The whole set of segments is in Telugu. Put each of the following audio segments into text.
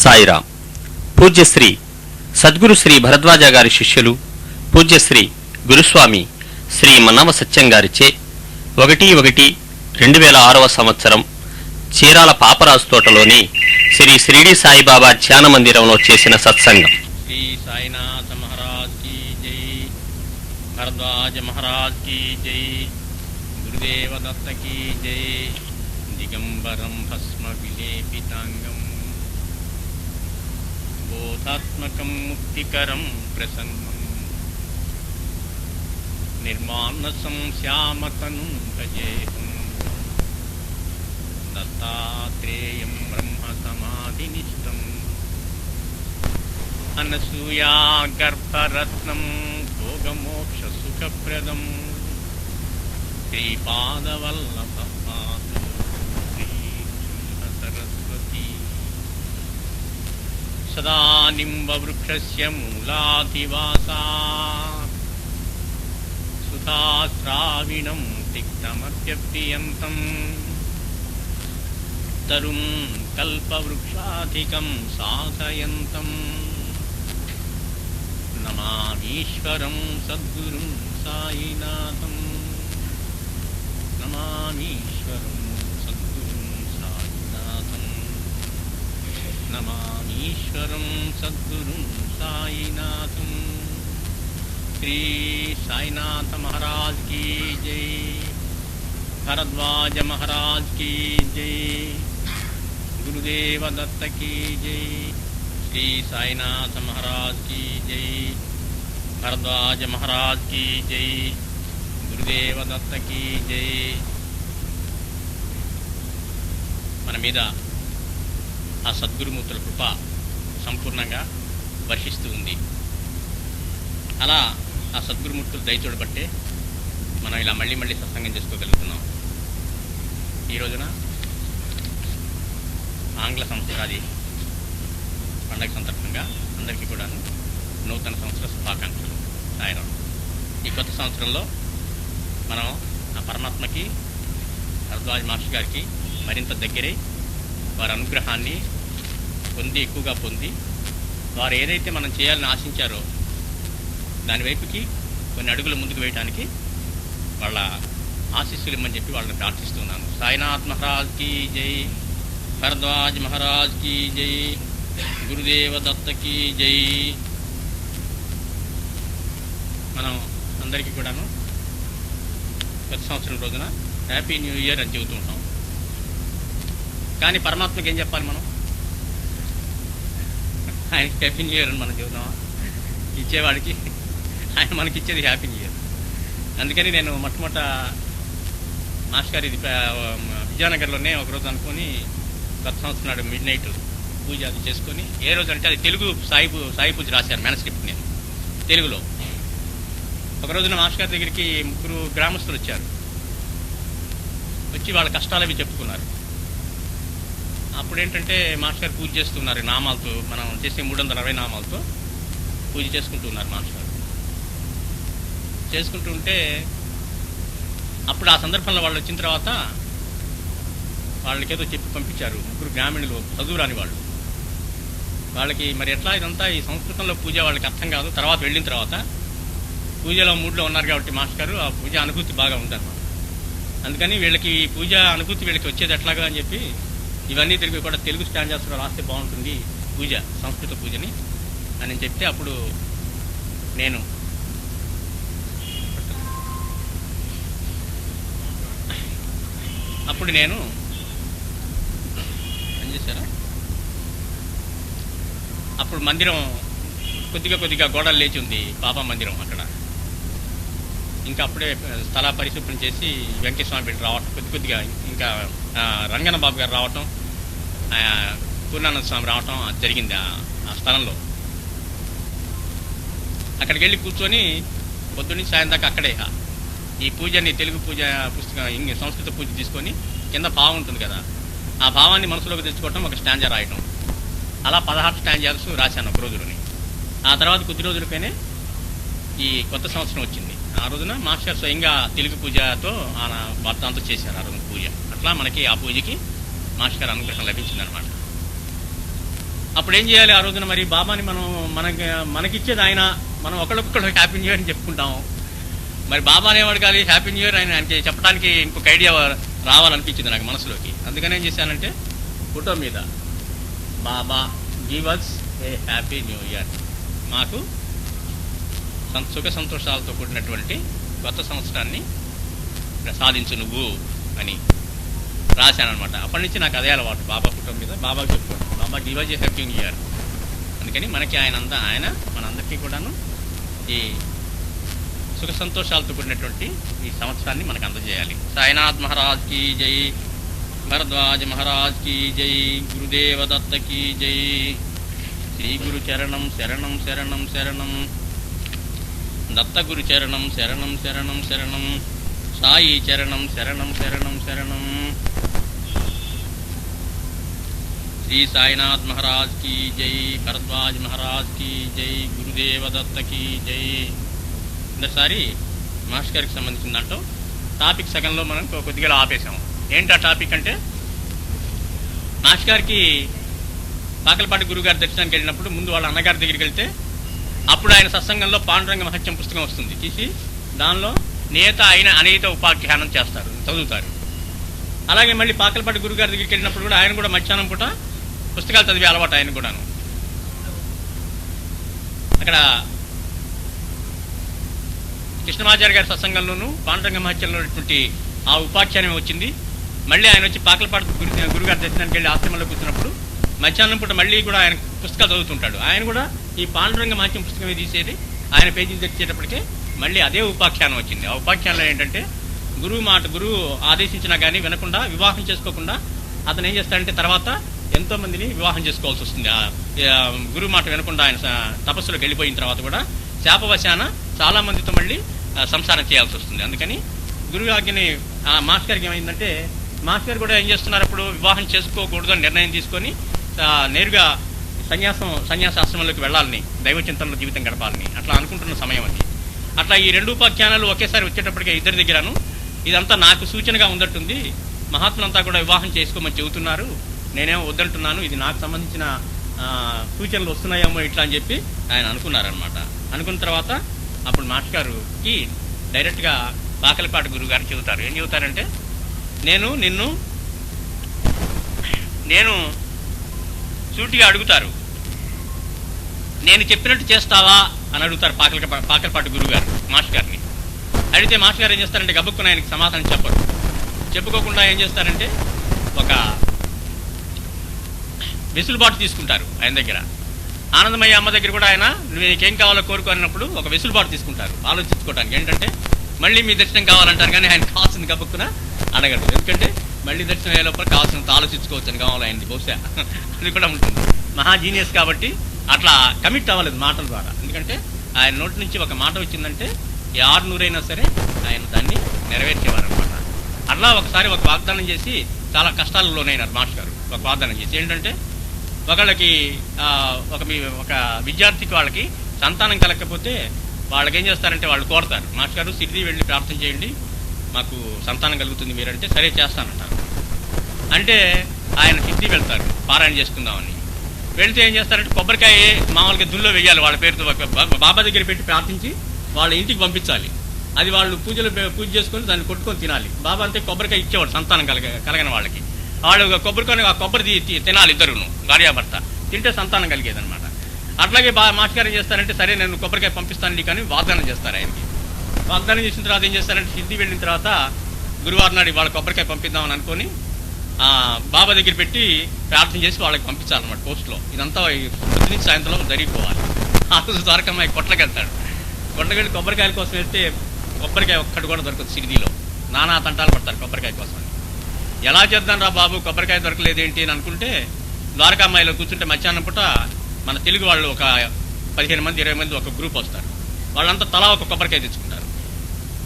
సాయిరాం. పూజ్యశ్రీ సద్గురు శ్రీ భరద్వాజ గారి శిష్యులు పూజ్యశ్రీ గురుస్వామి శ్రీ మన్నవ సత్యం గారిచే 1/1/2006 సంవత్సరం చీరాల పాపరాజు తోటలోని శ్రీ షిరిడి సాయిబాబా ధ్యాన మందిరంలో చేసిన సత్సంగం. శ్రీ సాయినాథ మహారాజ్ కీ జై, భరద్వాజ మహారాజ్ కీ జై, గురుదేవ దత్త కీ జై. దిగంబరం భస్మ విలేపితాంగం బోధాత్మకం ముక్తికరం ప్రసన్నం నిర్మానసం శ్యామతనుం భజేహం దత్తాత్రేయం బ్రహ్మ సమాధినిష్టం అనసూయా గర్భరత్నం భోగమోక్ష సుఖప్రదం శ్రీపాదవల్లభ శ్రీ సరస్వతి సదా నింబవృక్షస్య మూలాధివాసా సుధాశ్రావిణం తిక్తమప్యప్రియంతం తరుం కల్పవృక్షాధికం సాధయంతం నమామీశ్వరం సద్గురుం సాయినాథం. నమామీశ్వరం సద్గురుం సాయినాథం. నమామీశ్వరం సద్గురుం సాయినాథం. శ్రీ సాయినాథ మహారాజ్ కీ జై, భరద్వాజ మహారాజ్ కీ జై, గురుదేవ దత్త కీ జై. శ్రీ సాయినాథ మహారాజ్ కీ జై, భరద్వాజ మహారాజ్ కీ జై, గురుదేవ దత్త కీ జై. మన మీద ఆ సద్గురుమూర్తుల కృప సంపూర్ణంగా వర్షిస్తూ ఉంది. అలా ఆ సద్గురుమూర్తులు దయ చూడబట్టే మనం ఇలా మళ్ళీ మళ్ళీ సత్సంగం చేసుకోగలుగుతున్నాం. ఈ రోజున ఆంగ్ల సంవత్సరాది పండగ సందర్భంగా అందరికీ కూడా నూతన సంవత్సర శుభాకాంక్షలు. సాయిరాం. ఈ కొత్త సంవత్సరంలో మనం ఆ పరమాత్మకి, భరద్వాజ్ మాస్టర్ గారికి మరింత దగ్గరై వారి అనుగ్రహాన్ని ఎక్కువగా పొంది వారు ఏదైతే మనం చేయాలని ఆశించారో దాని వైపుకి కొన్ని అడుగులు ముందుకు వేయడానికి వాళ్ళ ఆశీస్సులు ఇమ్మని చెప్పి వాళ్ళని ప్రార్థిస్తున్నాను. సాయినాథ్ మహారాజ్ కీ జై, భరద్వాజ్ మహారాజ్ కీ జై, గురుదేవ దత్త కీ జై. మనం అందరికీ కూడాను గత సంవత్సరం రోజున హ్యాపీ న్యూ ఇయర్ అని చెబుతూ ఉంటాం. కానీ పరమాత్మకి ఏం చెప్పాలి మనం? ఆయనకి హ్యాపీ న్యూ ఇయర్ అని మనం చెబుతామా? ఇచ్చేవాడికి ఆయన మనకి ఇచ్చేది హ్యాపీ న్యూ ఇయర్. అందుకని నేను మొట్టమొదట మాస్టర్ గారి విజయనగర్లోనే ఒకరోజు అనుకొని గత సంవత్సరం నాడు మిడ్ నైట్ పూజ అది చేసుకొని, ఏ రోజు అంటే అది తెలుగు సాయి పూజ రాశాను మేనస్క్రిప్ట్ నేను తెలుగులో. ఒక రోజున మాస్టర్ గారి దగ్గరికి 3 గ్రామస్తులు వచ్చారు. వచ్చి వాళ్ళ కష్టాలు అవి చెప్పుకున్నారు. అప్పుడు ఏంటంటే మాస్టర్ గారు పూజ చేస్తున్నారు నామాలతో, మనం చేసే 360 నామాలతో పూజ చేసుకుంటూ ఉన్నారు మాస్టర్ గారు. చేసుకుంటూ ఉంటే అప్పుడు ఆ సందర్భంలో వాళ్ళు వచ్చిన తర్వాత వాళ్ళకేదో చెప్పి పంపించారు. 3 గ్రామీణులు, చదువురాని వాళ్ళు. వాళ్ళకి మరి ఎట్లా ఇదంతా ఈ సంస్కృతంలో పూజ వాళ్ళకి అర్థం కాదు. తర్వాత వెళ్ళిన తర్వాత పూజలో మూడ్లో ఉన్నారు కాబట్టి మాస్టర్ గారు ఆ పూజ అనుభూతి బాగా ఉందన్నమాట. అందుకని వీళ్ళకి ఈ పూజ అనుభూతి వీళ్ళకి వచ్చేది ఎట్లాగా అని చెప్పి ఇవన్నీ తిరిగి కూడా తెలుగు స్టాండర్డ్స్లో రాస్తే బాగుంటుంది పూజ, సంస్కృత పూజని అని చెప్తే అప్పుడు నేను ఏం చేశారా, అప్పుడు మందిరం కొద్దిగా గోడలు లేచి ఉంది బాబా మందిరం అక్కడ. ఇంకా అప్పుడే స్థల పరిశుభ్రం చేసి వెంకటస్వామి బిడ్డ రావటం, కొద్దిగా ఇంకా రంగన్న బాబు గారు రావటం, పూర్ణానంద స్వామి రావటం జరిగింది ఆ స్థలంలో. అక్కడికి వెళ్ళి కూర్చొని పొద్దున్నీ సాయం దాకా అక్కడే ఈ పూజని తెలుగు పూజ పుస్తకం సంస్కృత పూజ తీసుకొని కింద భావం ఉంటుంది కదా, ఆ భావాన్ని మనసులోకి తెచ్చుకోవటం, ఒక స్టాంజా రాయటం. అలా 16 స్టాంజాస్ రాశాను ఒక రోజులోని. ఆ తర్వాత కొద్ది రోజులకైనా ఈ కొత్త సంవత్సరం వచ్చింది. ఆ రోజున మాస్టర్ స్వయంగా తెలుగు పూజతో భర్తాంతో చేశారు ఆ రోజు పూజ. అట్లా మనకి ఆ పూజకి మాస్టర్ అనుగ్రహం లభించిందనమాట. అప్పుడు ఏం చేయాలి? ఆ రోజున మరి బాబాని మనకిచ్చేది ఆయన, మనం ఒకళ్ళొక్కళ్ళు హ్యాపీ న్యూ ఇయర్ అని చెప్పుకుంటాము. మరి బాబా అనేవాడు కాదు, హ్యాపీ న్యూ ఇయర్ ఆయనకి చెప్పడానికి ఇంకొక ఐడియా రావాలనిపించింది నాకు మనసులోకి. అందుకని ఏం చేశానంటే ఫోటో మీద Baba give us a happy new year, మాకు సుఖ సంతోషాలతో కూడినటువంటి కొత్త సంవత్సరాన్ని ప్రసాదించు నువ్వు అని రాశానమాట. అప్పటి నుంచి నాకు అదే అలవాటు, బాబా ఫోటో మీద బాబాకి చెప్పుకోండి, Baba give us a happy new year. అందుకని మనకి ఆయన మనందరికీ కూడాను ఈ సుఖ సంతోషాలతో కూడినటువంటి ఈ సంవత్సరాన్ని మనకు అందజేయాలి. సాయినాథ్ మహారాజ్ కి జై, భరద్వాజ్ మహారాజ్ కి జై, గురుదేవ దత్త కి జై, శ్రీ గురు చరణం శరణం శరణం శరణం, దత్త గురు చరణం శరణం శరణం శరణం, సాయి చరణం శరణం శరణం శరణం. శ్రీ సాయినాథ్ మహారాజ్ కి జై, భరద్వాజ్ మహారాజ్ కి జై, గురుదేవ దత్త కి జై. ఇంతసారి మాస్టర్ గారికి సంబంధించిన దాంట్లో టాపిక్ సగంలో మనం కొద్దిగా ఆపేసాము. ఏంటి ఆ టాపిక్ అంటే, మాస్టర్ గారికి పాకలపాటి గురుగారి దర్శనానికి వెళ్ళినప్పుడు ముందు వాళ్ళ అన్నగారి దగ్గరికి వెళ్తే అప్పుడు ఆయన సత్సంగంలో పాండురంగ మహత్యం పుస్తకం వస్తుంది, తీసి దానిలో నేత అయిన అనేత ఉపాఖ్యానం చేస్తారు, చదువుతారు. అలాగే మళ్ళీ పాకలపాటి గురుగారి దగ్గరికి వెళ్ళినప్పుడు కూడా ఆయన కూడా మధ్యాహ్నం పూట పుస్తకాలు చదివే అలవాటు ఆయన కూడాను. అక్కడ కృష్ణమాచార్య గారి సత్సంగంలోనూ పాండురంగ మహత్యంలో ఆ ఉపాఖ్యానం వచ్చింది. మళ్ళీ ఆయన వచ్చి పాకలపాటి గురుగారి దర్శనానికి వెళ్ళి ఆశ్రమంలో కూర్చున్నప్పుడు మధ్యాహ్నం పూట మళ్ళీ కూడా ఆయన పుస్తకాలు చదువుతుంటాడు. ఆయన కూడా ఈ పాండురంగ మహత్యం పుస్తకమే తీసేది, ఆయన పేజీలు తెచ్చేటప్పటికే మళ్ళీ అదే ఉపాఖ్యానం వచ్చింది. ఆ ఉపాఖ్యానంలో ఏంటంటే, గురువు ఆదేశించినా కానీ వినకుండా, వివాహం చేసుకోకుండా అతను ఏం చేస్తాడంటే తర్వాత ఎంతో మందిని వివాహం చేసుకోవాల్సి వస్తుంది. గురువు మాట వినకుండా ఆయన తపస్సులోకి వెళ్ళిపోయిన తర్వాత కూడా శాపవశాన చాలా మందితో మళ్ళీ సంసారం చేయాల్సి వస్తుంది. అందుకని గురువు ఆజ్ఞని మాస్టర్ గారికి ఏమైందంటే, మాస్టర్ గారు కూడా ఏం చేస్తున్నారు, అప్పుడు వివాహం చేసుకోకూడదు అని నిర్ణయం తీసుకొని నేరుగా సన్యాసాశ్రమంలోకి వెళ్ళాలని, దైవచింతనలో జీవితం గడపాలని అట్లా అనుకుంటున్న సమయం అది. అట్లా ఈ రెండు ఉపాఖ్యానాలు ఒకేసారి వచ్చేటప్పటికే ఇద్దరి దగ్గరను ఇదంతా నాకు సూచనగా ఉండట్టుంది, మహాత్ములంతా కూడా వివాహం చేసుకోమని చెబుతున్నారు, నేనేమో వద్దంటున్నాను, ఇది నాకు సంబంధించిన సూచనలు వస్తున్నాయేమో ఇట్లా అని చెప్పి ఆయన అనుకున్నారనమాట. అనుకున్న తర్వాత అప్పుడు మాస్టర్ గారుకి డైరెక్ట్గా పాకలపాటి గురువు గారు చెబుతారు. ఏం చెబుతారంటే, నేను సూటిగా అడుగుతారు, నేను చెప్పినట్టు చేస్తావా అని అడుగుతారు పాకలపాటి గురువు గారు మాస్టర్ గారిని. అడిగితే మాస్టర్ గారు ఏం చేస్తారంటే గబుక్కున ఆయనకి సమాధానం చెప్పరు. చెప్పుకోకుండా ఏం చేస్తారంటే ఒక వెసులుబాటు తీసుకుంటారు ఆయన దగ్గర. ఆనందమయ్య అమ్మ దగ్గర కూడా ఆయన నీకేం కావాలో కోరుకున్నప్పుడు ఒక వెసులుబాటు తీసుకుంటారు ఆలోచించుకోవడానికి. ఏంటంటే మళ్ళీ మీ దర్శనం కావాలంటారు, కానీ ఆయన కావాల్సింది గబుక్కున అడగడు. ఎందుకంటే మళ్ళీ దర్శనం అయ్యే లోపల కావాల్సినంత ఆలోచించుకోవచ్చు అని కావాలి ఆయనది, బహుశా అది కూడా ఉంటుంది. మహా జీనియస్ కాబట్టి అట్లా కమిట్ అవ్వలేదు మాటల ద్వారా. ఎందుకంటే ఆయన నోటి నుంచి ఒక మాట వచ్చిందంటే యారు నూరైనా సరే ఆయన దాన్ని నెరవేర్చేవారు అనమాట. అట్లా ఒకసారి ఒక వాగ్దానం చేసి చాలా కష్టాలు లోనైనారు మాస్టర్ గారు. ఒక వాగ్దానం చేసి ఏంటంటే, ఒకళ్ళకి ఒక విద్యార్థికి వాళ్ళకి సంతానం కలగకపోతే వాళ్ళకి ఏం చేస్తారంటే వాళ్ళు కోరతారు, మాస్టర్ గారు సిద్ధి వెళ్ళి ప్రార్థన చేయండి, మాకు సంతానం కలుగుతుంది మీరంటే సరే చేస్తానంటారు. అంటే ఆయన సిద్ధి వెళ్తారు పారాయణ చేసుకుందామని. వెళ్తే ఏం చేస్తారంటే కొబ్బరికాయ మామూలుగా దుల్లో వేయాలి, వాళ్ళ పేరుతో బాబా దగ్గర పెట్టి ప్రార్థించి వాళ్ళ ఇంటికి పంపించాలి. అది వాళ్ళు పూజ చేసుకొని దాన్ని కొట్టుకొని తినాలి. బాబా అంతే కొబ్బరికాయ ఇచ్చేవాడు సంతానం కలగని వాళ్ళకి. వాళ్ళు ఆ కొబ్బరి తినాలి ఇద్దరును, భార్యాభర్త, తింటే సంతానం కలిగేదనమాట. అట్లాగే మాస్టర్ గారు ఏం చేస్తారంటే, సరే నేను కొబ్బరికాయ పంపిస్తాను నీకు అని వాగ్దానం చేస్తారు ఆయనకి. వాగ్దానం చేసిన తర్వాత ఏం చేస్తారంటే, సిద్ధి వెళ్ళిన తర్వాత గురువారం నాడు వాళ్ళ కొబ్బరికాయ పంపిద్దామని అనుకొని బాబా దగ్గర పెట్టి ప్రార్థన చేసి వాళ్ళకి పంపించాలన్నమాట పోస్ట్లో. ఇదంతా పొద్దు నుంచి సాయంత్రం జరిగిపోవాలి. ఆ రోజు ద్వారకమ్మాయి కొట్లకి వెళ్తాడు. కొట్లకి వెళ్ళి కొబ్బరికాయల కోసం వెళ్తే కొబ్బరికాయ ఒక్కటి కూడా దొరకదు సిరిదిలో. నానా తంటాలు పడతారు కొబ్బరికాయ కోసం. ఎలా చేద్దాం రా బాబు కొబ్బరికాయ దొరకలేదు ఏంటి అని అనుకుంటే, ద్వారకామ్మాయిలో కూర్చుంటే మధ్యాహ్నం పూట మన తెలుగు వాళ్ళు ఒక 15 మంది 20 మంది ఒక గ్రూప్ వస్తారు. వాళ్ళంతా తలా ఒక కొబ్బరికాయ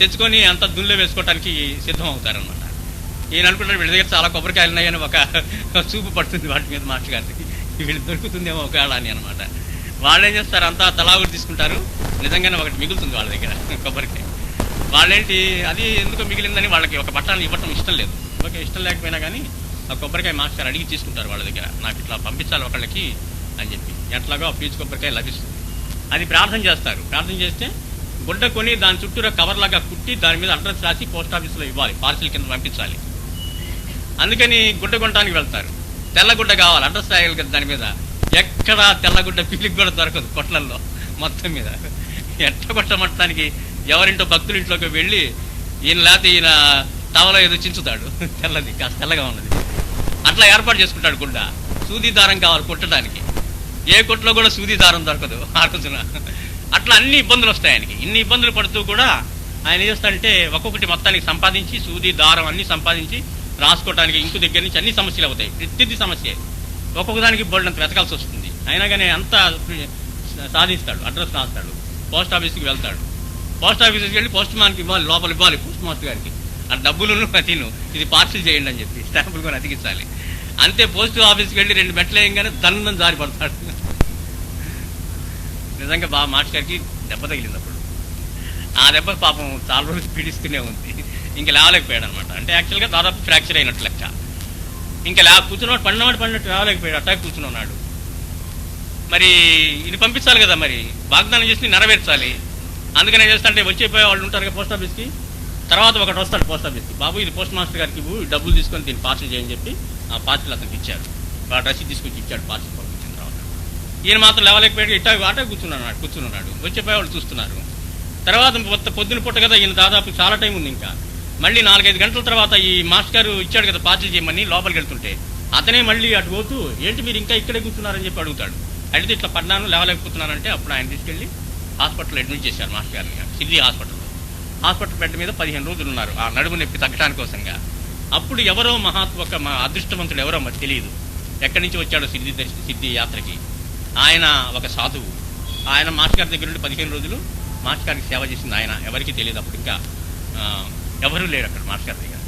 తెచ్చుకొని అంతా దున్నులో వేసుకోవడానికి సిద్ధం అవుతారనమాట. ఈయన అనుకుంటారు వీళ్ళ దగ్గర చాలా కొబ్బరికాయలు ఉన్నాయని ఒక చూపు పడుతుంది వాటి మీద మాస్టర్ గారికి, వీళ్ళు దొరుకుతుందేమో ఒకవేళ అని అనమాట. వాళ్ళు ఏం చేస్తారు, అంతా తలా ఒకటి తీసుకుంటారు, నిజంగానే ఒకటి మిగులుతుంది వాళ్ళ దగ్గర కొబ్బరికాయ. వాళ్ళేంటి అది ఎందుకు మిగిలిందని వాళ్ళకి ఒక బట్టలు ఇవ్వటం ఇష్టం లేదు. ఓకే, ఇష్టం లేకపోయినా కానీ ఆ కొబ్బరికాయ మాస్టర్ అడిగి తీసుకుంటారు వాళ్ళ దగ్గర. నాకు ఇట్లా పంపించాలి ఒకళ్ళకి అని చెప్పి ఎట్లాగో ఆ పీచు కొబ్బరికాయ లభిస్తుంది. అది ప్రార్థన చేస్తారు. ప్రార్థన చేస్తే గుడ్డ కొని దాని చుట్టూరా కవర్ లాగా కుట్టి దాని మీద అడ్రస్ రాసి పోస్ట్ ఆఫీస్లో ఇవ్వాలి, పార్సిల్ కింద పంపించాలి. అందుకని గుడ్డ కొనడానికి వెళ్తారు. తెల్లగుడ్డ కావాలి, అడ్రస్ రాయాలి కదా దాని మీద. ఎక్కడ తెల్లగుడ్డ పీలికి కూడా దొరకదు కొట్లల్లో మొత్తం మీద. ఎట్లా కొట్టమట్టడానికి ఎవరింటో భక్తుల ఇంట్లోకి వెళ్ళి ఈయన లేకపోతే ఈయన టవలో ఏదో చించుతాడు, తెల్లది కాస్త తెల్లగా ఉన్నది, అట్లా ఏర్పాటు చేసుకుంటాడు గుడ్డ. సూది దారం కావాలి కుట్టడానికి, ఏ కొట్లో కూడా సూది దారం దొరకదు ఆ రోజున. అట్లా అన్ని ఇబ్బందులు వస్తాయి ఆయనకి. ఇన్ని ఇబ్బందులు పడుతూ కూడా ఆయన ఏం చేస్తాడంటే ఒక్కొక్కటి మొత్తానికి సంపాదించి సూది దారం అన్ని సంపాదించి రాసుకోవడానికి ఇంకు దగ్గర నుంచి అన్ని సమస్యలు అవుతాయి. ప్రతిదీ సమస్య, ఒక్కొక్క దానికి బోల్డంత వెతకాల్సి వస్తుంది. అయినా కానీ అంతా సాధిస్తాడు. అడ్రస్ రాస్తాడు, పోస్ట్ ఆఫీస్కి వెళ్తాడు. పోస్ట్ ఆఫీస్కి వెళ్ళి పోస్ట్ మ్యాన్కి ఇవ్వాలి, లోపల ఇవ్వాలి పోస్ట్ మాస్టర్ గారికి. ఆ డబ్బులు తిను ఇది పార్సిల్ చేయండి అని చెప్పి స్టాంపులు కొని అతికించాలి. అంతే పోస్ట్ ఆఫీస్కి వెళ్ళి 2 మెట్లు వేయగానే దండం జారి పడతాడు. నిజంగా బాగా మాస్టర్ గారికి దెబ్బ తగిలింది అప్పుడు. ఆ దెబ్బ పాపం చాలా రోజులు పీడిస్తూనే ఉంది. ఇంకా లేవలేకపోయాడు అనమాట. అంటే యాక్చువల్గా దాదాపు ఫ్రాక్చర్ అయినట్టు లెక్క. ఇంకా కూర్చున్నవాడు పడినట్టు లేవలేకపోయాడు, అటాక్ కూర్చున్నాడు. మరి ఇది పంపించాలి కదా, మరి వాగ్దానం చేసి నెరవేర్చాలి. అందుకనే చేస్తుంటే వచ్చిపోయే వాళ్ళు ఉంటారు కదా పోస్ట్ ఆఫీస్కి. తర్వాత ఒకటి వస్తాడు పోస్ట్ ఆఫీస్కి, బాబు ఇది పోస్ట్ మాస్టర్ గారికి డబ్బులు తీసుకొని దీన్ని పార్సిల్ చేయని చెప్పి ఆ పార్సిల్ అతనికి ఇచ్చారు. వాడు రసీదు తీసుకొచ్చి ఇచ్చాడు పార్సిల్ పంపించిన తర్వాత. ఈయన మాత్రం లేవలేకపోయాడు, అటే కూర్చున్నాడు. వచ్చిపోయే వాళ్ళు చూస్తున్నారు. తర్వాత పొద్దున పూట కదా, ఈయన దాదాపు చాలా టైం ఉంది. ఇంకా మళ్ళీ 4-5 గంటల తర్వాత ఈ మాస్టర్ గారు ఇచ్చాడు కదా పార్సిల్ చేయమని, లోపలికి వెళ్తుంటే అతనే మళ్ళీ అటు పోతూ ఏంటి మీరు ఇంకా ఇక్కడే కూర్చున్నారని చెప్పి అడుగుతాడు. అడిగితే ఇట్లా పడ్డాను లేవలేకపోతున్నానంటే అప్పుడు ఆయన తీసుకెళ్ళి హాస్పిటల్లో అడ్మిట్ చేశారు మాస్టర్ గారిని, సిద్ధి హాస్పిటల్లో. హాస్పిటల్ బెడ్ మీద 15 రోజులు ఉన్నారు ఆ నడుము నొప్పి తగ్గడానికి కోసంగా. అప్పుడు ఎవరో మా అదృష్టవంతుడు ఎవరో మరి తెలియదు, ఎక్కడి నుంచి వచ్చాడో సిద్ధి యాత్రకి. ఆయన ఒక సాధువు. ఆయన మాస్టర్ గారి దగ్గర నుండి 15 రోజులు మాస్టర్ గారికి సేవ చేసింది ఆయన. ఎవరికి తెలియదు అప్పుడు, ఇంకా ఎవరూ లేరు అక్కడ మాస్టర్ గారి దగ్గర.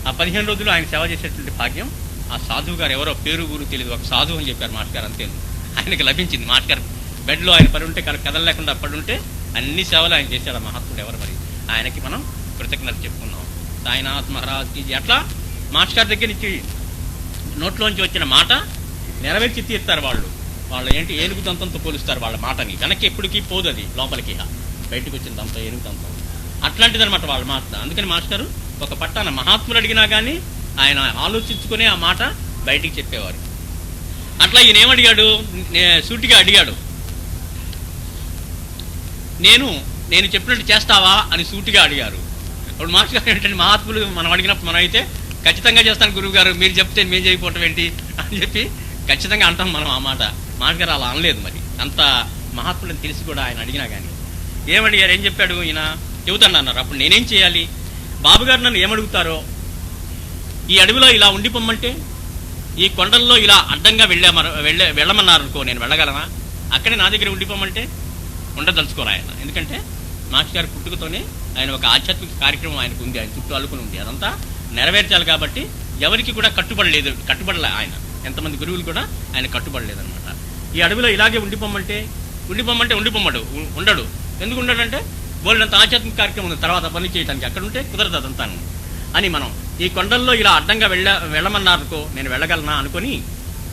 ఆ 15 రోజులు ఆయన సేవ చేసేటువంటి భాగ్యం ఆ సాధువు గారు ఎవరో పేరు ఊరు తెలియదు, ఒక సాధువు అని చెప్పారు మాస్టర్ గారు, అంతే ఆయనకి లభించింది. మాస్టర్ గారు బెడ్లో ఆయన పడి ఉంటే కదలలేకుండా పడుంటే అన్ని సేవలు ఆయన చేశాడు ఆ మహాత్ముడు ఎవరు. మరి ఆయనకి మనం కృతజ్ఞత చెప్పుకున్నాం. సాయినాథ్ మహారాజ్కి అట్లా మాస్టర్ గారి దగ్గర నుంచి నోట్లోంచి వచ్చిన మాట నెరవేర్చి తీస్తారు వాళ్ళు ఏంటి ఏనుగు దంతంతో పోలుస్తారు వాళ్ళ మాటని. వెనక్కి ఎప్పటికీ పోదు అది, లోపలికి బయటకు వచ్చిన దంతం ఏనుగు దంతం అట్లాంటిది అనమాట వాళ్ళ మాట. అందుకని మాస్టర్ ఒక పట్టాన మహాత్ములు అడిగినా కానీ ఆయన ఆలోచించుకునే ఆ మాట బయటికి చెప్పేవారు. అట్లా ఈయన ఏమడిగాడు, సూటిగా అడిగాడు, నేను చెప్పినట్టు చేస్తావా అని సూటిగా అడిగారు. అప్పుడు మాస్టర్ గారు ఏంటంటే మహాత్ములు మనం అడిగినప్పుడు మనం అయితే ఖచ్చితంగా చేస్తాను గురువు గారు, మీరు చెప్తే మేము చేయకపోవటం ఏంటి అని చెప్పి ఖచ్చితంగా అంటాం మనం ఆ మాట. మాస్టర్ గారు అలా అనలేదు. మరి అంత మహాత్ములని తెలిసి కూడా ఆయన అడిగినా కానీ ఏమడిగారు, ఏం చెప్పాడు, ఈయన చెబుతాను అన్నారు. అప్పుడు నేనేం చేయాలి, బాబు గారు నన్ను ఏమడుగుతారో, ఈ అడవిలో ఇలా ఉండిపోమ్మంటే, ఈ కొండల్లో ఇలా అడ్డంగా వెళ్ళమన్నారనుకో నేను వెళ్ళగలనా, అక్కడే నా దగ్గర ఉండిపోమంటే ఉండదలుచుకోరు ఆయన. ఎందుకంటే మాస్టర్ గారి పుట్టుకతోనే ఆయన ఒక ఆధ్యాత్మిక కార్యక్రమం ఆయనకు ఉంది, ఆయన చుట్టూ అల్లుకుని ఉంది, అదంతా నెరవేర్చాలి. కాబట్టి ఎవరికి కూడా కట్టుబడలే ఆయన. ఎంతమంది గురువులు కూడా ఆయన కట్టుబడలేదనమాట. ఈ అడవిలో ఇలాగే ఉండిపోమ్మంటే ఉండడు. ఎందుకు ఉండడంటే బోల్డంత ఆధ్యాత్మిక కార్యక్రమం ఉంది తర్వాత పని చేయడానికి, అక్కడ ఉంటే కుదరదు అదంతాను అని. మనం ఈ కొండల్లో ఇలా అడ్డంగా వెళ్ళమన్నారనుకో నేను వెళ్ళగలనా అనుకొని,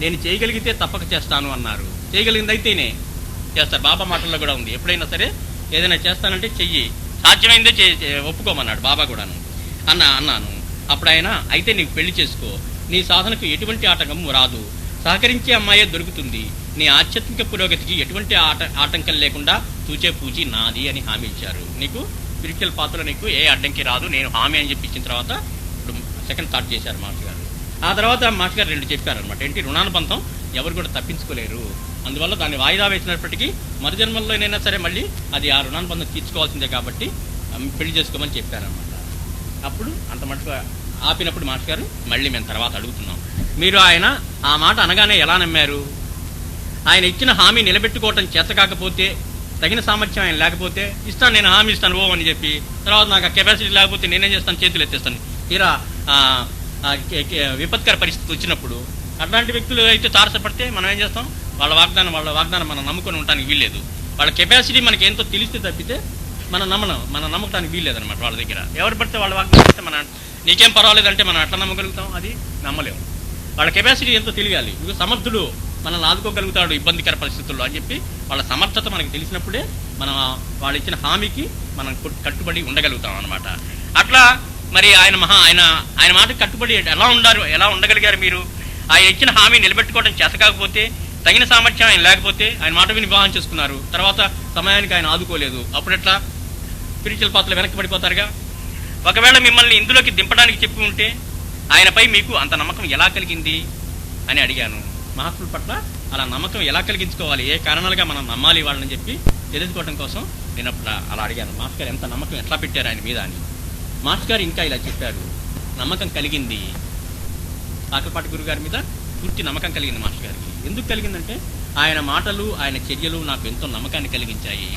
నేను చేయగలిగితే తప్పక చేస్తాను అన్నారు. చేయగలిగింది అయితేనే చేస్తారు. బాబా మాటల్లో కూడా ఉంది, ఎప్పుడైనా సరే ఏదైనా చేస్తానంటే చెయ్యి, సాధ్యమైందే ఒప్పుకోమన్నాడు బాబా కూడాను. అన్నాను. అప్పుడు ఆయన అయితే నీకు పెళ్లి చేసుకో, నీ సాధనకు ఎటువంటి ఆటంకం రాదు, సహకరించే అమ్మాయే దొరుకుతుంది, నీ ఆధ్యాత్మిక పురోగతికి ఎటువంటి ఆటంకం లేకుండా తూచే పూచి నాది అని హామీ ఇచ్చారు. నీకు స్పిరిచువల్ పాత్రలో నీకు ఏ అడ్డంకి రాదు, నేను హామీ అని చెప్పి ఇచ్చిన తర్వాత ఇప్పుడు సెకండ్ థాట్ చేశారు మాస్టర్ గారు. ఆ తర్వాత మాస్టర్ గారు 2 చెప్పారనమాట. ఏంటి, రుణానుబంధం ఎవరు కూడా తప్పించుకోలేరు, అందువల్ల దాన్ని వాయిదా వేసినప్పటికీ మరుజన్మల్లోనైనా సరే మళ్ళీ అది ఆ రుణానుబంధం తీర్చుకోవాల్సిందే, కాబట్టి పెళ్లి చేసుకోమని చెప్పారనమాట. అప్పుడు అంత మటుకు ఆపినప్పుడు మాస్టర్ గారు మళ్ళీ మేము తర్వాత అడుగుతున్నాం, మీరు ఆయన ఆ మాట అనగానే ఎలా నమ్మారు, ఆయన ఇచ్చిన హామీ నిలబెట్టుకోవటం చేత కాకపోతే, తగిన సామర్థ్యం ఆయన లేకపోతే ఇస్తాను నేను హామీ ఇస్తాను అని చెప్పి తర్వాత నాకు ఆ కెపాసిటీ లేకపోతే నేనేం చేస్తాను, చేతులు ఎత్తేస్తాను. తీరా విపత్కర పరిస్థితి వచ్చినప్పుడు అట్లాంటి వ్యక్తులు అయితే తారసపడితే మనం ఏం చేస్తాం, వాళ్ళ వాగ్దానం మనం నమ్ముకొని ఉండడానికి వీల్లేదు. వాళ్ళ కెపాసిటీ మనకి ఎంతో తెలిస్తే తప్పితే మనం నమ్మకానికి వీల్లేదనమాట. వాళ్ళ దగ్గర ఎవరు పడితే వాళ్ళ వాగ్దానం ఇస్తే నీకేం పర్వాలేదంటే మనం అట్లా నమ్మగలుగుతాం, అది నమ్మలేము. వాళ్ళ కెపాసిటీ ఎంతో తెలియాలి. సమర్థుడు మనల్ని ఆదుకోగలుగుతాడు ఇబ్బందికర పరిస్థితుల్లో అని చెప్పి వాళ్ళ సమర్థత మనకు తెలిసినప్పుడే మనం వాళ్ళు ఇచ్చిన హామీకి మనం కట్టుబడి ఉండగలుగుతాం అనమాట. అట్లా మరి ఆయన మాటకు కట్టుబడి ఎలా ఉండగలిగారు మీరు? ఆయన ఇచ్చిన హామీ నిలబెట్టుకోవడం చేత కాకపోతే, తగిన సామర్థ్యం ఆయన లేకపోతే ఆయన మాట విని వివాహం చేసుకున్నారు, తర్వాత సమయానికి ఆయన ఆదుకోలేదు, అప్పుడు ఎట్లా స్పిరిచువల్ పాత్రలు వెనక్కి పడిపోతారుగా. ఒకవేళ మిమ్మల్ని ఇందులోకి దింపడానికి చెప్పి ఉంటే ఆయనపై మీకు అంత నమ్మకం ఎలా కలిగింది అని అడిగాను. మహాత్ముల పట్ల అలా నమ్మకం ఎలా కలిగించుకోవాలి, ఏ కారణాలుగా మనం నమ్మాలి వాళ్ళని చెప్పి తెలుసుకోవడం కోసం నేను అప్పుడు అలా అడిగాను. మాస్టర్ గారు ఎంత నమ్మకం ఎట్లా పెట్టారు ఆయన మీద అని. మాస్టర్ గారు ఇంకా ఇలా చెప్పారు, నమ్మకం కలిగింది, కాకలపాటి గురువు గారి మీద పూర్తి నమ్మకం కలిగింది మాస్టర్ గారికి. ఎందుకు కలిగిందంటే ఆయన మాటలు ఆయన చర్యలు నాకు ఎంతో నమ్మకాన్ని కలిగించాయి.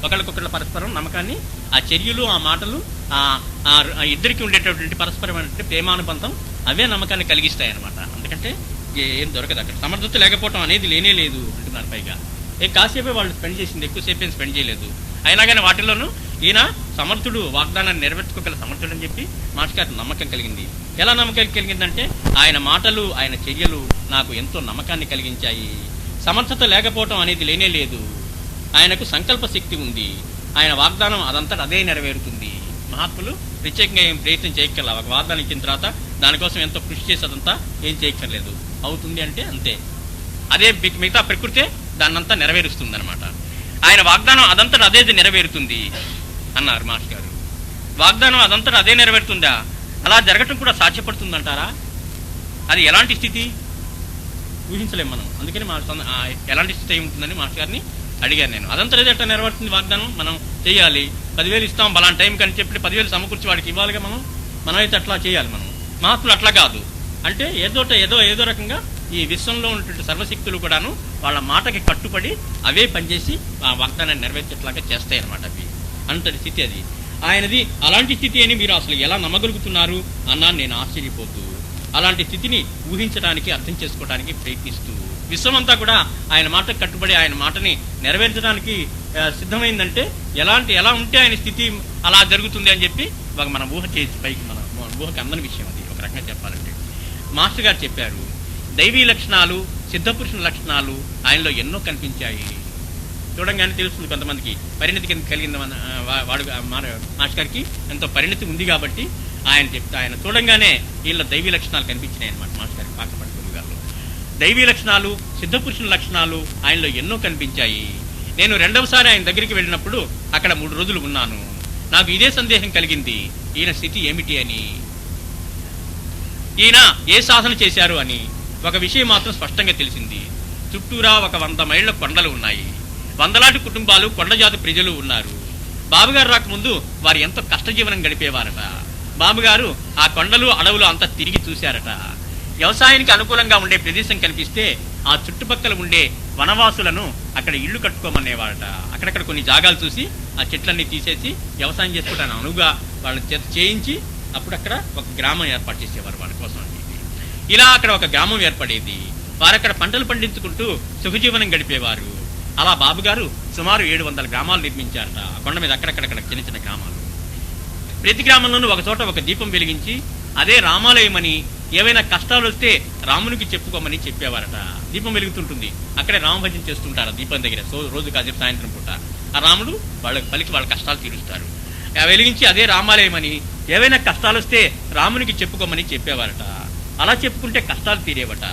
ఒకళ్ళకొకళ్ళ పరస్పరం నమ్మకాన్ని, ఆ చర్యలు ఆ మాటలు ఆ ఇద్దరికి ఉండేటటువంటి పరస్పరమైనటువంటి ప్రేమానుబంధం అవే నమ్మకాన్ని కలిగిస్తాయి అనమాట. ఎందుకంటే ఏం దొరకదు అక్కడ, సమర్థత లేకపోవడం అనేది లేనే లేదు అంటున్నారు. పైగా కాసేపే వాళ్ళు స్పెండ్ చేసింది, ఎక్కువసేపు ఏం స్పెండ్ చేయలేదు. అయినా కానీ వాటిల్లోనూ ఈయన సమర్థుడు, వాగ్దానాన్ని నెరవేర్చుకోగల సమర్థుడు అని చెప్పి మాస్టర్ గారికి నమ్మకం కలిగింది. ఎలా నమ్మకం కలిగిందంటే ఆయన మాటలు ఆయన చర్యలు నాకు ఎంతో నమ్మకాన్ని కలిగించాయి. సమర్థత లేకపోవటం అనేది లేనే లేదు, ఆయనకు సంకల్ప శక్తి ఉంది, ఆయన వాగ్దానం అదంతటా అదే నెరవేరుతుంది. మహాత్ములు ప్రత్యేకంగా ఏం ప్రయత్నం చేయక్కర్లా, ఒక వాగ్దానం ఇచ్చిన తర్వాత దానికోసం ఎంతో కృషి చేసేదంతా ఏం చేయక్కర్లేదు, అవుతుంది అంటే అంతే, అదే మిగతా ప్రకృతే దాన్నంతా నెరవేరుస్తుంది అనమాట. ఆయన వాగ్దానం అదంతటా అదే నెరవేరుతుంది అన్నారు మాస్టర్ గారు. వాగ్దానం అదంతటా అదే నెరవేరుతుందా? అలా జరగటం కూడా సాధ్యపడుతుందంటారా? అది ఎలాంటి స్థితి ఊహించలేం మనం. అందుకని ఎలాంటి స్థితి అయి ఉంటుందని మాస్టర్ గారిని అడిగాను నేను. అదంతా ఎట్లా నెరవేరుతుంది వాగ్దానం? మనం చేయాలి, 10,000 ఇస్తాం బలాంటి టైం కానీ చెప్పి 10,000 సమకూర్చి వాడికి ఇవ్వాలిగా. మనమైతే అట్లా చేయాలి. మహాత్ములు అట్లా కాదు, అంటే ఏదో రకంగా ఈ విశ్వంలో ఉన్నటువంటి సర్వశక్తులు కూడాను వాళ్ళ మాటకి కట్టుబడి అవే పనిచేసి ఆ వాగ్దానాన్ని నెరవేర్చేట్లాగా చేస్తాయి అనమాట. అవి అంతటి స్థితి అది ఆయనది. అలాంటి స్థితి అని మీరు అసలు ఎలా నమ్మగలుగుతున్నారు అన్నాను నేను ఆశ్చర్యపోతూ. అలాంటి స్థితిని ఊహించడానికి, అర్థం చేసుకోవడానికి ప్రయత్నిస్తూ విశ్వమంతా కూడా ఆయన మాటకు కట్టుబడి ఆయన మాటని నెరవేర్చడానికి సిద్ధమైందంటే ఎలా ఉంటే ఆయన స్థితి అలా జరుగుతుంది అని చెప్పి మనం ఊహ చేసి పైకి మన ఊహకి అందని విషయం అది. ఒక రకంగా చెప్పాలంటే మాస్టర్ గారు చెప్పారు, దైవీ లక్షణాలు, సిద్ధపురుషుల లక్షణాలు ఆయనలో ఎన్నో కనిపించాయి. చూడంగానే తెలుస్తుంది కొంతమందికి పరిణతి కలిగిన వాడు మాస్టర్ గారికి ఎంతో పరిణతి ఉంది కాబట్టి ఆయన చూడంగానే వీళ్ళ దైవీ లక్షణాలు కనిపించినాయి అనమాట. మాస్టర్ గారికి పాకపడి గురువు గారు దైవీ లక్షణాలు, సిద్ధపురుషుల లక్షణాలు ఆయనలో ఎన్నో కనిపించాయి. నేను రెండవసారి ఆయన దగ్గరికి వెళ్ళినప్పుడు అక్కడ 3 రోజులు ఉన్నాను. నాకు ఇదే సందేహం కలిగింది, ఈయన స్థితి ఏమిటి అని, ఈయన ఏ సాధన చేశారు అని. ఒక విషయం మాత్రం స్పష్టంగా తెలిసింది, చుట్టూరా ఒక 100 మైళ్ళ కొండలు ఉన్నాయి, వందలాది కుటుంబాలు, కొండజాతి ప్రజలు ఉన్నారు. బాబుగారు రాకముందు వారు ఎంతో కష్టజీవనం గడిపేవారట. బాబుగారు ఆ కొండలు అడవులు అంతా తిరిగి చూశారట. వ్యవసాయానికి అనుకూలంగా ఉండే ప్రదేశం కనిపిస్తే ఆ చుట్టుపక్కల ఉండే వనవాసులను అక్కడ ఇళ్లు కట్టుకోమనేవారట. అక్కడక్కడ కొన్ని జాగాలు చూసి ఆ చెట్లన్నీ తీసేసి వ్యవసాయం చేసుకోవడానికి అనువుగా వాళ్ళని చేత చేయించి అప్పుడు అక్కడ ఒక గ్రామం ఏర్పాటు చేసేవారు వాళ్ళ కోసం. ఇలా అక్కడ ఒక గ్రామం ఏర్పడేది. వారు అక్కడ పంటలు పండించుకుంటూ సుఖజీవనం గడిపేవారు. అలా బాబుగారు సుమారు 700 గ్రామాలు నిర్మించారట. ఆ కొండ మీద అక్కడక్కడ చిన్న చిన్న గ్రామాలు. ప్రతి గ్రామంలోనూ ఒక చోట ఒక దీపం వెలిగించి అదే రామాలయమని, ఏవైనా కష్టాలు వస్తే రామునికి చెప్పుకోమని చెప్పేవారట. దీపం వెలుగుతుంటుంది, అక్కడే రామభజన చేస్తుంటారు దీపం దగ్గర రోజు కాసేపు సాయంత్రం పూట. ఆ రాముడు వాళ్ళకి పలికి వాళ్ళ కష్టాలు తీరుస్తారు. వెలిగించి అదే రామాలయమని, ఏవైనా కష్టాలు వస్తే రామునికి చెప్పుకోమని చెప్పేవారట. అలా చెప్పుకుంటే కష్టాలు తీరేవట.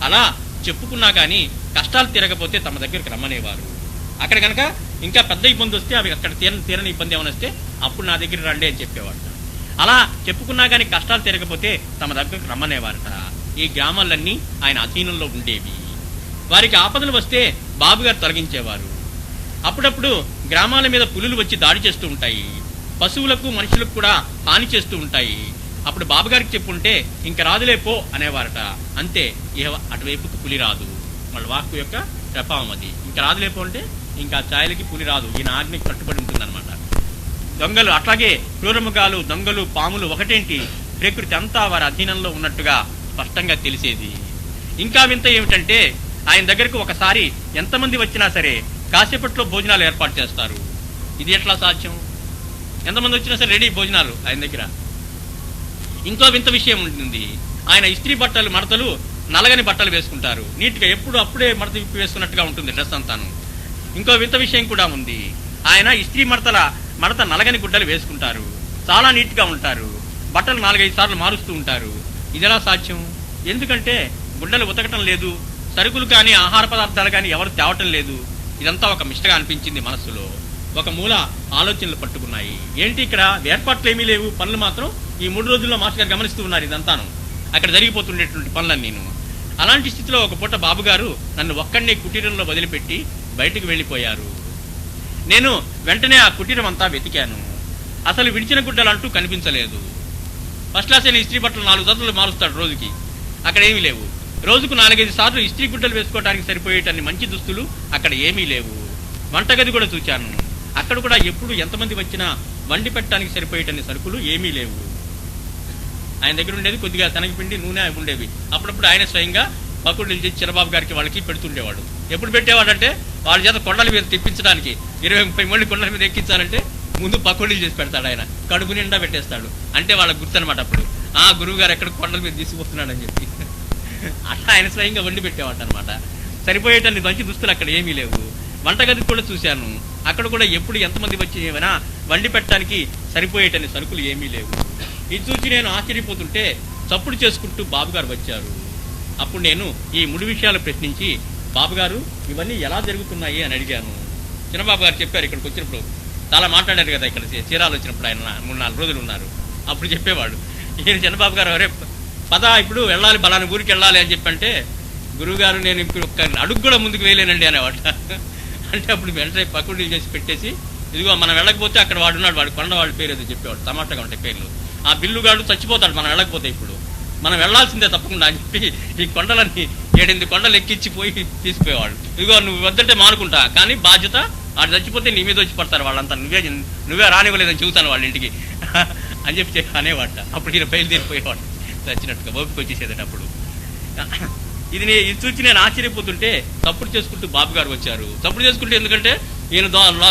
అలా చెప్పుకున్నా కానీ కష్టాలు తీరకపోతే తమ దగ్గరికి రమ్మనేవారు. అక్కడ కనుక ఇంకా పెద్ద ఇబ్బంది వస్తే అవి అక్కడ తీరని ఇబ్బంది ఏమైనా వస్తే అప్పుడు నా దగ్గర రండి అని చెప్పేవారట. అలా చెప్పుకున్నా కానీ కష్టాలు తీరకపోతే తమ దగ్గరికి రమ్మనేవారట. ఈ గ్రామాలన్నీ ఆయన అధీనంలో ఉండేవి. వారికి ఆపదలు వస్తే బాబుగారు తొలగించేవారు. అప్పుడప్పుడు గ్రామాల మీద పులులు వచ్చి దాడి చేస్తూ ఉంటాయి, పశువులకు మనుషులకు కూడా హాని చేస్తూ ఉంటాయి. అప్పుడు బాబుగారికి చెప్పుంటే ఇంక రాదులే పో అనేవారట. అంతే, అటువైపుకి పులి రాదు. వాళ్ళ వాక్కు యొక్క ప్రభావం అది. ఇంకా రాదులేపో అంటే ఇంకా ఛాయలకి పులి రాదు, ఈయన ఆజ్ఞకి కట్టుబడి ఉంటుందన్నమాట. దొంగలు అట్లాగే క్రూరముగాలు, దొంగలు, పాములు ఒకటేంటి, ప్రకృతి అంతా వారి అధీనంలో ఉన్నట్టుగా స్పష్టంగా తెలిసేది. ఇంకా వింత ఏమిటంటే ఆయన దగ్గరకు ఒకసారి ఎంతమంది వచ్చినా సరే కాసేపట్లో భోజనాలు ఏర్పాటు చేస్తారు. ఇది ఎట్లా సాధ్యం? ఎంతమంది వచ్చినా సరే రెడీ భోజనాలు ఆయన దగ్గర. ఇంకో వింత విషయం ఉంటుంది, ఆయన ఇస్త్రీ బట్టలు మడతలు నలగని బట్టలు వేసుకుంటారు. నీట్గా ఎప్పుడు అప్పుడే మడత విప్పి వేసుకున్నట్టుగా ఉంటుంది డ్రెస్ అంతాను. ఇంకో వింత విషయం కూడా ఉంది. ఆయన ఇస్త్రీ మడత నలగని గుడ్డలు వేసుకుంటారు. చాలా నీట్గా ఉంటారు. బట్టలు 4-5 సార్లు మారుస్తూ ఉంటారు. ఇదెలా సాధ్యం? ఎందుకంటే గుడ్డలు ఉతకటం లేదు, సరుకులు కానీ ఆహార పదార్థాలు కానీ ఎవరు తేవటం లేదు. ఇదంతా ఒక మిష్టగా అనిపించింది మనస్సులో. ఒక మూల ఆలోచనలు పట్టుకున్నాయి. ఏంటి ఇక్కడ ఏర్పాట్లు ఏమీ లేవు, పనులు మాత్రం ఈ 3 రోజుల్లో మాస్టర్ గారు గమనిస్తూ ఉన్నారు ఇదంతాను, అక్కడ జరిగిపోతుండేటువంటి పనులని. నేను అలాంటి స్థితిలో ఒక పూట బాబుగారు నన్ను ఒక్కడినే కుటీరంలో వదిలిపెట్టి బయటికి వెళ్ళిపోయారు. నేను వెంటనే ఆ కుటీరం అంతా వెతికాను. అసలు విడిచిన గుడ్డలు అంటూ కనిపించలేదు. ఫస్ట్ క్లాస్ అయిన ఇస్త్రీ బట్టలు 4 జతలు మారుస్తాడు రోజుకి, అక్కడ ఏమీ లేవు. రోజుకు 4-5 సార్లు ఇస్త్రీ గుడ్డలు వేసుకోవడానికి సరిపోయేటన్ని మంచి దుస్తులు అక్కడ ఏమీ లేవు. వంటగది కూడా చూచాను, అక్కడ కూడా ఎప్పుడు ఎంతమంది వచ్చినా వండి పెట్టడానికి సరిపోయేటన్ని సరుకులు ఏమీ లేవు. ఆయన దగ్గర ఉండేది కొద్దిగా శనగపిండి, నూనె ఉండేవి. అప్పుడప్పుడు ఆయన స్వయంగా పక్కుడు చేసి చిరబాబు గారికి వాళ్ళకి పెడుతుండేవాడు. ఎప్పుడు పెట్టేవాడంటే వాళ్ళ చేత కొండల మీద తెప్పించడానికి 20-30 మంది కొండల మీద ఎక్కించాలంటే ముందు పకోడీలు చేసి పెడతాడు ఆయన, కడుపు నిండా పెట్టేస్తాడు. అంటే వాళ్ళకి గుర్తనమాట అప్పుడు, ఆ గురువు గారు ఎక్కడ కొండల మీద తీసుకుపోతున్నాడు అని చెప్పి అట్లా ఆయన స్వయంగా వండి పెట్టేవాడు అనమాట. సరిపోయేటన్ని మంచి దుస్తులు అక్కడ ఏమీ లేవు. వంటగది కూడా చూశాను, అక్కడ కూడా ఎప్పుడు ఎంతమంది వచ్చి ఏమైనా వండి పెట్టడానికి సరిపోయేటన్ని సరుకులు ఏమీ లేవు. ఇది చూసి నేను ఆశ్చర్యపోతుంటే చప్పుడు చేసుకుంటూ బాబుగారు వచ్చారు. అప్పుడు నేను ఈ 3 విషయాలు ప్రశ్నించి, బాబుగారు ఇవన్నీ ఎలా జరుగుతున్నాయి అని అడిగాను. చిన్నబాబు గారు చెప్పారు, ఇక్కడికి వచ్చినప్పుడు చాలా మాట్లాడారు కదా, ఇక్కడ చీరాలు వచ్చినప్పుడు ఆయన 3-4 రోజులు ఉన్నారు. అప్పుడు చెప్పేవాడు ఈయన చిన్నబాబు గారు, అరే పద ఇప్పుడు వెళ్ళాలి, బలాని ఊరికి వెళ్ళాలి అని చెప్పంటే, గురువుగారు నేను ఇప్పుడు ఒక్క అడుగు కూడా ముందుకు వేయలేనండి అనేవాట. అంటే అప్పుడు వెంటనే పక్కుడు చేసి పెట్టేసి, ఇదిగో మనం వెళ్ళకపోతే అక్కడ వాడున్నాడు, వాడు కొండ వాడి పేరు ఏదో చెప్పేవాడు, తమాషాగా ఉంటాయి పేర్లు. ఆ బిల్లుగాడు చచ్చిపోతాడు మనం వెళ్ళకపోతే, ఇప్పుడు మనం వెళ్లాల్సిందే తప్పకుండా అని చెప్పి ఈ కొండలన్నీ 7-8 కొండలు ఎక్కించిపోయి తీసుకుపోయేవాడు. ఇదిగో నువ్వు వద్దంటే మానుకుంటా, కానీ బాధ్యత వాడు చచ్చిపోతే నీ మీద వచ్చి పడతారు వాళ్ళంతా, నువ్వే రానివ్వలేదని చూస్తాను వాళ్ళ ఇంటికి అని చెప్పి అనేవాట. అప్పుడు ఈయన బయలుదేరిపోయేవాడు చచ్చినట్టుగా, ఓపిక వచ్చేసేదట అప్పుడు. ఇది చూసి నేను ఆశ్చర్యపోతుంటే తప్పుడు చేసుకుంటూ బాబు గారు వచ్చారు. తప్పుడు చేసుకుంటే ఎందుకంటే ఈయన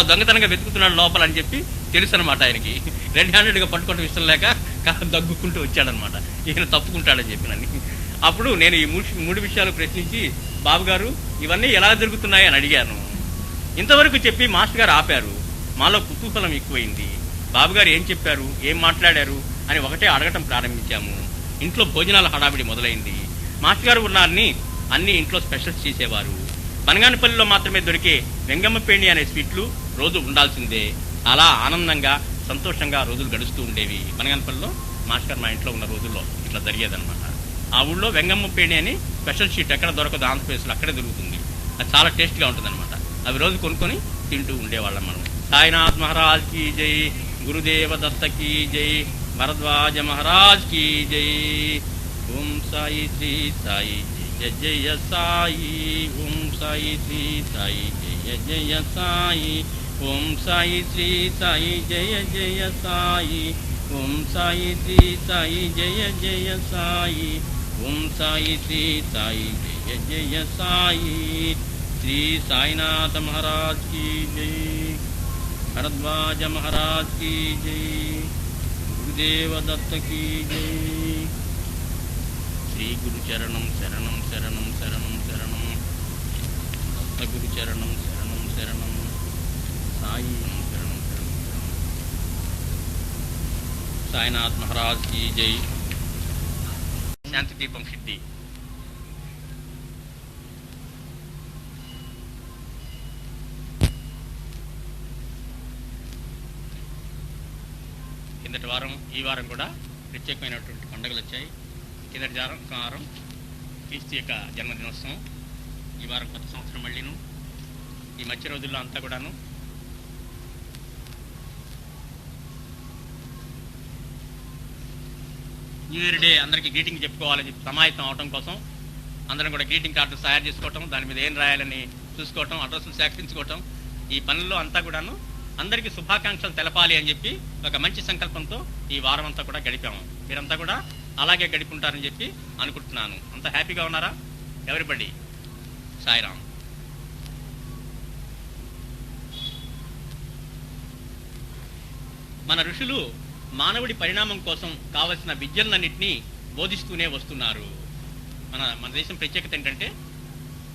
దొంగతనంగా వెతుకుతున్నాడు లోపల అని చెప్పి తెలుసు అనమాట ఆయనకి. 2 హ్యాండెడ్గా పట్టుకోవడం ఇష్టం లేక దగ్గుకుంటూ వచ్చాడనమాట, ఈయన తప్పుకుంటాడని చెప్పి నన్ను. అప్పుడు నేను ఈ 3 విషయాలు ప్రశ్నించి, బాబుగారు ఇవన్నీ ఎలా జరుగుతున్నాయి అని అడిగాను. ఇంతవరకు చెప్పి మాస్టర్ గారు ఆపారు. మాలో కుతూహలం ఎక్కువైంది. బాబుగారు ఏం చెప్పారు, ఏం మాట్లాడారు అని ఒకటే అడగటం ప్రారంభించాము. ఇంట్లో భోజనాల హడావిడి మొదలైంది. మాస్టర్ గారు ఉన్నారని అన్ని ఇంట్లో స్పెషల్స్ చేసేవారు. బనగానపల్లిలో మాత్రమే దొరికే వెంగమ్మపేణి అనే స్వీట్లు రోజు ఉండాల్సిందే. అలా ఆనందంగా సంతోషంగా రోజులు గడుస్తూ ఉండేవి. బనగానపల్లిలో మాస్టర్ గారు మా ఇంట్లో ఉన్న రోజుల్లో ఇట్లా జరిగేదనమాట. ఆ ఊళ్ళో వెంగమ్మపేణి అని స్పెషల్ షీట్ ఎక్కడ దొరకదు, ఆంధ్రప్రదేశ్లో అక్కడే దొరుకుతుంది. అది చాలా టేస్ట్గా ఉంటుంది అనమాట. అవి రోజు కొనుక్కొని తింటూ ఉండేవాళ్ళం మనం. సాయినాథ్ మహారాజ్ की जय, गुरुदेव दत्त की जय, भरद्वाज महाराज की जय. ओम साई श्री साई जय जय साई, ओम साई श्री साई जय जय साई, ओम साई श्री साई जय जय साई, ओम साई श्री साई जय जय साई, ओम साई श्री साई जय जय साई. श्री साईनाथ महाराज की जय, भरद्वाज महाराज की जय, गुरुदेव दत्त की जय. श्री गुरु चरणम शरणम शरणम शरणम शरणम, दत्त गुरु चरणम शरणम शरणम, साई शरणम शरणम शरणम. साईनाथ महाराज की जय. शांति दीपम सिद्धि. కిందటి వారం ఈ వారం కూడా ప్రత్యేకమైనటువంటి పండుగలు వచ్చాయి. కిందటి వారం క్రీస్తు యొక్క జన్మదినోత్సవం, ఈ వారం కొత్త సంవత్సరం మళ్ళీను. ఈ మధ్య రోజుల్లో అంతా కూడాను న్యూ ఇయర్ డే అందరికీ గ్రీటింగ్ చెప్పుకోవాలని చెప్పి సమాయత్తం అవడం కోసం అందరం కూడా గ్రీటింగ్ కార్డు తయారు చేసుకోవటం, దాని మీద ఏం రాయాలని చూసుకోవటం, అడ్రస్లు సేకరించుకోవటం, ఈ పనుల్లో అంతా కూడాను అందరికీ శుభాకాంక్షలు తెలపాలి అని చెప్పి ఒక మంచి సంకల్పంతో ఈ వారం అంతా కూడా గడిపాము. మీరంతా కూడా అలాగే గడిపుంటారని చెప్పి అనుకుంటున్నాను. అంత హ్యాపీగా ఉన్నారా ఎవరిబడి? సాయిరామ్. మన ఋషులు మానవుడి పరిణామం కోసం కావలసిన విద్యలన్నింటినీ బోధిస్తూనే వస్తున్నారు. మన దేశం ప్రత్యేకత ఏంటంటే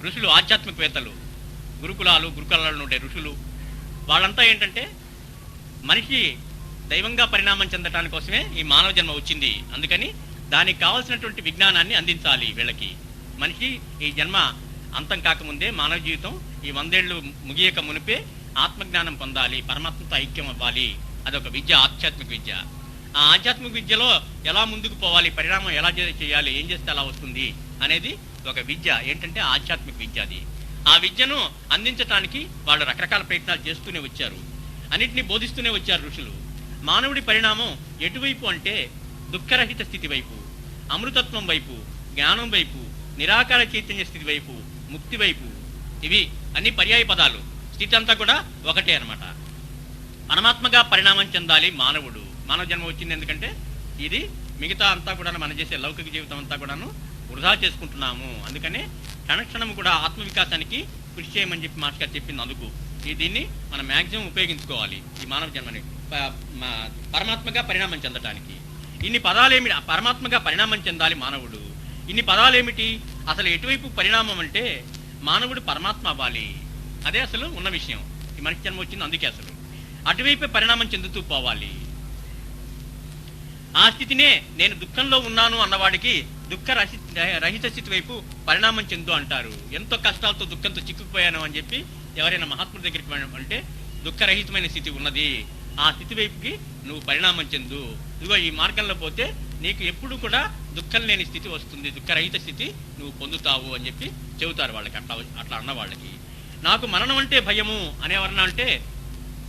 ఋషులు, ఆధ్యాత్మికవేత్తలు, గురుకులాల్లో ఉండే ఋషులు, వాళ్ళంతా ఏంటంటే మనిషి దైవంగా పరిణామం చెందటానికి కోసమే ఈ మానవ జన్మ వచ్చింది. అందుకని దానికి కావాల్సినటువంటి విజ్ఞానాన్ని అందించాలి వీళ్ళకి. మనిషి ఈ జన్మ అంతం కాకముందే, మానవ జీవితం ఈ 100 ఏళ్ళు ముగియక మునిపే ఆత్మజ్ఞానం పొందాలి, పరమాత్మతో ఐక్యం అవ్వాలి. అదొక విద్య, ఆధ్యాత్మిక విద్య. ఆ ఆధ్యాత్మిక విద్యలో ఎలా ముందుకు పోవాలి, పరిణామం ఎలా చేయాలి, ఏం చేస్తే అలా వస్తుంది అనేది ఒక విద్య. ఏంటంటే ఆధ్యాత్మిక విద్య అది. ఆ విద్యను అందించడానికి వాళ్ళు రకరకాల ప్రయత్నాలు చేస్తూనే వచ్చారు, అన్నిటినీ బోధిస్తూనే వచ్చారు ఋషులు. మానవుడి పరిణామం ఎటువైపు అంటే దుఃఖరహిత స్థితి వైపు, అమృతత్వం వైపు, జ్ఞానం వైపు, నిరాకార చైతన్య స్థితి వైపు, ముక్తి వైపు. ఇవి అన్ని పర్యాయ పదాలు. స్థితి అంతా కూడా ఒకటే అన్నమాట. పరమాత్మగా పరిణామం చెందాలి మానవుడు. మానవ జన్మ వచ్చింది ఎందుకంటే ఇది మిగతా అంతా కూడా మనం చేసే లౌకిక జీవితం అంతా కూడాను వృధా చేసుకుంటున్నాము. అందుకనే క్షణక్షణము కూడా ఆత్మవికాసానికి కృషి చేయమని చెప్పి మాస్టర్ గారు చెప్పింది. అందుకు దీన్ని మనం మ్యాక్సిమం ఉపయోగించుకోవాలి ఈ మానవ జన్మని పరమాత్మగా పరిణామం చెందటానికి. ఇన్ని పదాలేమి, పరమాత్మగా పరిణామం చెందాలి మానవుడు. ఇన్ని పదాలేమిటి? అసలు ఎటువైపు పరిణామం అంటే మానవుడు పరమాత్మ అవ్వాలి. అదే అసలు ఉన్న విషయం. ఈ మనిషి జన్మ వచ్చింది అందుకే. అసలు అటువైపే పరిణామం చెందుతూ పోవాలి. ఆ స్థితినే నేను దుఃఖంలో ఉన్నాను అన్నవాడికి దుఃఖ రహిత స్థితి వైపు పరిణామం చెందు అంటారు. ఎంతో కష్టాలతో దుఃఖంతో చిక్కుకుపోయాను అని చెప్పి ఎవరైనా మహాత్ముడి దగ్గరికి అంటే దుఃఖరహితమైన స్థితి ఉన్నది, ఆ స్థితి వైపుకి నువ్వు పరిణామం చెందు. ఇదిగో ఈ మార్గంలో పోతే నీకు ఎప్పుడు కూడా దుఃఖం లేని స్థితి వస్తుంది, దుఃఖరహిత స్థితి నువ్వు పొందుతావు అని చెప్పి చెబుతారు వాళ్ళకి. అట్లా అన్న వాళ్ళకి. నాకు మరణం అంటే భయము అనేవరన్నా అంటే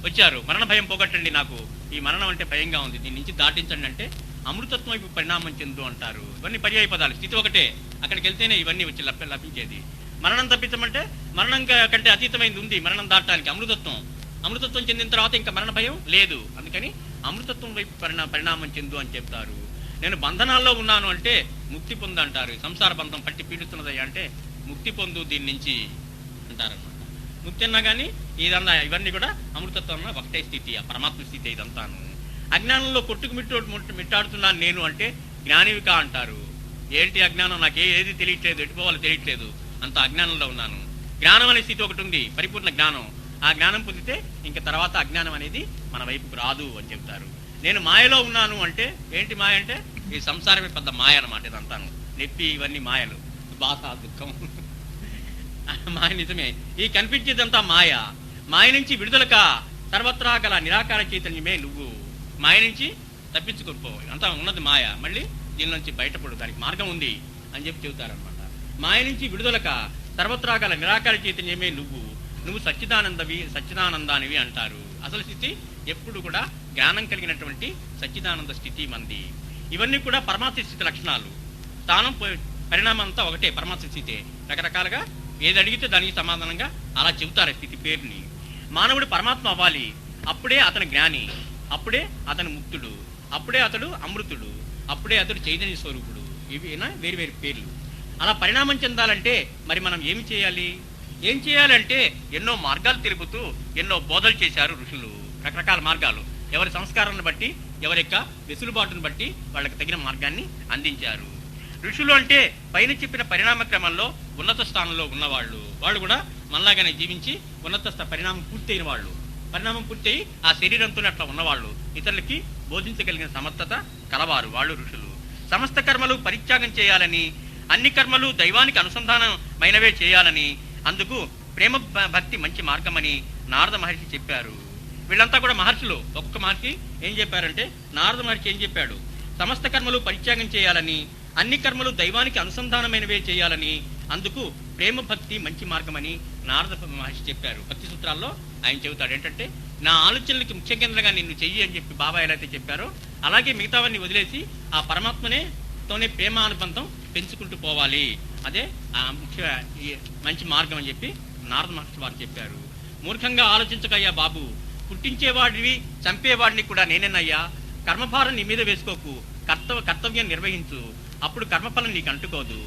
వచ్చారు, మరణ భయం పోగొట్టండి, నాకు ఈ మరణం అంటే భయంగా ఉంది, దీని నుంచి దాటించండి అంటే అమృతత్వం వైపు పరిణామం చెందు అంటారు. ఇవన్నీ పర్యాయ పదాలు. స్థితి ఒకటే, అక్కడికి వెళ్తేనే ఇవన్నీ వచ్చి లభించేది. మరణం తప్పించమంటే మరణం కంటే అతీతమైంది ఉంది మరణం దాటడానికి, అమృతత్వం. అమృతత్వం చెందిన తర్వాత ఇంకా మరణ భయం లేదు. అందుకని అమృతత్వం వైపు పరిణామం చెందు అని చెప్తారు. నేను బంధనాల్లో ఉన్నాను అంటే ముక్తి పొందు అంటారు. సంసార బంధం పట్టి పీడిస్తున్నదయ్యా అంటే ముక్తి పొందు దీని నుంచి అంటారనమాట. ముక్తి అన్నా కానీ ఇదన్నా ఇవన్నీ కూడా అమృతత్వం ఒకటే స్థితి, ఆ పరమాత్మ స్థితి ఇదంతాను. అజ్ఞానంలో కొట్టుకు మిట్టాడుతున్నాను నేను అంటే జ్ఞానివిక అంటారు. ఏంటి అజ్ఞానం? నాకు ఏది తెలియట్లేదు, ఎటుపోవాలో తెలియట్లేదు, అంత అజ్ఞానంలో ఉన్నాను. జ్ఞానం అనే స్థితి ఒకటి ఉంది, పరిపూర్ణ జ్ఞానం. ఆ జ్ఞానం పొందితే ఇంక తర్వాత అజ్ఞానం అనేది మన వైపుకు రాదు అని చెప్తారు. నేను మాయలో ఉన్నాను అంటే ఏంటి మాయ అంటే ఈ సంసారమే పెద్ద మాయ అన్నమాట. ఇదంతాను నొప్పి, ఇవన్నీ మాయలు, బాధ, దుఃఖం, మాయ నిజమే. ఈ కనిపించేదంతా మాయ. మాయ నుంచి విడుదలక సర్వత్రా గల నిరాకార చైతన్యమే నువ్వు. మాయ నుంచి తప్పించుకోపో, అంతా ఉన్నది మాయ, మళ్ళీ దీని నుంచి బయటపడు, దానికి మార్గం ఉంది అని చెప్పి చెబుతారనమాట. మాయ నుంచి విడుదలక సర్వత్రా గల నిరాకార చైతన్యమే నువ్వు, నువ్వు సచ్చిదానందానివి అంటారు. అసలు స్థితి ఎప్పుడు కూడా జ్ఞానం కలిగినటువంటి సచ్చిదానంద స్థితి మంది. ఇవన్నీ కూడా పరమాత్మ స్థితి లక్షణాలు. స్థానం పరిణామం అంతా ఒకటే, పరమాత్మ స్థితే. రకరకాలుగా ఏది అడిగితే దానికి సమాధానంగా అలా చెబుతారు స్థితి పేరుని. మానవుడు పరమాత్మ అవ్వాలి, అప్పుడే అతను జ్ఞాని, అప్పుడే అతను ముక్తుడు, అప్పుడే అతడు అమృతుడు, అప్పుడే అతడు చైతన్య స్వరూపుడు. ఇవినా వేరు వేరు పేర్లు. అలా పరిణామం చెందాలంటే మరి మనం ఏమి చేయాలి? ఏం చేయాలంటే ఎన్నో మార్గాలు తిరుగుతూ ఎన్నో బోధలు చేశారు ఋషులు. రకరకాల మార్గాలు, ఎవరి సంస్కారాన్ని బట్టి, ఎవరి యొక్క వెసులుబాటును బట్టి వాళ్ళకి తగిన మార్గాన్ని అందించారు. ఋషులు అంటే పైన చెప్పిన పరిణామ క్రమంలో ఉన్నత స్థానంలో ఉన్నవాళ్ళు. వాళ్ళు కూడా మనలాగానే జీవించి ఉన్నత పరిణామం పూర్తయిన వాళ్ళు, పరిణామం పూర్తయి ఆ శరీరంతోనే అట్లా ఉన్నవాళ్ళు, ఇతరులకి బోధించగలిగిన సమర్థత కలవారు వాళ్ళు ఋషులు. సమస్త కర్మలు పరిత్యాగం చేయాలని, అన్ని కర్మలు దైవానికి అనుసంధానమైనవే చేయాలని, అందుకు ప్రేమ భక్తి మంచి మార్గమని నారద మహర్షి చెప్పారు. వీళ్ళంతా కూడా మహర్షులు. ఒక్కొక్క మహర్షి ఏం చెప్పారంటే, నారద మహర్షి ఏం చెప్పాడు? సమస్త కర్మలు పరిత్యాగం చేయాలని, అన్ని కర్మలు దైవానికి అనుసంధానమైనవే చేయాలని, అందుకు ప్రేమ భక్తి మంచి మార్గమని నారద మహర్షి చెప్పారు. భక్తి సూత్రాల్లో ఆయన చెబుతాడు ఏంటంటే, నా ఆలోచనలకి ముఖ్య కేంద్రంగా నిన్ను చెయ్యి అని చెప్పి బాబా ఎలా అయితే చెప్పారో అలాగే మిగతావన్నీ వదిలేసి ఆ పరమాత్మతోనే ప్రేమ అనుబంధం పెంచుకుంటూ పోవాలి. అదే ఆ ముఖ్య మంచి మార్గం అని చెప్పి నారద మహర్షి వారు చెప్పారు. మూర్ఖంగా ఆలోచించకయ్యా బాబు, పుట్టించేవాడివి చంపేవాడిని కూడా నేనేనయ్యా. కర్మభారం నీ మీద వేసుకోకు, కర్తవ్యం నిర్వహించు, అప్పుడు కర్మఫలం నీకు అంటుకోదు.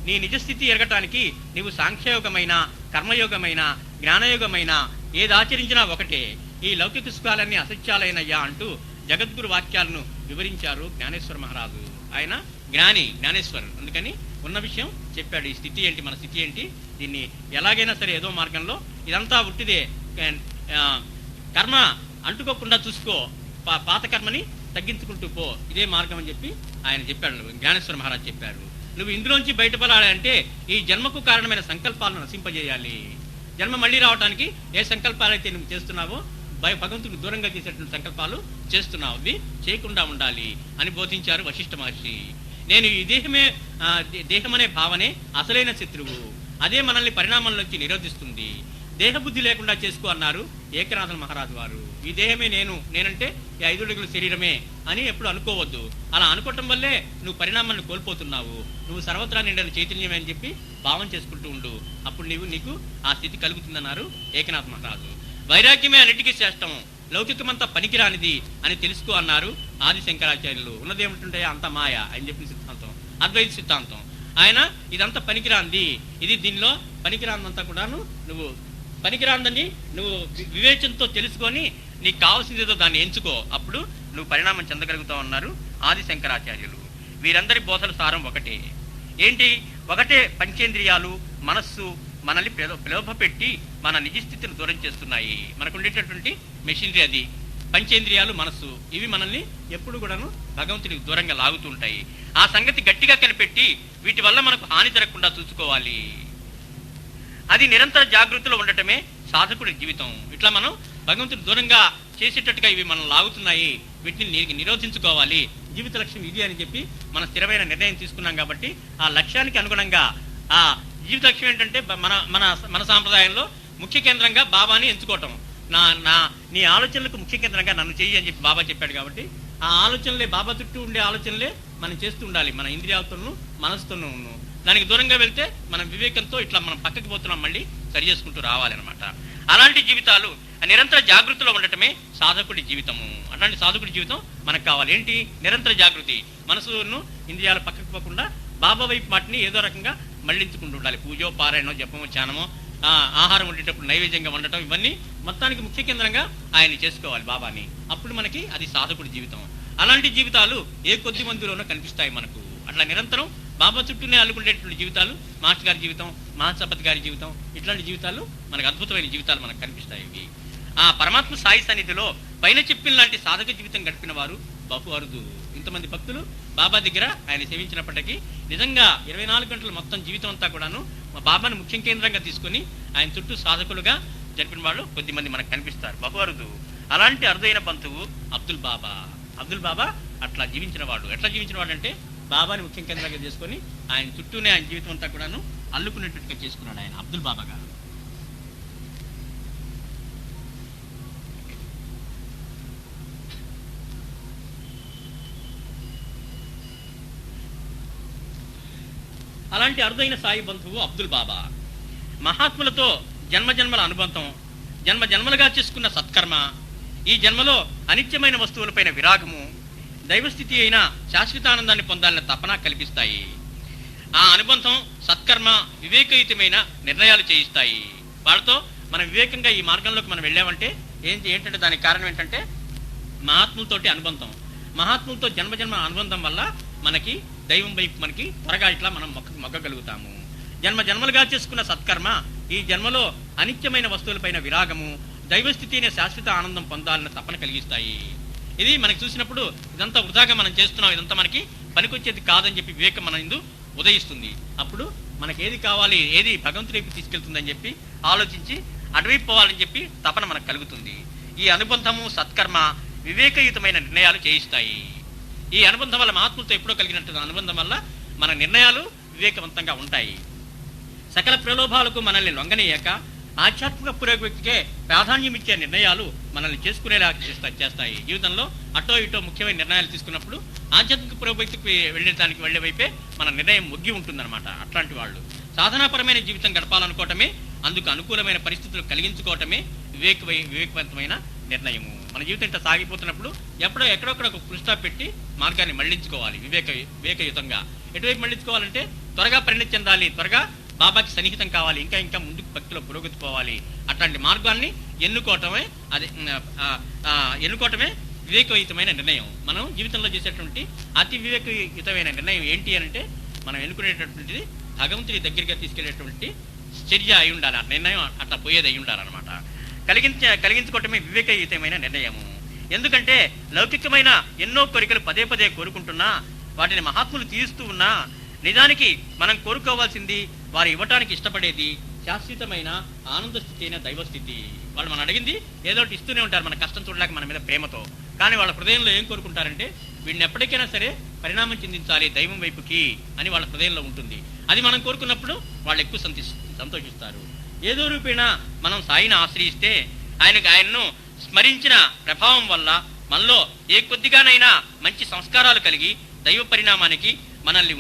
నీ నిజస్థితి ఎరగటానికి నీవు సాంఖ్యయోగమైన, కర్మయోగమైన, జ్ఞానయోగమైన ఏది ఆచరించినా ఒకటే. ఈ లౌకిక సుఖాలన్నీ అసత్యాలైనయ్యా అంటూ జగద్గురు వాక్యాలను వివరించారు జ్ఞానేశ్వర మహారాజు. ఆయన జ్ఞాని, జ్ఞానేశ్వరుడు. అందుకని ఉన్న విషయం చెప్పాడు. ఈ స్థితి ఏంటి, మన స్థితి ఏంటి, దీన్ని ఎలాగైనా సరే ఏదో మార్గంలో ఇదంతా ఉట్టిదే, కర్మ అంటుకోకుండా చూసుకో, పాత కర్మని తగ్గించుకుంటూ పో, ఇదే మార్గం అని చెప్పి ఆయన చెప్పాడు. జ్ఞానేశ్వర మహారాజ్ చెప్పారు. నువ్వు ఇందులోంచి బయటపడాలంటే ఈ జన్మకు కారణమైన సంకల్పాలను నశింపజేయాలి. జన్మ మళ్ళీ రావడానికి ఏ సంకల్పాలైతే నువ్వు చేస్తున్నావో, భగవంతుడికి దూరంగా చేసేటువంటి సంకల్పాలు చేస్తున్నావు, ఇవి చేయకుండా ఉండాలి అని బోధించారు వశిష్ఠ మహర్షి. నేను ఈ దేహం అనే భావనే అసలైన శత్రువు, అదే మనల్ని పరిణామంలోంచి నిరోధిస్తుంది. దేహబుద్ధి లేకుండా చేసుకో అన్నారు ఏకనాథన్ మహారాజు వారు. ఈ దేహమే నేనంటే ఈ 5 అడుగుల శరీరమే అని ఎప్పుడు అనుకోవద్దు. అలా అనుకోవటం వల్లే నువ్వు పరిణామాన్ని కోల్పోతున్నావు. నువ్వు సర్వత్రా నిండిన చైతన్యమే అని చెప్పి భావం చేసుకుంటూ ఉండు, అప్పుడు నీకు ఆ స్థితి కలుగుతుందన్నారు ఏకనాథ మహారాజు. వైరాగ్యమే అన్నిటికీ శ్రేష్టం, లౌకికమంతా పనికిరానిది అని తెలుసుకో అన్నారు ఆది శంకరాచార్యులు. ఉన్నదేమిటంటే అంత మాయ అని చెప్పిన సిద్ధాంతం, అద్వైత సిద్ధాంతం. ఆయన ఇదంతా పనికిరాంది, ఇది దీనిలో పనికిరాందంతా కూడాను నువ్వు పనికిరాందని నువ్వు వివేచనతో తెలుసుకొని నీకు కావాల్సింది ఏదో దాన్ని ఎంచుకో, అప్పుడు నువ్వు పరిణామం చెందగలుగుతావు అన్నారు ఆది శంకరాచార్యులు. వీరందరి బోధల సారం ఒకటే. ఏంటి? ఒకటే, పంచేంద్రియాలు మనస్సు మనల్ని ప్రలోభ పెట్టి మన నిజస్థితిని దూరం చేస్తున్నాయి. మనకు ఉండేటటువంటి మెషినరీ అది. పంచేంద్రియాలు మనస్సు ఇవి మనల్ని ఎప్పుడు కూడాను భగవంతుడికి దూరంగా లాగుతూ ఉంటాయి. ఆ సంగతి గట్టిగా కనిపెట్టి వీటి వల్ల మనకు హాని జరగకుండా చూసుకోవాలి. అది నిరంతర జాగృతిలో ఉండటమే సాధకుడి జీవితం. ఇట్లా మనం భగవంతుడి దూరంగా చేసేటట్టుగా ఇవి మనం లాగుతున్నాయి, వీటిని నిరోధించుకోవాలి. జీవిత లక్ష్యం ఇది అని చెప్పి మన స్థిరమైన నిర్ణయం తీసుకున్నాం. కాబట్టి ఆ లక్ష్యానికి అనుగుణంగా ఆ జీవిత లక్ష్యం ఏంటంటే మన సాంప్రదాయంలో ముఖ్య కేంద్రంగా బాబాని ఎంచుకోవటం. నీ ఆలోచనలకు ముఖ్య కేంద్రంగా నన్ను చెయ్యి అని చెప్పి బాబా చెప్పాడు. కాబట్టి ఆ ఆలోచనలే, బాబా చుట్టూ ఉండే ఆలోచనలే మనం చేస్తూ ఉండాలి, మన ఇంద్రియాలతోనూ మనసుతోనూ. దానికి దూరంగా వెళ్తే మనం వివేకంతో ఇట్లా మనం పక్కకి పోతున్నాం, మళ్ళీ సరి చేసుకుంటూ రావాలన్నమాట. అలాంటి జీవితాలు నిరంతర జాగృతిలో ఉండటమే సాధకుడి జీవితము. అట్లాంటి సాధకుడి జీవితం మనకు కావాలి. ఏంటి? నిరంతర జాగృతి, మనసును ఇంద్రియాలు పక్కకు పోకుండా బాబా వైపు వాటిని ఏదో రకంగా మళ్లించుకుంటూ ఉండాలి. పూజో, పారాయణో, జపమో, ధ్యానమో, ఆహారం వండేటప్పుడు నైవేద్యంగా వండటం, ఇవన్నీ మొత్తానికి ముఖ్య కేంద్రంగా ఆయన్ని చేసుకోవాలి బాబాని. అప్పుడు మనకి అది సాధకుడి జీవితం. అలాంటి జీవితాలు ఏ కొద్ది మందిలోనో కనిపిస్తాయి మనకు. అట్లా నిరంతరం బాబా చుట్టూనే అల్లుకునేటువంటి జీవితాలు, మాస్టర్ గారి జీవితం, మహాసపత్ గారి జీవితం, ఇట్లాంటి జీవితాలు మనకు అద్భుతమైన జీవితాలు మనకు కనిపిస్తాయి. ఆ పరమాత్మ సాయి సన్నిధిలో పైన చెప్పిన లాంటి సాధక జీవితం గడిపిన వారు బహు అరుదు. ఇంతమంది భక్తులు బాబా దగ్గర ఆయన సేవించినప్పటికీ నిజంగా 24 గంటలు మొత్తం జీవితం అంతా కూడాను మా బాబాను ముఖ్య కేంద్రంగా తీసుకుని ఆయన చుట్టూ సాధకులుగా జరిపిన వాళ్ళు కొద్దిమంది మనకు కనిపిస్తారు, బహు అరుదు. అలాంటి అరుదైన బంధువు అబ్దుల్ బాబా. అబ్దుల్ బాబా అట్లా జీవించిన వాడు. ఎట్లా జీవించిన వాడు అంటే బాబాని ముఖ్య కేంద్రంగా చేసుకుని ఆయన చుట్టూనే ఆయన జీవితం అంతా కూడాను అల్లుకునేట్టుగా చేసుకున్నాడు ఆయన అబ్దుల్ బాబా గారు. అలాంటి అరుదైన సాయి బంధువు అబ్దుల్ బాబా. మహాత్ములతో జన్మజన్మల అనుబంధం, జన్మజన్మలుగా చేసుకున్న సత్కర్మ, ఈ జన్మలో అనిత్యమైన వస్తువులపైన విరాగము, దైవస్థితి అయిన శాశ్వతానందాన్ని పొందాలన్న తపన కల్పిస్తాయి. ఆ అనుబంధం, సత్కర్మ వివేకయుతమైన నిర్ణయాలు చేయిస్తాయి. వాళ్ళతో మనం వివేకంగా ఈ మార్గంలోకి మనం వెళ్ళామంటే ఏంటంటే దానికి కారణం ఏంటంటే మహాత్ములతోటి అనుబంధం. మహాత్ములతో జన్మజన్మ అనుబంధం వల్ల మనకి దైవం వైపు మనకి త్వరగా ఇట్లా మనం మొగ్గగలుగుతాము. జన్మలుగా చేసుకున్న సత్కర్మ ఈ జన్మలో అనిత్యమైన వస్తువులపైన విరాగము, దైవస్థితి అనే శాశ్వత ఆనందం పొందాలన్న తపన కలిగిస్తాయి. ఇది మనకి చూసినప్పుడు ఇదంతా వృధాగా మనం చేస్తున్నాం, ఇదంతా మనకి పనికొచ్చేది కాదని చెప్పి వివేకం మన ఇందు ఉదయిస్తుంది. అప్పుడు మనకి ఏది కావాలి, ఏది భగవంతుడి వైపు తీసుకెళ్తుందని చెప్పి ఆలోచించి అటువైపు పోవాలని చెప్పి తపన మనకు కలుగుతుంది. ఈ అనుబంధము, సత్కర్మ వివేకయుతమైన నిర్ణయాలు చేయిస్తాయి. ఈ అనుబంధం వల్ల మహాత్ములతో ఎప్పుడో కలిగినట్టు అనుబంధం వల్ల మన నిర్ణయాలు వివేకవంతంగా ఉంటాయి. సకల ప్రలోభాలకు మనల్ని లొంగనీయక ఆధ్యాత్మిక పురోగతికే ప్రాధాన్యం ఇచ్చే నిర్ణయాలు మనల్ని చేసుకునేలా చేస్తాయి. జీవితంలో అటో ఇటో ముఖ్యమైన నిర్ణయాలు తీసుకున్నప్పుడు ఆధ్యాత్మిక పురోగతికి వెళ్ళే వైపే మన నిర్ణయం మొగ్గి ఉంటుందన్నమాట. అట్లాంటి వాళ్ళు సాధనాపరమైన జీవితం గడపాలనుకోవటమే, అందుకు అనుకూలమైన పరిస్థితులు కలిగించుకోవటమే వివేకవంతమైన నిర్ణయము. మన జీవితం ఇంత సాగిపోతున్నప్పుడు ఎక్కడొక్కడ ఒక ఫుల్ స్టాప్ పెట్టి మార్గాన్ని మళ్లించుకోవాలి. వివేకయుతంగా ఎటువైపు మళ్లించుకోవాలంటే త్వరగా పరిణతి చెందాలి, త్వరగా బాబాకి సన్నిహితం కావాలి, ఇంకా ముందుకు భక్తిలో పురోగతి పోవాలి. అట్లాంటి మార్గాన్ని ఎన్నుకోవటమే వివేకయుతమైన నిర్ణయం. మనం జీవితంలో చేసేటువంటి అతి వివేకయుతమైన నిర్ణయం ఏంటి అంటే మనం ఎన్నుకునేటటువంటిది భగవంతుడి దగ్గరగా తీసుకెళ్లేటువంటి చర్య అయి ఉండాలి, ఆ నిర్ణయం అట్లా పోయేది అయి ఉండాలన్నమాట. కలిగించుకోవటమే వివేకయుతమైన నిర్ణయము. ఎందుకంటే లౌకికమైన ఎన్నో కోరికలు పదే పదే కోరుకుంటున్నా, వాటిని మహాత్ములు తీరుస్తూ ఉన్నా, నిజానికి మనం కోరుకోవాల్సింది, వారు ఇవ్వటానికి ఇష్టపడేది శాశ్వతమైన ఆనంద స్థితి అయిన దైవస్థితి. వాళ్ళు మనం అడిగింది ఏదో ఒకటి ఇస్తూనే ఉంటారు, మన కష్టం చూడలేక మన మీద ప్రేమతో. కానీ వాళ్ళ హృదయంలో ఏం కోరుకుంటారంటే వీడిని ఎప్పటికైనా సరే పరిణామం చెందించాలి దైవం వైపుకి అని వాళ్ళ హృదయంలో ఉంటుంది. అది మనం కోరుకున్నప్పుడు వాళ్ళు ఎక్కువ సంతోషిస్తారు. ఏదో రూపేణ మనం సాయిని ఆశ్రయిస్తే ఆయనను స్మరించిన ప్రభావం వల్ల మనలో ఏ కొద్దిగానైనా మంచి సంస్కారాలు కలిగి దైవ పరిణామానికి మనల్ని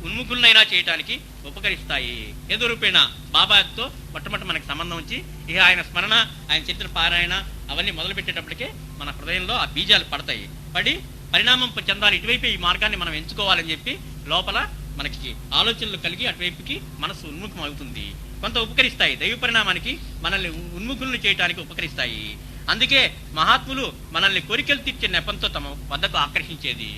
ఉన్ముఖులనైనా చేయటానికి ఉపకరిస్తాయి. ఏదో రూపేణ బాబాతో మొట్టమొదటి మనకి సంబంధం వచ్చి ఇక ఆయన స్మరణ, ఆయన చరిత్ర పారాయణ అవన్నీ మొదలు పెట్టేటప్పటికే మన హృదయంలో ఆ బీజాలు పడతాయి. పడి పరిణామం చెందాలి, ఇటువైపు ఈ మార్గాన్ని మనం ఎంచుకోవాలని చెప్పి లోపల మనకి ఆలోచనలు కలిగి అటువైపుకి మనసు ఉన్ముఖం అవుతుంది. కొంత ఉపకరిస్తాయి, దైవ పరిణామానికి మనల్ని ఉన్ముఖులను చేయడానికి ఉపకరిస్తాయి. అందుకే మహాత్ములు మనల్ని కోరికలు తీర్చే నెపంతో తమ వద్దకు ఆకర్షించేది.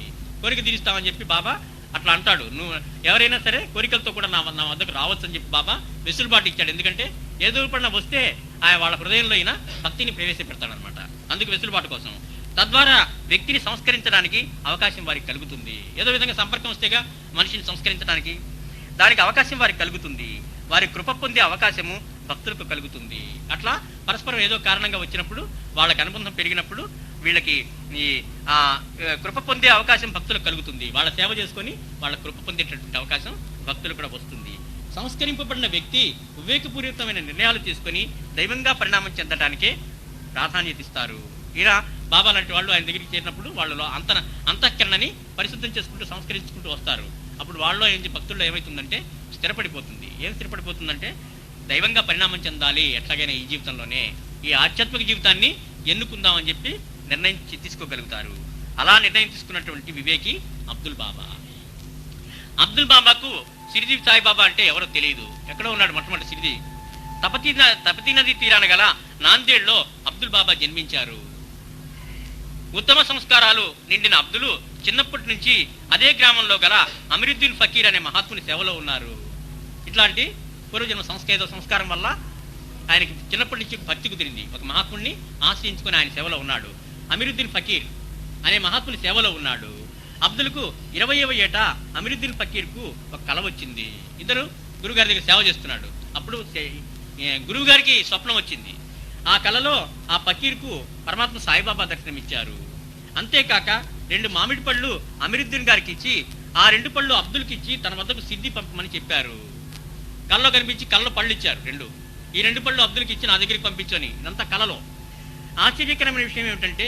కోరిక తీరుస్తామని చెప్పి బాబా అట్లా అంటాడు. నువ్వు ఎవరైనా సరే కోరికలతో కూడా నా వద్దకు రావచ్చు అని చెప్పి బాబా వెసులుబాటు ఇచ్చాడు. ఎందుకంటే ఏదో రూపణ వస్తే ఆయన వాళ్ళ హృదయంలో అయినా భక్తిని ప్రవేశపెడతాడు అనమాట. అందుకు వెసులుబాటు కోసం, తద్వారా వ్యక్తిని సంస్కరించడానికి అవకాశం వారికి కలుగుతుంది. ఏదో విధంగా సంపర్కం వస్తేగా మనిషిని సంస్కరించడానికి దానికి అవకాశం వారికి కలుగుతుంది. వారి కృప పొందే అవకాశము భక్తులకు కలుగుతుంది. అట్లా పరస్పరం ఏదో కారణంగా వచ్చినప్పుడు వాళ్ళకి అనుబంధం పెరిగినప్పుడు వీళ్ళకి ఈ కృప పొందే అవకాశం భక్తులకు కలుగుతుంది. వాళ్ళ సేవ చేసుకొని వాళ్ళ కృప పొందేటటువంటి అవకాశం భక్తులు కూడా వస్తుంది. సంస్కరింపబడిన వ్యక్తి వివేకపూరితమైన నిర్ణయాలు తీసుకొని దైవంగా పరిణామం చెందడానికే ప్రాధాన్యత ఇస్తారు. ఇలా బాబా లాంటి వాళ్ళు ఆయన దగ్గరికి చేరినప్పుడు వాళ్ళలో అంతఃకరణని పరిశుద్ధం చేసుకుంటూ సంస్కరించుకుంటూ వస్తారు. అప్పుడు వాళ్ళలో భక్తుల్లో ఏమవుతుందంటే స్థిరపడిపోతుంది. ఏం స్థిరపడిపోతుందంటే దైవంగా పరిణామం చెందాలి ఎట్లాగైనా ఈ జీవితంలోనే, ఈ ఆధ్యాత్మిక జీవితాన్ని ఎన్నుకుందామని చెప్పి నిర్ణయం తీసుకోగలుగుతారు. అలా నిర్ణయం తీసుకున్నటువంటి వివేకి అబ్దుల్ బాబా. అబ్దుల్ బాబాకు షిరిడి సాయిబాబా అంటే ఎవరో తెలియదు. ఎక్కడో ఉన్నాడు మొట్టమొదటి షిరిడి. తపతీ నది తీరాన గల నాందేడ్లో అబ్దుల్ బాబా జన్మించారు. ఉత్తమ సంస్కారాలు నిండిన అబ్దులు చిన్నప్పటి నుంచి అదే గ్రామంలో గల అమీరుద్దీన్ ఫకీర్ అనే మహాత్ముని సేవలో ఉన్నారు. ఇట్లాంటి పూర్వజన్మ సంస్కారం వల్ల ఆయనకి చిన్నప్పటి నుంచి భక్తి కుదిరింది. ఒక మహాత్ముడిని ఆశ్రయించుకుని ఆయన సేవలో ఉన్నాడు. అమీరుద్దీన్ ఫకీర్ అనే మహాత్ముని సేవలో ఉన్నాడు. అబ్దుల్కు 20వ ఏట అమీరుద్దీన్ ఫకీర్కు ఒక కల వచ్చింది. ఇద్దరు గురుగారి దగ్గర సేవ చేస్తున్నాడు. అప్పుడు గురువు గారికి స్వప్నం వచ్చింది. ఆ కలలో ఆ ఫకీర్కు పరమాత్మ సాయిబాబా దర్శనం ఇచ్చారు. అంతేకాక 2 మామిడి పళ్ళు అమీరుద్దీన్ గారికి ఇచ్చి ఆ 2 పళ్ళు అబ్దుల్కి ఇచ్చి తన వద్దకు సిద్ధి పంపమని చెప్పారు. కళ్ళలో కనిపించి కళ్ళలో పళ్ళు ఇచ్చారు 2. ఈ 2 పళ్ళు అబ్దుల్కి ఇచ్చి నా దగ్గరికి పంపించని. ఇదంతా కలలో. ఆశ్చర్యకరమైన విషయం ఏమిటంటే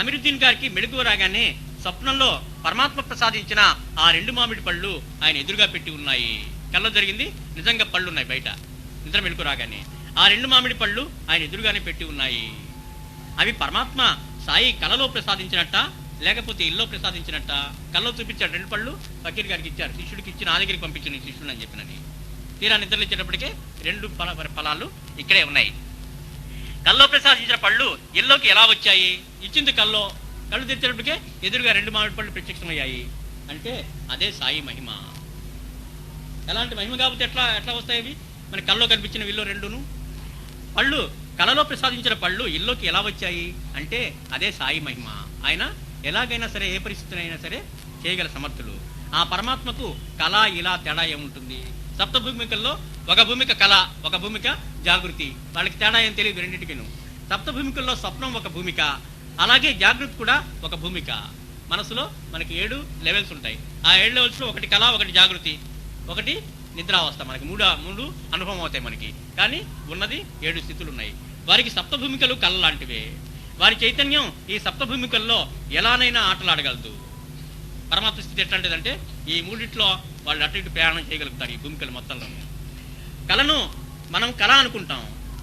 అమీరుద్దీన్ గారికి మెళుకువ రాగానే స్వప్నంలో పరమాత్మ ప్రసాదించిన ఆ 2 మామిడి పళ్ళు ఆయన ఎదురుగా పెట్టి ఉన్నాయి. కళ్ళలో జరిగింది, నిజంగా పళ్ళు ఉన్నాయి బయట. నిద్ర మెళుకు రాగానే ఆ 2 మామిడి పళ్ళు ఆయన ఎదురుగానే పెట్టి ఉన్నాయి. అవి పరమాత్మ సాయి కలలో ప్రసాదించినట్ట లేకపోతే ఇల్లో ప్రసాదించినట్ట? కల్లో చూపించాడు 2 పళ్ళు ఫకీర్ గారికి ఇచ్చారు. శిష్యుడికి ఇచ్చి నా దగ్గరికి పంపించిన శిష్యుడు అని చెప్పినని. తీరా నిద్రలు ఇచ్చేటప్పటికే 2 ఫలాలు ఇక్కడే ఉన్నాయి. కల్లో ప్రసాదించిన పళ్ళు ఇల్లోకి ఎలా వచ్చాయి? ఇచ్చింది కళ్ళు తెచ్చేటప్పటికే ఎదురుగా 2 మామిడి పళ్ళు ప్రత్యక్షమయ్యాయి. అంటే అదే సాయి మహిమ. ఎలాంటి మహిమ కాబట్టి ఎట్లా వస్తాయి అవి? మన కల్లో కనిపించిన ఇల్లు 2ను పళ్ళు, కలలో ప్రసాదించిన పళ్ళు ఇల్లోకి ఎలా వచ్చాయి అంటే అదే సాయి మహిమ. ఆయన ఎలాగైనా సరే ఏ పరిస్థితినైనా సరే చేయగల సమర్థులు. ఆ పరమాత్మకు కళ ఇలా తేడా ఏముంటుంది? సప్తభూమికల్లో ఒక భూమిక కళ, ఒక భూమిక జాగృతి. వాళ్ళకి తేడా ఏం తెలియదు రెండింటికిను. సప్తభూమికల్లో స్వప్నం ఒక భూమిక, అలాగే జాగృతి కూడా ఒక భూమిక. మనసులో మనకి 7 లెవెల్స్ ఉంటాయి. ఆ 7 లెవెల్స్లో ఒకటి కళ, ఒకటి జాగృతి, ఒకటి నిద్రావస్థ. మనకి మూడు అనుభవం అవుతాయి మనకి. కానీ ఉన్నది 7 స్థితులు ఉన్నాయి. వారికి సప్తభూమికలు కళ లాంటివే. వారి చైతన్యం ఈ సప్తభూమికల్లో ఎలానైనా ఆటలాడగలదు. పరమాత్మ స్థితి ఎట్లాంటిదంటే ఈ మూడిట్లో వాళ్ళు అటు ఇటు ప్రయాణం చేయగలుగుతారు ఈ భూమికల మొత్తంలో. కళను మనం కళ అనుకుంటాం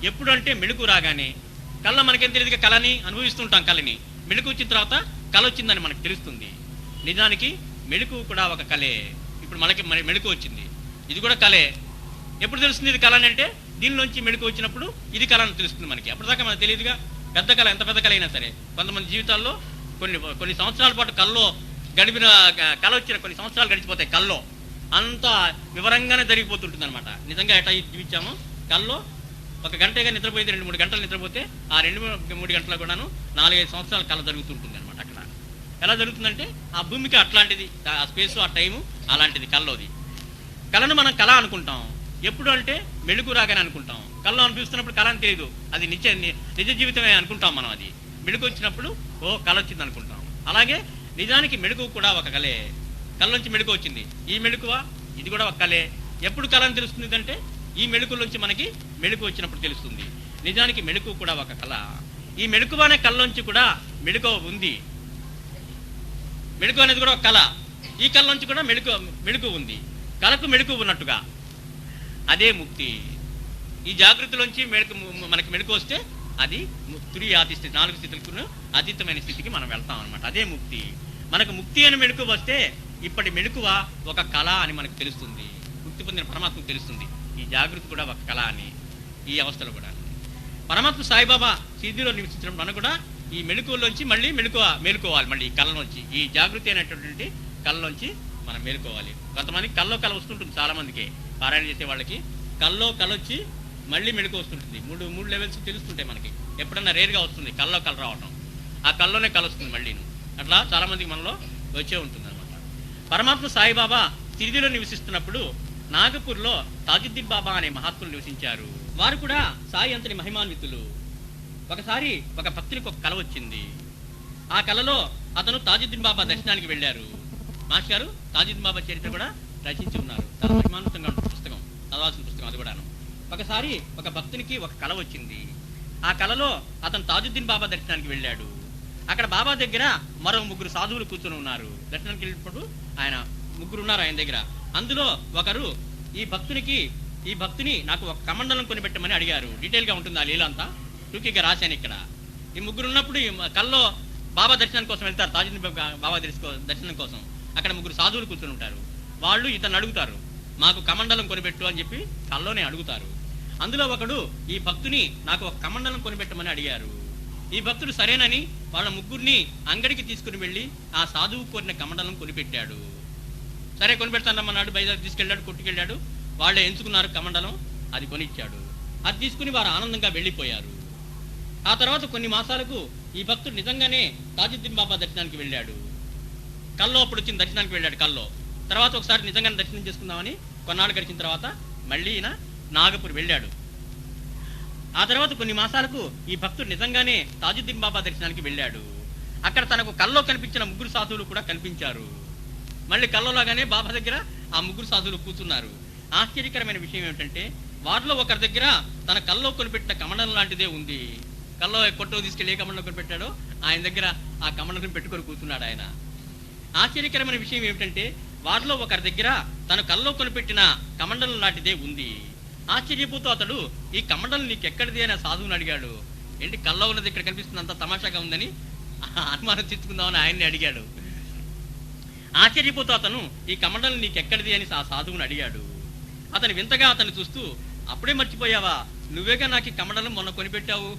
ఎప్పుడు అంటే మెళుకు రాగానే. కళ మనకేం తెలియదుగా, కళని అనుభవిస్తుంటాం. కళని మెళుకు వచ్చిన తర్వాత కళ వచ్చిందని మనకు తెలుస్తుంది. నిజానికి మెళుకు కూడా ఒక కళే. ఇప్పుడు మనకి మెళుకు వచ్చింది, ఇది కూడా కళే. ఎప్పుడు తెలుస్తుంది ఇది కళని అంటే దీనిలోంచి మెళుకు వచ్చినప్పుడు ఇది కళ అని తెలుస్తుంది మనకి. అప్పటిదాకా మనకు తెలియదుగా. పెద్ద కళ, ఎంత పెద్ద కళ అయినా సరే, కొంతమంది జీవితాల్లో కొన్ని సంవత్సరాల పాటు కళలో గడిపిన కళ వచ్చిన కొన్ని సంవత్సరాలు గడిచిపోతాయి కళ్ళలో. అంతా వివరంగానే జరిగిపోతుంటుంది అనమాట. నిజంగా ఎట్లా జీవించామో కల్లో ఒక గంటగా నిద్రపోతే 2-3 గంటలు నిద్రపోతే ఆ 2-3 గంటలు కూడాను 4-5 సంవత్సరాల కళ జరుగుతుంటుంది అనమాట. అక్కడ ఎలా జరుగుతుందంటే ఆ భూమికి అట్లాంటిది, ఆ స్పేస్ ఆ టైము అలాంటిది కల్లోది. కళను మనం కళ అనుకుంటాం ఎప్పుడు అంటే మెళుకు రాగానే అనుకుంటాం. కళ్ళు అనిపిస్తున్నప్పుడు కళ అని తెలియదు, అది నిజ జీవితమే అనుకుంటాం మనం. అది మెళుకు వచ్చినప్పుడు ఓ కళ వచ్చింది అనుకుంటాం. అలాగే నిజానికి మెళుకు కూడా ఒక కళే. కళ్ళ నుంచి మెళుకు వచ్చింది, ఈ మెళుకువా ఇది కూడా ఒక కళే. ఎప్పుడు కళ అని తెలుస్తుంది అంటే ఈ మెళుకులోంచి మనకి మెళుకు వచ్చినప్పుడు తెలుస్తుంది. నిజానికి మెళుకు కూడా ఒక కళ. ఈ మెళుకు అనే కళ్ళలోంచి కూడా మెళుకు ఉంది. మెళుకు అనేది కూడా ఒక కళ. ఈ కళ నుంచి కూడా మెళుకు ఉంది. కళకు మెళుకు ఉన్నట్టుగా అదే ముక్తి. ఈ జాగృతిలోంచి మనకి మెళుకు వస్తే అది తురియాతి స్థితి, 4 స్థితులకు అతీతమైన స్థితికి మనం వెళ్తాం అనమాట. అదే ముక్తి. మనకు ముక్తి అని మెళుకు వస్తే ఇప్పటి మెళుకువ ఒక కళ అని మనకు తెలుస్తుంది. ముక్తి పొందిన పరమాత్మకు తెలుస్తుంది ఈ జాగృతి కూడా ఒక కళ అని. ఈ అవస్థలో కూడా పరమాత్మ సాయిబాబా సిద్ధిలో నివసించడం మనం కూడా ఈ మెళుకువలోంచి మళ్ళీ మేలుకోవాలి. మళ్ళీ ఈ కళలోంచి, ఈ జాగృతి అనేటటువంటి కళలోంచి మనం మేలుకోవాలి. కొంతమందికి కళ్ళలో కళ వస్తుంటుంది, చాలా మందికి పారాయణ చేసే వాళ్ళకి కళ్ళలో కళ వచ్చి మళ్ళీ మెళుకు వస్తుంటుంది. మూడు లెవెల్స్ తెలుస్తుంటాయి మనకి. ఎప్పుడన్నా రేరుగా వస్తుంది కళ్ళలో కళ రావటం, ఆ కళ్ళలోనే కళ వస్తుంది మళ్ళీ. అట్లా చాలా మందికి మనలో వచ్చే ఉంటుంది అనమాట. పరమాత్మ సాయిబాబా తిరిదిలో నివసిస్తున్నప్పుడు నాగపూర్లో తాజుద్దీన్ బాబా అనే మహాత్ములు నివసించారు. వారు కూడా సాయి అంతని మహిమాన్వితులు. ఒకసారి ఒక భక్తునికి ఒక కళ వచ్చింది. ఆ కళలో అతను తాజుద్దీన్ బాబా దర్శనానికి వెళ్ళారు. మాస్టర్ గారు తాజుద్దీన్ బాబా చరిత్ర కూడా రచించి ఉన్నారు. చాలా మహిమాన్వితంగా ఉంటుంది పుస్తకం, చదవాల్సిన పుస్తకం అది కూడాను. ఒకసారి ఒక భక్తునికి ఒక కళ వచ్చింది. ఆ కళలో అతను తాజుద్దీన్ బాబా దర్శనానికి వెళ్ళాడు. అక్కడ బాబా దగ్గర మరో 3 సాధువులు కూర్చొని ఉన్నారు. దర్శనానికి వెళ్ళినప్పుడు ఆయన 3 ఉన్నారు ఆయన దగ్గర. అందులో ఒకరు ఈ భక్తుని నాకు ఒక కమండలం కొనిపెట్టమని అడిగారు. డీటెయిల్ గా ఉంటుంది ఆ లీలంతా, టూకీగా రాశాను ఇక్కడ. ఈ 3 ఉన్నప్పుడు ఈ కల్లో బాబా దర్శనం కోసం వెళ్తారు. తాజుద్దీన్ బాబా దర్శనం కోసం అక్కడ 3 సాధువులు కూర్చొని ఉంటారు. వాళ్ళు ఇతను అడుగుతారు, మాకు కమండలం కొనిపెట్టు అని చెప్పి కల్లోనే అడుగుతారు. అందులో ఒకడు ఈ భక్తుని నాకు ఒక కమండలం కొనిపెట్టమని అడిగారు. ఈ భక్తుడు సరేనని వాళ్ళ 3 అంగడికి తీసుకుని వెళ్ళి ఆ సాధువు కోరిన కమండలం కొనిపెట్టాడు. సరే కొనిపెడతానమ్మన్నాడు. బయలుదేరి తీసుకెళ్ళాడు, కొట్టుకెళ్ళాడు. వాళ్ళే ఎంచుకున్నారు కమండలం, అది కొనిచ్చాడు. అది తీసుకుని వారు ఆనందంగా వెళ్ళిపోయారు. ఆ తర్వాత కొన్ని మాసాలకు ఈ భక్తుడు నిజంగానే తాజుద్దీన్ బాబా దర్శనానికి వెళ్ళాడు. కల్లో అప్పుడు వచ్చిన దర్శనానికి వెళ్ళాడు కల్లో. తర్వాత ఒకసారి నిజంగానే దర్శనం చేసుకుందామని కొన్నాళ్ళు గడిచిన తర్వాత మళ్ళీ ఈయన నాగపూర్ వెళ్ళాడు. ఆ తర్వాత కొన్ని మాసాలకు ఈ భక్తుడు నిజంగానే తాజుద్దీన్ బాబా దర్శనానికి వెళ్ళాడు. అక్కడ తనకు కల్లో కనిపించిన 3 సాధువులు కూడా కనిపించారు. మళ్ళీ కల్లోలాగానే బాబా దగ్గర ఆ 3 సాధువులు కూర్చున్నారు. ఆశ్చర్యకరమైన విషయం ఏమిటంటే వారిలో ఒకరి దగ్గర తన కల్లో కొనిపెట్టిన కమండలం లాంటిదే ఉంది. కల్లో కొట్టో తీసుకెళ్ళి ఏ కమండలం కొనిపెట్టాడో ఆయన దగ్గర ఆ కమండలం పెట్టుకొని కూర్చున్నాడు ఆయన. ఆశ్చర్యకరమైన విషయం ఏమిటంటే వారిలో ఒకరి దగ్గర తను కల్లో కొనిపెట్టిన కమండలం లాంటిదే ఉంది. ఆశ్చర్యపోతూ అతడు ఈ కమండలం నీకు ఎక్కడిది అని సాధువుని అడిగాడు. ఏంటి కల్లో ఉన్నది ఇక్కడ కనిపిస్తుంది, అంత తమాషాగా ఉందని అనుమానం తెచ్చుకుందామని ఆయన్ని అడిగాడు. ఆశ్చర్యపోతూ అతను ఈ కమండలం నీకు ఎక్కడిది అని ఆ సాధువుని అడిగాడు. అతను వింతగా అతన్ని చూస్తూ, అప్పుడే మర్చిపోయావా, నువ్వేగా నాకు ఈ కమండలం మొన్న కొనిపెట్టావు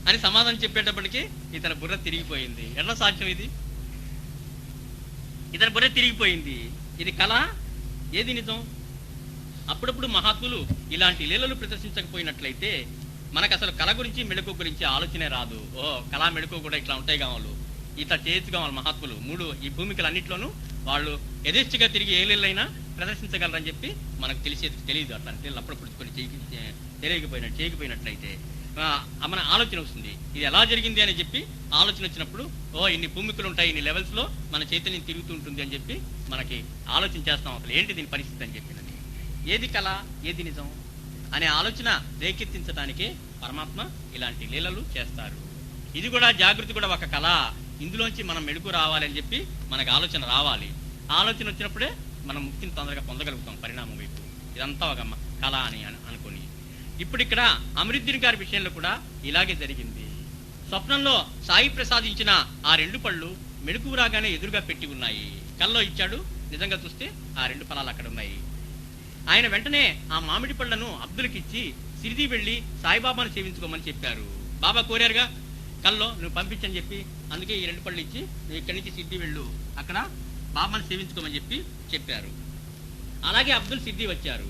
అని సమాధానం చెప్పేటప్పటికీ ఇతని బుర్ర తిరిగిపోయింది. ఎట్లా సాధ్యం ఇది? ఇతని బుర్ర తిరిగిపోయింది. ఇది కళ, ఏది నిజం? అప్పుడప్పుడు మహాత్ములు ఇలాంటి లీలలు ప్రదర్శించకపోయినట్లయితే మనకు అసలు కళ గురించి మెళుకు గురించి ఆలోచనే రాదు. ఓ కళ మెళుకు కూడా ఇట్లా ఉంటాయి కావాలి, ఇట్లా చేయొచ్చు కావాలి. మహాత్ములు 3 ఈ భూమికలన్నింటిలోనూ వాళ్ళు యథేచ్ఛగా తిరిగి ఏ లీలైనా ప్రదర్శించగలరని చెప్పి మనకు తెలియదు. అట్లాంటి అప్పుడప్పుడు కొన్ని చేయకపోయినట్లయితే మన ఆలోచన వస్తుంది, ఇది ఎలా జరిగింది అని చెప్పి ఆలోచన వచ్చినప్పుడు ఓ ఇన్ని భూమికలు ఉంటాయి, ఇన్ని లెవెల్స్ లో మన చైతన్యం తిరుగుతూ ఉంటుంది అని చెప్పి మనకి ఆలోచన చేస్తాం. అసలు ఏంటి దీని పరిస్థితి అని చెప్పినది, ఏది కళ ఏది నిజం అనే ఆలోచన రేకెత్తించడానికే పరమాత్మ ఇలాంటి లీలలు చేస్తారు. ఇది కూడా జాగృతి కూడా ఒక కళ, ఇందులోంచి మనం మెళుకు రావాలని చెప్పి మనకు ఆలోచన రావాలి. ఆలోచన వచ్చినప్పుడే మనం ముక్తిని తొందరగా పొందగలుగుతాం పరిణామం వైపు. ఇదంతా ఒక కళ అని అనుకొని ఇప్పుడు ఇక్కడ అమరుద్దీన్ గారి విషయంలో కూడా ఇలాగే జరిగింది. స్వప్నంలో సాయి ప్రసాదించిన ఆ 2 పళ్ళు మెళుకు రాగానే ఎదురుగా పెట్టి ఉన్నాయి. కల్లో ఇచ్చాడు, నిజంగా చూస్తే ఆ 2 ఫలాలు అక్కడ ఉన్నాయి. ఆయన వెంటనే ఆ మామిడి పళ్లను అబ్దుల్కి ఇచ్చి సిరిది వెళ్ళి సాయిబాబాను సేవించుకోమని చెప్పారు. బాబా కోరారుగా కల్లో, నువ్వు పంపించని చెప్పి, అందుకే ఈ 2 పళ్ళు ఇచ్చి నువ్వు ఇక్కడి నుంచి సిరిది వెళ్ళు, అక్కడ బాబాను సేవించుకోమని చెప్పారు. అలాగే అబ్దుల్ సిద్ధి వచ్చారు.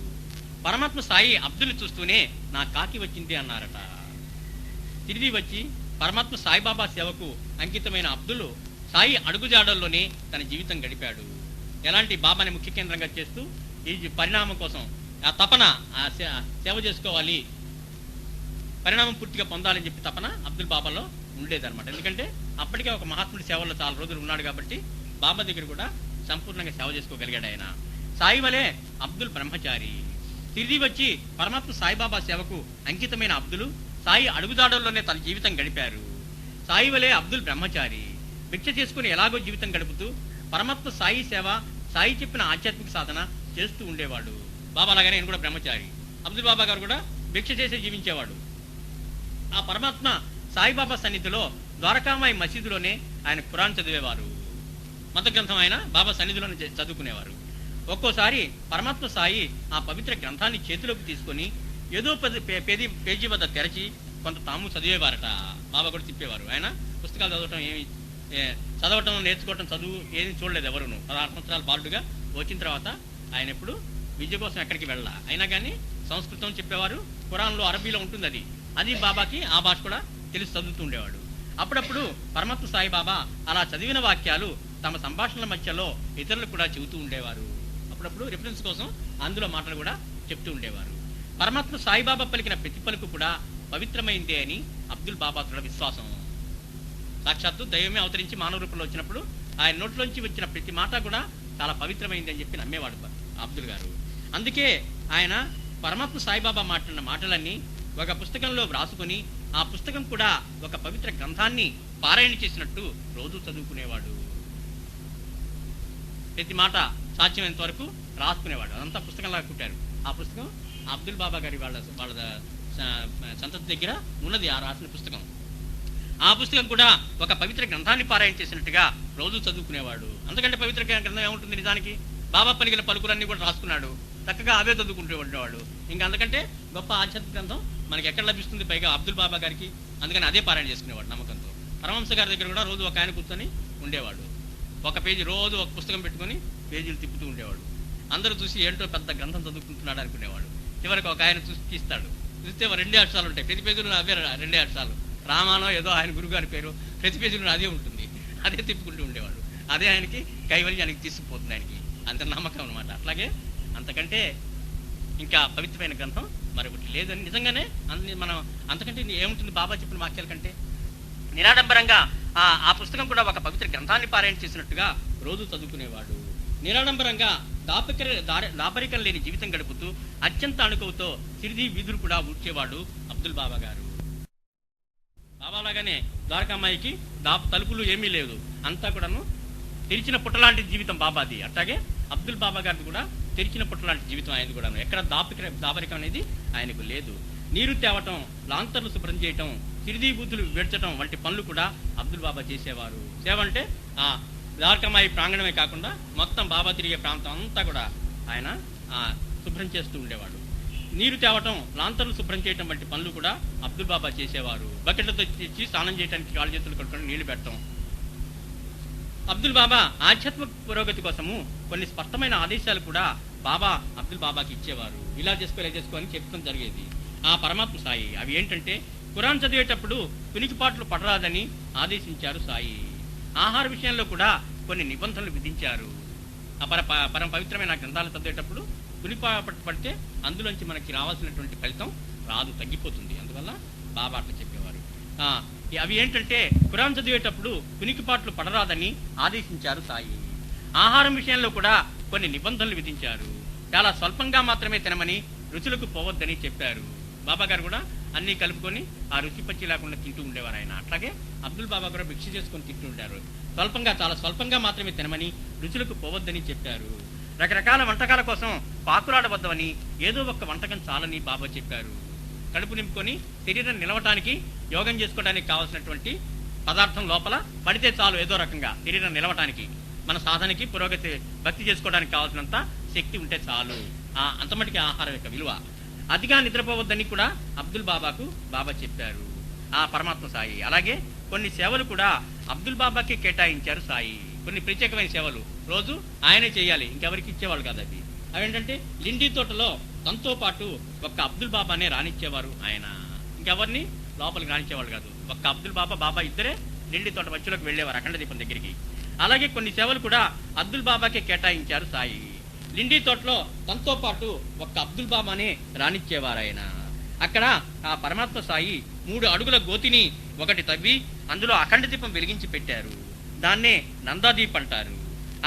పరమాత్మ సాయి అబ్దుల్ చూస్తూనే నా కాకి వచ్చింది అన్నారట. సిద్ధి వచ్చి పరమాత్మ సాయిబాబా సేవకు అంకితమైన అబ్దుల్ సాయి అడుగుజాడల్లోనే తన జీవితం గడిపాడు. ఎలాంటి బాబాని ముఖ్య కేంద్రంగా చేస్తూ ఈ పరిణామం కోసం ఆ తపన, ఆ సేవ చేసుకోవాలి, పరిణామం పూర్తిగా పొందాలని చెప్పి తపన అబ్దుల్ బాబాలో ఉండేదన్నమాట. ఎందుకంటే అప్పటికే ఒక మహాత్ముడి సేవల్లో చాలా రోజులు ఉన్నాడు కాబట్టి బాబా దగ్గర కూడా సంపూర్ణంగా సేవ చేసుకోగలిగాడు ఆయన. సాయి వలే అబ్దుల్ బ్రహ్మచారి. తిరిగి వచ్చి పరమాత్మ సాయిబాబా సేవకు అంకితమైన అబ్దుల్ సాయి అడుగుదాడల్లోనే తన జీవితం గడిపారు. సాయి వలే అబ్దుల్ బ్రహ్మచారి. భిక్ష చేసుకుని ఎలాగో జీవితం గడుపుతూ పరమాత్మ సాయి సేవ, సాయి చెప్పిన ఆధ్యాత్మిక సాధన చేస్తూ ఉండేవాడు. బాబా లాగానే ఆయన కూడా బ్రహ్మచారి. అబ్దుల్ బాబా గారు కూడా భిక్ష చేసే జీవించేవాడు. ఆ పరమాత్మ సాయిబాబా సన్నిధిలో ద్వారకామాయి మసీదులోనే ఆయన ఖురాన్ చదివేవారు. మత గ్రంథం ఆయన బాబా సన్నిధిలోనే చదువుకునేవారు. ఒక్కోసారి పరమాత్మ సాయి ఆ పవిత్ర గ్రంథాన్ని చేతిలోకి తీసుకొని ఏదో పేజీ వద్ద తెరచి కొంత తాము చదివేవారట. బాబా కూడా తిప్పేవారు. ఆయన పుస్తకాలు చదవటం నేర్చుకోవటం చదువు ఏది చూడలేదు ఎవరును. 16 సంవత్సరాల బాలుడుగా వచ్చిన తర్వాత ఆయన ఎప్పుడు విద్య కోసం ఎక్కడికి వెళ్ళా. అయినా కానీ సంస్కృతం చెప్పేవారు. ఖురాన్లో అరబీలో ఉంటుంది. అది బాబాకి ఆ భాష కూడా తెలిసి చదువుతూ ఉండేవాడు. అప్పుడప్పుడు పరమాత్మ సాయి బాబా అలా చదివిన వాక్యాలు తమ సంభాషణల మధ్యలో ఇతరులకు కూడా చెబుతూ ఉండేవారు. అప్పుడప్పుడు రిఫరెన్స్ కోసం అందులో మాటలు కూడా చెప్తూ ఉండేవారు. పరమాత్మ సాయిబాబా పలికిన ప్రతి పలుకు కూడా పవిత్రమైందే అని అబ్దుల్ బాబా దృఢ విశ్వాసం. సాక్షాత్తు దైవమే అవతరించి మానవ రూపంలో వచ్చినప్పుడు ఆయన నోట్లోంచి వచ్చిన ప్రతి మాట కూడా చాలా పవిత్రమైంది అని చెప్పి నమ్మేవాడు అబ్దుల్ గారు. అందుకే ఆయన పరమాత్మ సాయిబాబా మాట్లాడిన మాటలన్నీ ఒక పుస్తకంలో వ్రాసుకొని ఆ పుస్తకం కూడా ఒక పవిత్ర గ్రంథాన్ని పారాయణ చేసినట్టు రోజు చదువుకునేవాడు. ప్రతి మాట సాధ్యమైనంత వరకు రాసుకునేవాడు. అదంతా పుస్తకంలాగా కుట్టారు. ఆ పుస్తకం అబ్దుల్ బాబా గారి వాళ్ళ సంతతి దగ్గర ఉన్నది, ఆ రాసిన పుస్తకం. ఆ పుస్తకం కూడా ఒక పవిత్ర గ్రంథాన్ని పారాయణ చేసినట్టుగా రోజు చదువుకునేవాడు. అంతకంటే పవిత్ర గ్రంథం ఏముంటుంది నిజానికి? బాబా పలికిన పలుకులన్నీ కూడా రాసుకున్నాడు. చక్కగా అవే చదువుకుంటూ ఉండేవాడు. ఇంకా అంతకంటే గొప్ప ఆధ్యాత్మిక గ్రంథం మనకి ఎక్కడ లభిస్తుంది? పైగా అబ్దుల్ బాబా గారికి. అందుకని అదే పారాయణ చేసుకునేవాడు నమ్మకంతో. పరమహంస గారి దగ్గర కూడా రోజు ఒక ఆయన కూర్చొని ఉండేవాడు. ఒక పేజీ రోజు ఒక పుస్తకం పెట్టుకొని పేజీలు తిప్పుతూ ఉండేవాడు. అందరూ చూసి ఏంటో పెద్ద గ్రంథం చదువుకుంటున్నాడు అనుకునేవాడు. చివరికి ఒక ఆయన చూసి తీస్తాడు. చూస్తే 2 అక్షరాలు ఉంటాయి. ప్రతి పేజీలో అవే 2 అక్షరాలు. రామానో ఏదో ఆయన గురుగారి పేరు, ప్రతి పేజీలో అదే ఉంటుంది. అదే తిప్పుకుంటూ ఉండేవాడు. అదే ఆయనకి కైవల్యానికి తీసుకుపోతుంది. ఆయనకి అంత నమ్మకం అనమాట. అట్లాగే అంతకంటే ఇంకా పవిత్రమైన గ్రంథం మరొకటి లేదని నిజంగానే మనం అంతకంటే ఏముంటుంది బాబా చెప్పిన వాక్యాల కంటే? నిరాడంబరంగా ఆ పుస్తకం కూడా ఒక పవిత్ర గ్రంథాన్ని పారాయణ చేసినట్టుగా రోజు చదువుకునేవాడు. నిరాడంబరంగా దాపరికం లేని జీవితం గడుపుతూ అత్యంత అణుకువతో సిరిది వీధులు కూడా ఊడ్చేవాడు అబ్దుల్ బాబా గారు. బాబా లాగానే ద్వారకామాయికి తలుపులు ఏమీ లేదు, అంతా కూడాను తెరిచిన పుట్టలాంటి జీవితం బాబాది. అట్లాగే అబ్దుల్ బాబా గారిది కూడా తెరిచిన పుట్టలాంటి జీవితం ఆయనది కూడాను. ఎక్కడ దాపరికం అనేది ఆయనకు లేదు. నీరు తేవటం, లాంతర్లు శుభ్రం చేయటం, సిరిది బూతులు విడ్చటం వంటి పనులు కూడా అబ్దుల్ బాబా చేసేవారు. సేవ అంటే ఆ ద్వారకామాయి ప్రాంగణమే కాకుండా మొత్తం బాబా తిరిగే ప్రాంతం అంతా కూడా ఆయన శుభ్రం చేస్తూ ఉండేవాడు. నీరు తేవటం, లాంతర్లు శుభ్రం చేయటం వంటి పనులు కూడా అబ్దుల్ బాబా చేసేవారు. బకెట్లతో తెచ్చి స్నానం చేయడానికి కాళ్ళు చేతులు కట్టుకొని నీళ్లు పెట్టడం. అబ్దుల్ బాబా ఆధ్యాత్మిక పురోగతి కోసము కొన్ని స్పష్టమైన ఆదేశాలు కూడా బాబా అబ్దుల్ బాబాకి ఇచ్చేవారు. ఇలా చేసుకో అని చెప్పడం జరిగేది ఆ పరమాత్మ సాయి. అవి ఏంటంటే, ఖురాన్ చదివేటప్పుడు కునికిపాట్లు పడరాదని ఆదేశించారు సాయి. ఆహార విషయంలో కూడా కొన్ని నిబంధనలు విధించారు. ఆ పరమ పవిత్రమైన గ్రంథాలు చదివేటప్పుడు కునిపాటు పడితే అందులోంచి మనకి రావాల్సినటువంటి ఫలితం రాదు, తగ్గిపోతుంది. అందువల్ల బాబా అట్లా చెప్పేవారు. అవి ఏంటంటే, ఖురాన్ చదివేటప్పుడు కునికిపాట్లు పడరాదని ఆదేశించారు సాయి. ఆహారం విషయంలో కూడా కొన్ని నిబంధనలు విధించారు. చాలా స్వల్పంగా మాత్రమే తినమని, రుచులకు పోవద్దని చెప్పారు. బాబా గారు కూడా అన్నీ కలుపుకొని ఆ రుచి పచ్చి లేకుండా తింటూ ఉండేవారు ఆయన. అట్లాగే అబ్దుల్ బాబా కూడా భిక్ష చేసుకొని తింటూ ఉంటారు. చాలా స్వల్పంగా మాత్రమే తినమని, రుచులకు పోవద్దని చెప్పారు. రకరకాల వంటకాల కోసం పాకులాడవద్దని, ఏదో ఒక వంటకం చాలని బాబా చెప్పారు. కడుపు నింపుకొని శరీరం నిలవటానికి, యోగం చేసుకోవడానికి కావాల్సినటువంటి పదార్థం లోపల పడితే చాలు. ఏదో రకంగా శరీరం నిలవటానికి, మన సాధనకి, పురోగతి, భక్తి చేసుకోవడానికి కావాల్సినంత శక్తి ఉంటే చాలు. అంత మటుకి ఆహారం యొక్క విలువ. అతిగా నిద్రపోవద్దని కూడా అబ్దుల్ బాబాకు బాబా చెప్పారు ఆ పరమాత్మ సాయి. అలాగే కొన్ని సేవలు కూడా అబ్దుల్ బాబాకి కేటాయించారు సాయి. కొన్ని ప్రత్యేకమైన సేవలు రోజు ఆయనే చేయాలి, ఇంకెవరికి ఇచ్చేవాళ్ళు కాదు అవి. అవేంటంటే లిండి తోటలో తనతో పాటు ఒక్క అబ్దుల్ బాబానే రానిచ్చేవారు ఆయన, ఇంకెవరిని లోపలికి రానిచ్చేవాళ్ళు కాదు. ఒక్క అబ్దుల్ బాబా ఇద్దరే లిండి తోట మధ్యలోకి వెళ్ళేవారు అఖండ దీపం దగ్గరికి. అలాగే కొన్ని సేవలు కూడా అబ్దుల్ బాబాకే కేటాయించారు సాయి. లిండి తోటలో తనతో పాటు ఒక్క అబ్దుల్ బాబానే రానిచ్చేవారు ఆయన. అక్కడ ఆ పరమాత్మ సాయి 3 అడుగుల గోతిని ఒకటి తవ్వి అందులో అఖండ దీపం వెలిగించి పెట్టారు. దాన్నే నందాదీప్ అంటారు.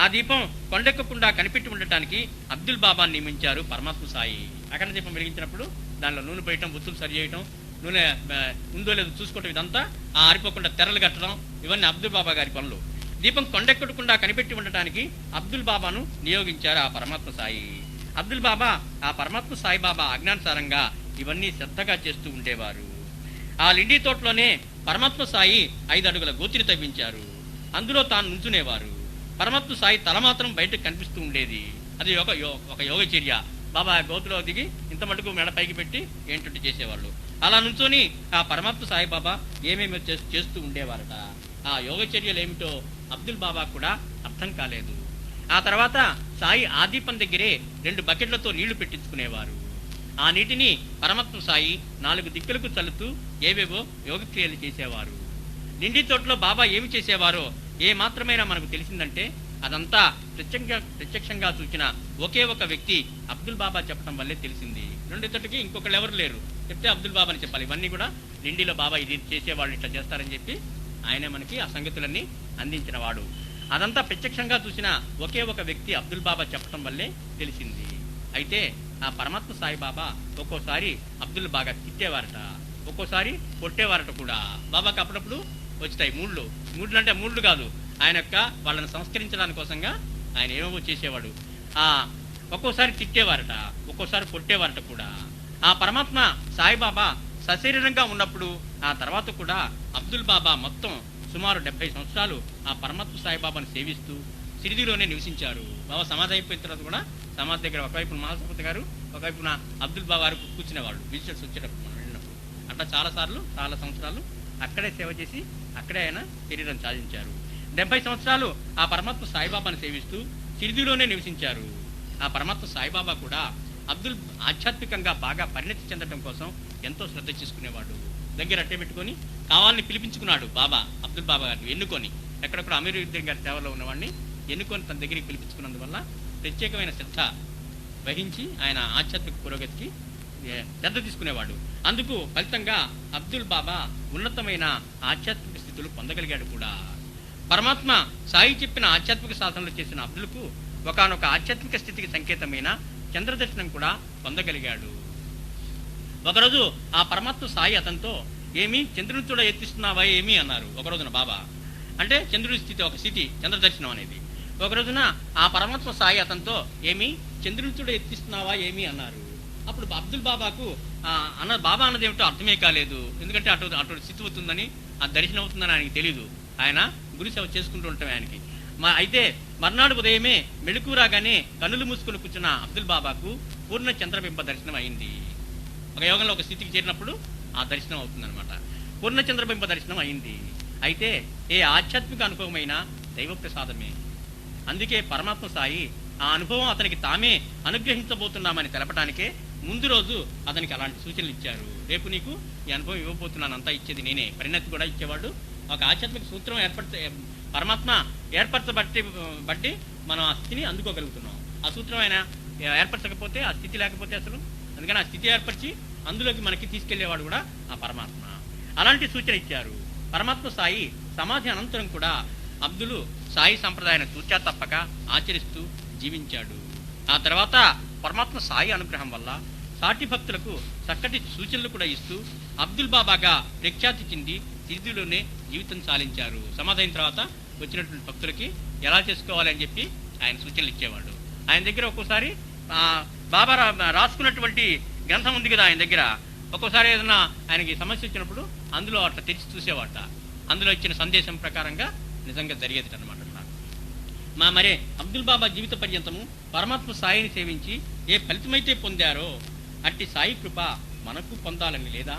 ఆ దీపం కొండెక్కకుండా కనిపెట్టి ఉండటానికి అబ్దుల్ బాబాని నియమించారు పరమాత్మ సాయి. అఖండ దీపం వెలిగించినప్పుడు దానిలో నూనె పోయటం, బుత్తులు సరి చేయటం, నూనె ఉందో లేదో చూసుకోవటం, ఇదంతా ఆ ఆరిపోకుండా తెరలు కట్టడం, ఇవన్నీ అబ్దుల్ బాబా గారి పనులు. దీపం కొండెక్కకుండా కనిపెట్టి ఉండటానికి అబ్దుల్ బాబాను నియోగించారు ఆ పరమాత్మ సాయి. అబ్దుల్ బాబా ఆ పరమాత్మ సాయి బాబా ఆజ్ఞానుసారంగా ఇవన్నీ శ్రద్ధగా చేస్తూ ఉండేవారు. ఆ లిండి తోటలోనే పరమాత్మ సాయి 5 అడుగుల గోతిని తవ్వించారు. అందులో తాను నుంచునేవారు. పరమాత్మ సాయి తల మాత్రం బయటకు కనిపిస్తూ ఉండేది. అది ఒక యోగచర్య. బాబా గోతులో దిగి ఇంత మటుకు మెడ పైకి పెట్టి ఏంటంటే చేసేవాళ్ళు. అలా నుంచొని ఆ పరమాత్మ సాయి బాబా ఏమేమి చేస్తూ ఉండేవారట. ఆ యోగచర్యలు ఏమిటో అబ్దుల్ బాబా కూడా అర్థం కాలేదు. ఆ తర్వాత సాయి ఆ దీపం దగ్గరే 2 బకెట్లతో నీళ్లు పెట్టించుకునేవారు. ఆ నీటిని పరమాత్మ సాయి 4 దిక్కులకు చల్లుతూ ఏవేవో యోగక్రియలు చేసేవారు. నిండి తోటలో బాబా ఏమి చేసేవారో ఏ మాత్రమైనా మనకు తెలిసిందంటే అదంతా ప్రత్యక్షంగా చూసిన ఒకే ఒక వ్యక్తి అబ్దుల్ బాబా చెప్పడం వల్లే తెలిసింది. 2 తోటకి ఇంకొకళ్ళు ఎవరు లేరు, చెప్తే అబ్దుల్ బాబా అని చెప్పాలి. ఇవన్నీ కూడా నిండిలో బాబా ఇది చేసేవాళ్ళు, ఇట్లా చేస్తారని చెప్పి ఆయనే మనకి ఆ సంగతులన్నీ అందించిన వాడు. అదంతా ప్రత్యక్షంగా చూసిన ఒకే ఒక వ్యక్తి అబ్దుల్ బాబా చెప్పడం వల్లే తెలిసింది. అయితే ఆ పరమాత్మ సాయి బాబా ఒక్కోసారి అబ్దుల్ బాగా తిట్టేవారట, ఒక్కోసారి కొట్టేవారట కూడా. బాబాకి అప్పుడప్పుడు వచ్చాయి మూడ్లు అంటే మూడ్లు కాదు, ఆయన యొక్క వాళ్ళని సంస్కరించడానికి కోసంగా ఆయన ఏమేమో చేసేవాడు. ఒక్కోసారి తిట్టేవారట, ఒక్కోసారి కొట్టేవారట కూడా. ఆ పరమాత్మ సాయిబాబా సశరీరంగా ఉన్నప్పుడు ఆ తర్వాత కూడా అబ్దుల్ బాబా మొత్తం సుమారు 70 సంవత్సరాలు ఆ పరమాత్మ సాయిబాబాను సేవిస్తూ సిరిదిలోనే నివసించారు. బాబా సమాధి అయిపోయిన తర్వాత కూడా సమాధి దగ్గర ఒకవైపు మహాసపతి గారు, ఒకవైపున అబ్దుల్ బాబా గారు కూర్చునేవాళ్ళు విజిటర్స్ వచ్చేటప్పుడు, మనం వెళ్ళినప్పుడు. అట్లా చాలా సంవత్సరాలు అక్కడే సేవ చేసి అక్కడే ఆయన శరీరం సాధించారు. 70 సంవత్సరాలు ఆ పరమాత్మ సాయిబాబాను సేవిస్తూ సిరిదిలోనే నివసించారు. ఆ పరమాత్మ సాయిబాబా కూడా అబ్దుల్ ఆధ్యాత్మికంగా బాగా పరిణతి చెందడం కోసం ఎంతో శ్రద్ధ చేసుకునేవాడు. దగ్గర అట్టే పెట్టుకొని కావాలని పిలిపించుకున్నాడు బాబా అబ్దుల్ బాబా గారిని ఎన్నుకొని. ఎక్కడెక్కడ అమీరుద్దీన్ గారి సేవలో ఉన్నవాడిని ఎన్నుకొని తన దగ్గరికి పిలిపించుకున్నందువల్ల ప్రత్యేకమైన శ్రద్ధ వహించి ఆయన ఆధ్యాత్మిక పురోగతికి శ్రద్ధ తీసుకునేవాడు. అందుకు ఫలితంగా అబ్దుల్ బాబా ఉన్నతమైన ఆధ్యాత్మిక స్థితులు పొందగలిగాడు కూడా. పరమాత్మ సాయి చెప్పిన ఆధ్యాత్మిక సాధనలు చేసిన అబ్దుల్కు ఒకనొక ఆధ్యాత్మిక స్థితికి సంకేతమైన చంద్రదర్శనం కూడా పొందగలిగాడు. ఒకరోజు ఆ పరమాత్మ సాయి అతనితో ఏమి చంద్రుని చూడ ఎత్తిస్తున్నావా ఏమి అన్నారు. ఒక రోజున బాబా అంటే చంద్రుడి స్థితి, ఒక స్థితి చంద్రదర్శనం అనేది. ఒక రోజున ఆ పరమాత్మ సాయి అతనితో ఏమి చంద్రుని చూడ ఎత్తిస్తున్నావా ఏమి అన్నారు. అప్పుడు అబ్దుల్ బాబాకు బాబా అన్నది ఏమిటో అర్థమే కాలేదు. ఎందుకంటే అటు స్థితి అవుతుందని, ఆ దర్శనం అవుతుందని ఆయనకి తెలియదు. ఆయన గురి సేవ చేసుకుంటూ ఉంటాం ఆయనకి. అయితే మర్నాడు ఉదయమే మెళుకు రాగానే కన్నులు మూసుకుని కూర్చున్న అబ్దుల్ బాబాకు పూర్ణ చంద్రబింబ దర్శనం అయింది. ఒక యోగంలో ఒక స్థితికి చేరినప్పుడు ఆ దర్శనం అవుతుందన్నమాట. పూర్ణ చంద్రబింబ దర్శనం అయింది. అయితే ఏ ఆధ్యాత్మిక అనుభవమైన దైవ ప్రసాదమే. అందుకే పరమాత్మ సాయి ఆ అనుభవం అతనికి తామే అనుగ్రహించబోతున్నామని తెలపడానికే ముందు రోజు అతనికి అలాంటి సూచనలు ఇచ్చారు. రేపు నీకు ఈ అనుభవం ఇవ్వబోతున్నాను, అంతా ఇచ్చేది నేనే. పరిణతి కూడా ఇచ్చేవాడు. ఒక ఆధ్యాత్మిక సూత్రం పరమాత్మ బట్టి మనం ఆ స్థితిని అందుకోగలుగుతున్నాం. ఆ సూత్రం ఆయన ఏర్పరచకపోతే, ఆ స్థితి లేకపోతే అసలు, అందుకని ఆ స్థితి ఏర్పరిచి అందులోకి మనకి తీసుకెళ్లేవాడు కూడా ఆ పరమాత్మ. అలాంటి సూచన ఇచ్చారు. పరమాత్మ సాయి సమాధి అనంతరం కూడా అబ్దులు సాయి సంప్రదాయాన్ని తూచా తప్పక ఆచరిస్తూ జీవించాడు. ఆ తర్వాత పరమాత్మ సాయి అనుగ్రహం వల్ల సాటి భక్తులకు చక్కటి సూచనలు కూడా ఇస్తూ అబ్దుల్ బాబాగా ప్రఖ్యాతి చెంది సిరిదిలోనే జీవితం సాలించారు. సమాధి అయిన తర్వాత వచ్చినటువంటి భక్తులకి ఎలా చేసుకోవాలి అని చెప్పి ఆయన సూచనలు ఇచ్చేవాడు. ఆయన దగ్గర ఒక్కోసారి బాబా రాసుకున్నటువంటి గ్రంథం ఉంది కదా ఆయన దగ్గర, ఒక్కోసారి ఏదైనా ఆయనకి సమస్య వచ్చినప్పుడు అందులో అట్లా తెచ్చి చూసేవాట. అందులో ఇచ్చిన సందేశం ప్రకారంగా నిజంగా జరిగేది అనమాట. మరి అబ్దుల్ బాబా జీవిత పర్యంతము పరమాత్మ సాయిని సేవించి ఏ ఫలితమైతే పొందారో అట్టి సాయి కృప మనకు పొందాలని లేదా?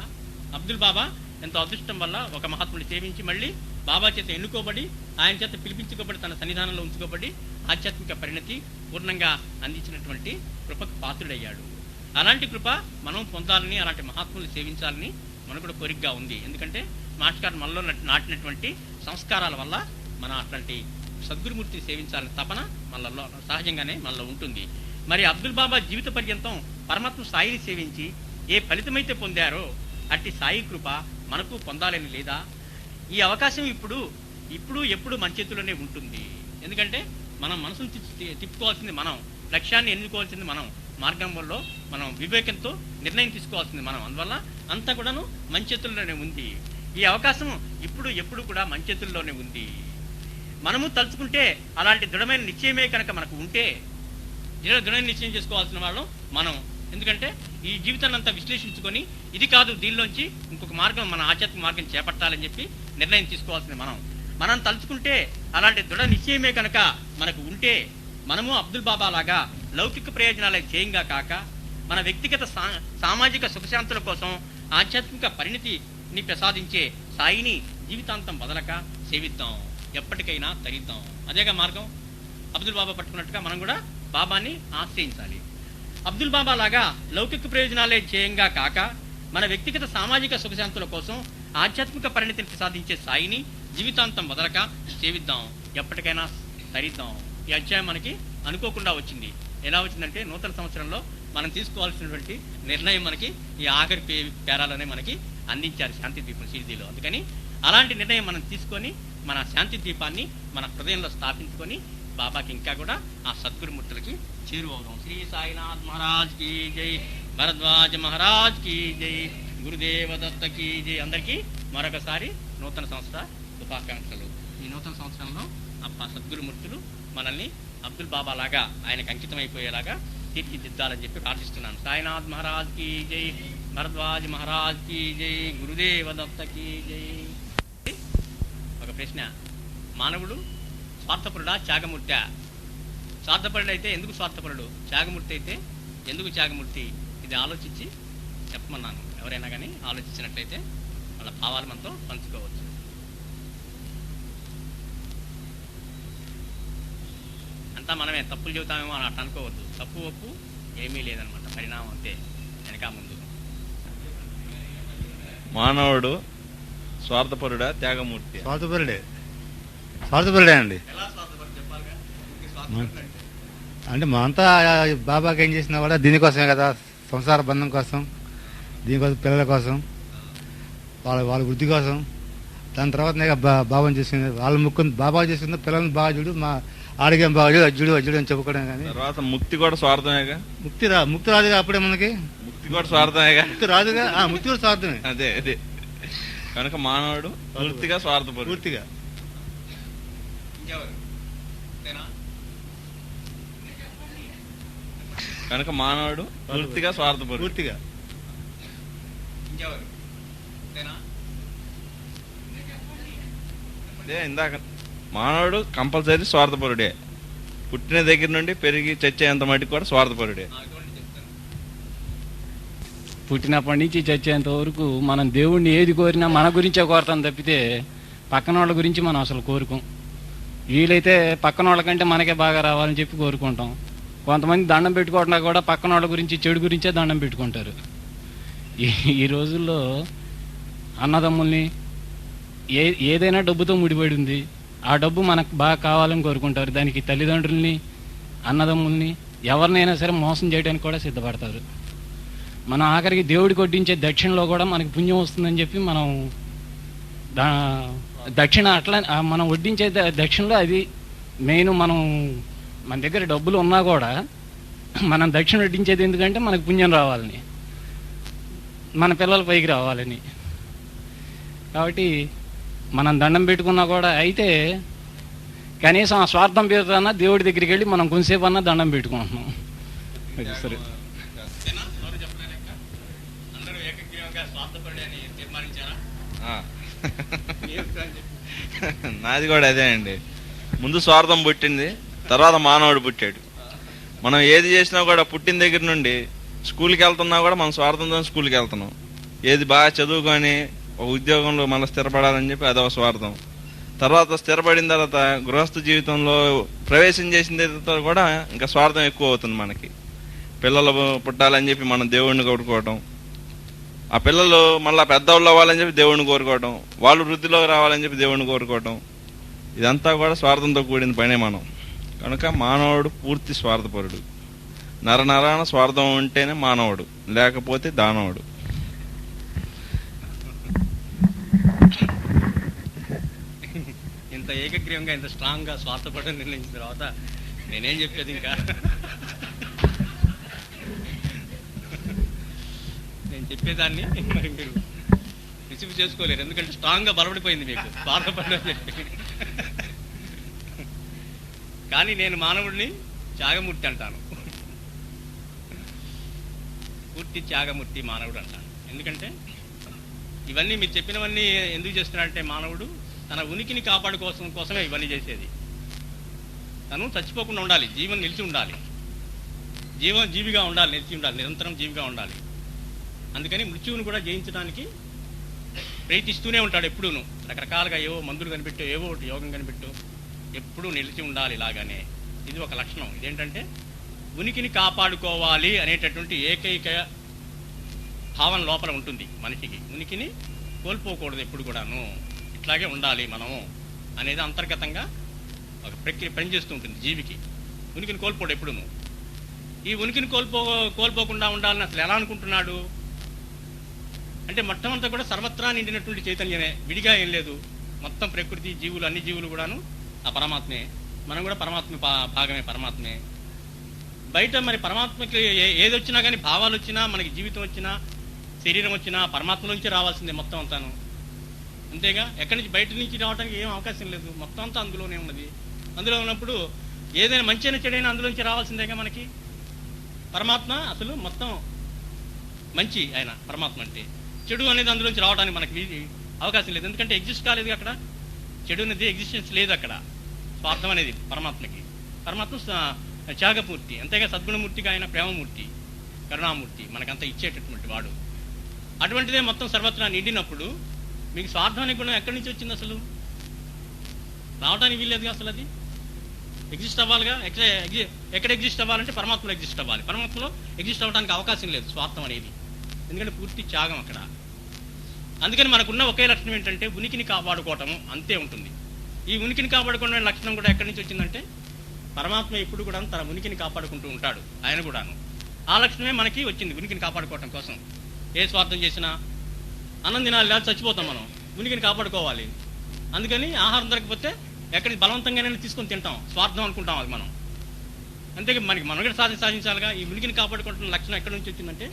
అబ్దుల్ బాబా ఎంతో అదృష్టం వల్ల ఒక మహాత్ముడు సేవించి మళ్ళీ బాబా చేత ఎన్నుకోబడి ఆయన చేత పిలిపించుకోబడి తన సన్నిధానంలో ఉంచుకోబడి ఆధ్యాత్మిక పరిణతి పూర్ణంగా అందించినటువంటి కృపకు పాత్రుడయ్యాడు. అలాంటి కృప మనం పొందాలని, అలాంటి మహాత్ములు సేవించాలని మనకు కూడా కోరికగా ఉంది. ఎందుకంటే మాస్టర్ గారు మనలో నాటినటువంటి సంస్కారాల వల్ల మనం అట్లాంటి సద్గురుమూర్తిని సేవించాలని తపన మనలో సహజంగానే మనలో ఉంటుంది. మరి అబ్దుల్ బాబా జీవిత పర్యంతం పరమాత్మ సాయిని సేవించి ఏ ఫలితమైతే పొందారో అట్టి సాయి కృప మనకు పొందాలని లేదా? ఈ అవకాశం ఇప్పుడు ఎప్పుడు మన చేతుల్లోనే ఉంటుంది. ఎందుకంటే మనం మనసును తిప్పుకోవాల్సింది మనం, లక్ష్యాన్ని ఎన్నుకోవాల్సింది మనం, మార్గంలో మనం వివేకంతో నిర్ణయం తీసుకోవాల్సింది మనం. అందువల్ల అంతా కూడాను మన చేతుల్లోనే ఉంది. ఈ అవకాశం ఎప్పుడు కూడా మన చేతుల్లోనే ఉంది. మనము తలుచుకుంటే అలాంటి దృఢమైన నిశ్చయమే కనుక మనకు ఉంటే దృఢమైన నిశ్చయం చేసుకోవాల్సిన వాళ్ళం మనం. ఎందుకంటే ఈ జీవితాన్ని అంతా విశ్లేషించుకొని ఇది కాదు, దీనిలోంచి ఇంకొక మార్గం, మన ఆధ్యాత్మిక మార్గం చేపట్టాలని చెప్పి నిర్ణయం తీసుకోవాల్సింది మనం తలుచుకుంటే అలాంటి దృఢ నిశ్చయమే కనుక మనకు ఉంటే మనము అబ్దుల్ బాబా లాగా లౌకిక ప్రయోజనాలే చేయంగా కాక మన వ్యక్తిగత సామాజిక సుఖశాంతుల కోసం ఆధ్యాత్మిక పరిణతిని ప్రసాదించే సాయిని జీవితాంతం వదలక సేవిద్దాం, ఎప్పటికైనా తరిద్దాం. అదేగా మార్గం. అబ్దుల్ బాబా పట్టుకున్నట్టుగా మనం కూడా బాబాని ఆశ్రయించాలి. అబ్దుల్ బాబా లాగా లౌకిక ప్రయోజనాలే చేయంగా కాక మన వ్యక్తిగత సామాజిక సుఖశాంతుల కోసం ఆధ్యాత్మిక పరిణతిని ప్రసాదించే సాయిని జీవితాంతం వదలక సేవిద్దాం, ఎప్పటికైనా తరిద్దాం. ఈ అధ్యాయం మనకి అనుకోకుండా వచ్చింది. ఎలా వచ్చిందంటే నూతన సంవత్సరంలో మనం తీసుకోవాల్సినటువంటి నిర్ణయం మనకి ఈ ఆఖరి పేరాలోనే మనకి అందించారు శాంతి దీపం షిరిడీలో. అందుకని అలాంటి నిర్ణయం మనం తీసుకొని మన శాంతి దీపాన్ని మన హృదయంలో స్థాపించుకొని బాబాకి ఇంకా కూడా ఆ సద్గురుమూర్తులకి చేరువవుదాం. శ్రీ సాయినాథ్ మహారాజ్ కి జై, భరద్వాజ్ మహారాజ్ కి జై, గురుదేవ దత్త కి జై. అందరికీ మరొకసారి నూతన సంవత్సర శుభాకాంక్షలు. ఈ నూతన సంవత్సరంలో ఆ సద్గురుమూర్తులు మనల్ని అబ్దుల్ బాబా లాగా ఆయనకు అంకితమైపోయేలాగా తీర్చిదిద్దాలని చెప్పి ప్రార్థిస్తున్నాను. సాయినాథ్ మహారాజ్ కి జై, భరద్వాజ్ మహారాజ్ కి జై, గురుదేవ దత్త కి జై. ఒక ప్రశ్న, మానవుడు స్వార్థపరుడా త్యాగమూర్తి? స్వార్థపరుడు అయితే ఎందుకు స్వార్థపరుడు, త్యాగమూర్తి అయితే ఎందుకు త్యాగమూర్తి? ఇది ఆలోచించి చెప్పమన్నాను. ఎవరైనా కానీ ఆలోచించినట్లయితే వాళ్ళ భావాలు మనతో పంచుకోవచ్చు. అంతా మనమే తప్పులు చెబుతామేమో అని అట్లా అనుకోవద్దు. తప్పు ఒప్పు ఏమీ లేదనమాట, పరిణామం అంతే, వెనక ముందు. మానవుడు స్వార్థపరుడా త్యాగమూర్తి? స్వార్థపరుడే అండి. అంటే మనంతా బాబాకి ఏం చేసినా కూడా దీనికోసమే కదా, సంసార బంధం కోసం, దీనికోసం, పిల్లల కోసం, వాళ్ళ వృద్ధి కోసం. దాని తర్వాత బాబాని చేసుకుంది, వాళ్ళ ముక్కు బాబా చేసుకుంది, పిల్లల్ని బాగా చూడు, మా ఆడిగేం బాగా చూడు, అజ్జుడు అజ్జుడు అని చెప్పుకోవడం. కానీ తర్వాత ముక్తి కూడా స్వార్థమేగా. ముక్తి రాదుగా అప్పుడే మనకి. ముక్తి కూడా స్వార్థమేగా. ముక్తి రాదుగా, ముక్తి కూడా స్వార్థమే. అదే కనుక మానవుడు పూర్తిగా స్వార్థపరుడు. పూర్తిగా కనుక మానవుడు పూర్తిగా స్వార్థపరుడు. పూర్తిగా అదే ఇందాక మానవుడు కంపల్సరీ స్వార్థపరుడే. పుట్టిన దగ్గర నుండి పెరిగి చచ్చేంత మటుకు కూడా స్వార్థపరుడే. పుట్టినప్పటి నుంచి చచ్చేంత వరకు మనం దేవుణ్ణి ఏది కోరినా మన గురించే కోరతాం తప్పితే పక్కన వాళ్ళ గురించి మనం అసలు కోరుకోం. వీలైతే పక్కన వాళ్ళకంటే మనకే బాగా రావాలని చెప్పి కోరుకుంటాం. కొంతమంది దండం పెట్టుకోవడం కూడా పక్కన వాళ్ళ గురించి, చెడు గురించే దండం పెట్టుకుంటారు. ఈ రోజుల్లో అన్నదమ్ముల్ని ఏదైనా డబ్బుతో ముడిపడి ఉంది. ఆ డబ్బు మనకు బాగా కావాలని కోరుకుంటారు. దానికి తల్లిదండ్రుల్ని, అన్నదమ్ముల్ని, ఎవరినైనా సరే మోసం చేయడానికి కూడా సిద్ధపడతారు. మనం ఆఖరికి దేవుడికి వడ్డించే దక్షిణలో కూడా మనకి పుణ్యం వస్తుందని చెప్పి మనం దక్షిణ అట్లా మనం వడ్డించే దక్షిణలో అది మెయిన్. మన దగ్గర డబ్బులు ఉన్నా కూడా మనం దక్షిణ వడ్డించేది ఎందుకంటే మనకు పుణ్యం రావాలని, మన పిల్లల పైకి రావాలని. కాబట్టి మనం దండం పెట్టుకున్నా కూడా అయితే కనీసం ఆ స్వార్థం పేరుతోన్నా దేవుడి దగ్గరికి వెళ్ళి మనం కొంతసేపు అన్నా దండం పెట్టుకుంటున్నాం. సరే, నాది కూడా అదే అండి. ముందు స్వార్థం పుట్టింది, తర్వాత మానవుడు పుట్టాడు. మనం ఏది చేసినా కూడా పుట్టిన దగ్గర నుండి స్కూల్కి వెళ్తున్నా కూడా మనం స్వార్థంతో స్కూల్కి వెళ్తున్నాం. ఏది బాగా చదువుకొని ఒక ఉద్యోగంలో మళ్ళీ స్థిరపడాలని చెప్పి అదొక స్వార్థం. తర్వాత స్థిరపడిన తర్వాత గృహస్థ జీవితంలో ప్రవేశం చేసిన తర్వాత కూడా ఇంకా స్వార్థం ఎక్కువ అవుతుంది మనకి. పిల్లలు పుట్టాలని చెప్పి మనం దేవుణ్ణి కోరుకోవటం, ఆ పిల్లలు మళ్ళీ పెద్దవాళ్ళు అవ్వాలని చెప్పి దేవుణ్ణి కోరుకోవటం, వాళ్ళు వృద్ధిలోకి రావాలని చెప్పి దేవుణ్ణి కోరుకోవటం, ఇదంతా కూడా స్వార్థంతో కూడిన పనే మనం. కనుక మానవుడు పూర్తి స్వార్థపరుడు. నరనరాన స్వార్థం ఉంటేనే మానవుడు, లేకపోతే దానవుడు. ఇంత ఏకగ్రీవంగా ఇంత స్ట్రాంగ్గా స్వార్థపడని నిర్ణయించిన తర్వాత నేనేం చెప్పేది ఇంకా. నేను చెప్పేదాన్ని మరి మీరు రిసీవ్ చేసుకోలేరు, ఎందుకంటే స్ట్రాంగ్గా బలపడిపోయింది మీకు స్వార్థపడని చెప్పి. కానీ నేను మానవుడిని త్యాగమూర్తి అంటాను, పూర్తి త్యాగమూర్తి మానవుడు అంటాను. ఎందుకంటే ఇవన్నీ మీరు చెప్పినవన్నీ ఎందుకు చేస్తున్నాడంటే మానవుడు తన ఉనికిని కోసమే ఇవన్నీ చేసేది. తను చచ్చిపోకుండా ఉండాలి, జీవం నిలిచి ఉండాలి, జీవిగా ఉండాలి, నిలిచి ఉండాలి, నిరంతరం జీవిగా ఉండాలి. అందుకని మృత్యువును కూడా జయించడానికి ప్రయత్నిస్తూనే ఉంటాడు ఎప్పుడూను. రకరకాలుగా ఏవో మందులు కనిపెట్టు, ఏవో ఒకటి యోగం కనిపెట్టు, ఎప్పుడూ నిలిచి ఉండాలి. ఇలాగానే ఇది ఒక లక్షణం. ఇదేంటంటే ఉనికిని కాపాడుకోవాలి అనేటటువంటి ఏకైక భావన లోపల ఉంటుంది మనిషికి. ఉనికిని కోల్పోకూడదు ఎప్పుడు కూడాను, ఇట్లాగే ఉండాలి మనము అనేది అంతర్గతంగా ఒక ప్రక్రియ పనిచేస్తూ ఉంటుంది జీవికి. ఉనికిని కోల్పోడు ఎప్పుడును. ఈ ఉనికిని కోల్పోకుండా ఉండాలని అసలు ఎలా అనుకుంటున్నాడు అంటే మొట్టమంతా కూడా సర్వత్రా నిండినటువంటి చైతన్యమే, విడిగా ఏం లేదు. మొత్తం ప్రకృతి, జీవులు, అన్ని జీవులు కూడాను ఆ పరమాత్మే. మనం కూడా పరమాత్మ భాగమే, పరమాత్మే. బయట మరి పరమాత్మకి ఏది వచ్చినా కానీ, భావాలు వచ్చినా, మనకి జీవితం వచ్చినా, శరీరం వచ్చినా పరమాత్మ నుంచి రావాల్సిందే మొత్తం అంతాను. అంతేగా, ఎక్కడి నుంచి బయట నుంచి రావడానికి ఏం అవకాశం లేదు, మొత్తం అంతా అందులోనే ఉన్నది. అందులో ఉన్నప్పుడు ఏదైనా మంచి అయినా చెడైనా అందులోంచి రావాల్సిందేగా మనకి. పరమాత్మ అసలు మొత్తం మంచి, ఆయన పరమాత్మ అంటే. చెడు అనేది అందులోంచి రావడానికి మనకి అవకాశం లేదు, ఎందుకంటే ఎగ్జిస్ట్ కాలేదు అక్కడ. చెడు అనేది ఎగ్జిస్టెన్స్ లేదు అక్కడ. స్వార్థం అనేది పరమాత్మకి. పరమాత్మ త్యాగమూర్తి, అంతేగా సద్గుణమూర్తిగా ఆయన ప్రేమమూర్తి, కరుణామూర్తి, మనకంతా ఇచ్చేటటువంటి వాడు. అటువంటిదే మొత్తం సర్వత్రా నిండినప్పుడు మీకు స్వార్థం అనే గుణం ఎక్కడి నుంచి వచ్చింది అసలు? రావడానికి వీల్లేదుగా అసలు. అది ఎగ్జిస్ట్ అవ్వాలిగా. ఎక్కడ ఎగ్జిస్ట్ అవ్వాలంటే పరమాత్మలో ఎగ్జిస్ట్ అవ్వాలి. పరమాత్మలో ఎగ్జిస్ట్ అవ్వడానికి అవకాశం లేదు స్వార్థం అనేది, ఎందుకంటే పూర్తి త్యాగం అక్కడ. అందుకని మనకున్న ఒకే లక్షణం ఏంటంటే ఉనికిని కాపాడుకోవటము, అంతే ఉంటుంది. ఈ ఉనికిని కాపాడుకునే లక్షణం కూడా ఎక్కడి నుంచి వచ్చిందంటే పరమాత్మ ఎప్పుడు కూడా తన ఉనికిని కాపాడుకుంటూ ఉంటాడు, ఆయన కూడాను. ఆ లక్షణమే మనకి వచ్చింది ఉనికిని కాపాడుకోవటం కోసం. ఏ స్వార్థం చేసినా అన్నం తినాలి, లేదా చచ్చిపోతాం మనం, ఉనికిని కాపాడుకోవాలి. అందుకని ఆహారం దొరకపోతే ఎక్కడి బలవంతంగానే తీసుకొని తింటాం, స్వార్థం అనుకుంటాం అది మనం. అంతేగా మనకి మనకి సాధించాలిగా. ఈ ఉనికిని కాపాడుకుంటున్న లక్షణం ఎక్కడి నుంచి వచ్చిందంటే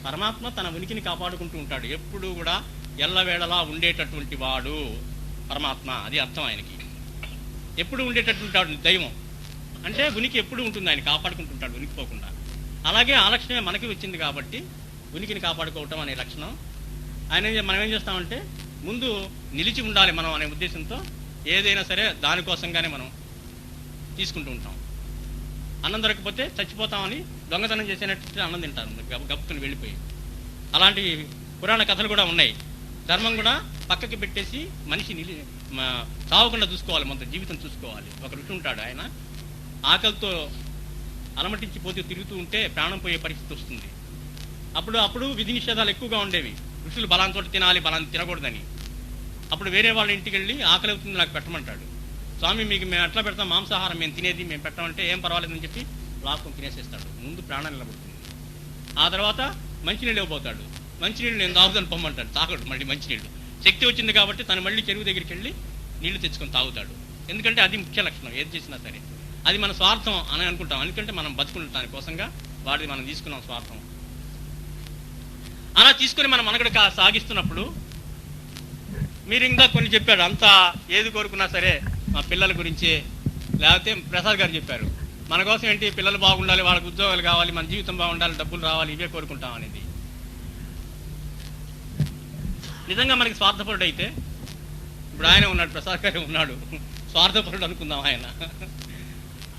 పరమాత్మ తన ఉనికిని కాపాడుకుంటూ ఉంటాడు, ఎప్పుడు కూడా ఎల్లవేళలా ఉండేటటువంటి వాడు పరమాత్మ. అది అర్థం ఆయనకి. ఎప్పుడు ఉండేటటువంటి దైవం అంటే ఉనికి ఎప్పుడు ఉంటుంది, ఆయన కాపాడుకుంటుంటాడు ఉనికిపోకుండా. అలాగే ఆ లక్షణమే మనకి వచ్చింది కాబట్టి ఉనికిని కాపాడుకోవటం అనే లక్షణం. ఆయన మనం ఏం చేస్తామంటే ముందు నిలిచి ఉండాలి మనం అనే ఉద్దేశంతో ఏదైనా సరే దానికోసంగానే మనం తీసుకుంటూ ఉంటాం. అన్నం దొరకపోతే చచ్చిపోతామని దొంగతనం చేసేటట్టు అన్నం తింటారు గప్పుకుని వెళ్ళిపోయి. అలాంటి పురాణ కథలు కూడా ఉన్నాయి. ధర్మం కూడా పక్కకి పెట్టేసి మనిషి చావకుండా చూసుకోవాలి, మొత్తం జీవితం చూసుకోవాలి. ఒక ఋషి ఉంటాడు, ఆయన ఆకలితో అలమటించిపోతూ తిరుగుతూ ఉంటే ప్రాణం పోయే పరిస్థితి వస్తుంది. అప్పుడు విధి నిషేధాలు ఎక్కువగా ఉండేవి. ఋషులు బలాంతో తినాలి, బలాన్ని తినకూడదని. అప్పుడు వేరే వాళ్ళ ఇంటికి వెళ్ళి ఆకలి అవుతుంది నాకు పెట్టమంటాడు. స్వామి మీకు మేము ఎట్లా పెడతాం, మాంసాహారం మేము తినేది, మేము పెట్టమంటే ఏం పర్వాలేదని చెప్పి లాక్కొని తినేసేస్తాడు. ముందు ప్రాణం నిలబడుతుంది. ఆ తర్వాత మంచినీళ్ళు ఇవ్వబోతాడు. మంచినీళ్ళు నేను తాగుదని పొమ్మంటాడు, తాగడు. మళ్ళీ మంచినీళ్ళు శక్తి వచ్చింది కాబట్టి తను మళ్ళీ చెరువు దగ్గరికి వెళ్ళి నీళ్లు తెచ్చుకొని తాగుతాడు. ఎందుకంటే అది ముఖ్య లక్షణం ఏది చేసినా సరే. అది మన స్వార్థం అని అనుకుంటాం, ఎందుకంటే మనం బతుకుంటాం దానికోసంగా వాడిని మనం తీసుకున్నాం స్వార్థం. అలా తీసుకుని మనం మనగడ సాగిస్తున్నప్పుడు మీరు ఇంకా కొన్ని చెప్పాడు, అంతా ఏది కోరుకున్నా సరే మా పిల్లల గురించి, లేకపోతే ప్రసాద్ గారు చెప్పారు మన కోసం ఏంటి, పిల్లలు బాగుండాలి, వాళ్ళకి ఉద్యోగాలు కావాలి, మన జీవితం బాగుండాలి, డబ్బులు రావాలి, ఇవే కోరుకుంటాం అనేది. నిజంగా మనకి స్వార్థపరుడు అయితే, ఇప్పుడు ఆయన ఉన్నాడు, ప్రసాద్ గారు ఉన్నాడు, స్వార్థపరుడు అనుకుందాం. ఆయన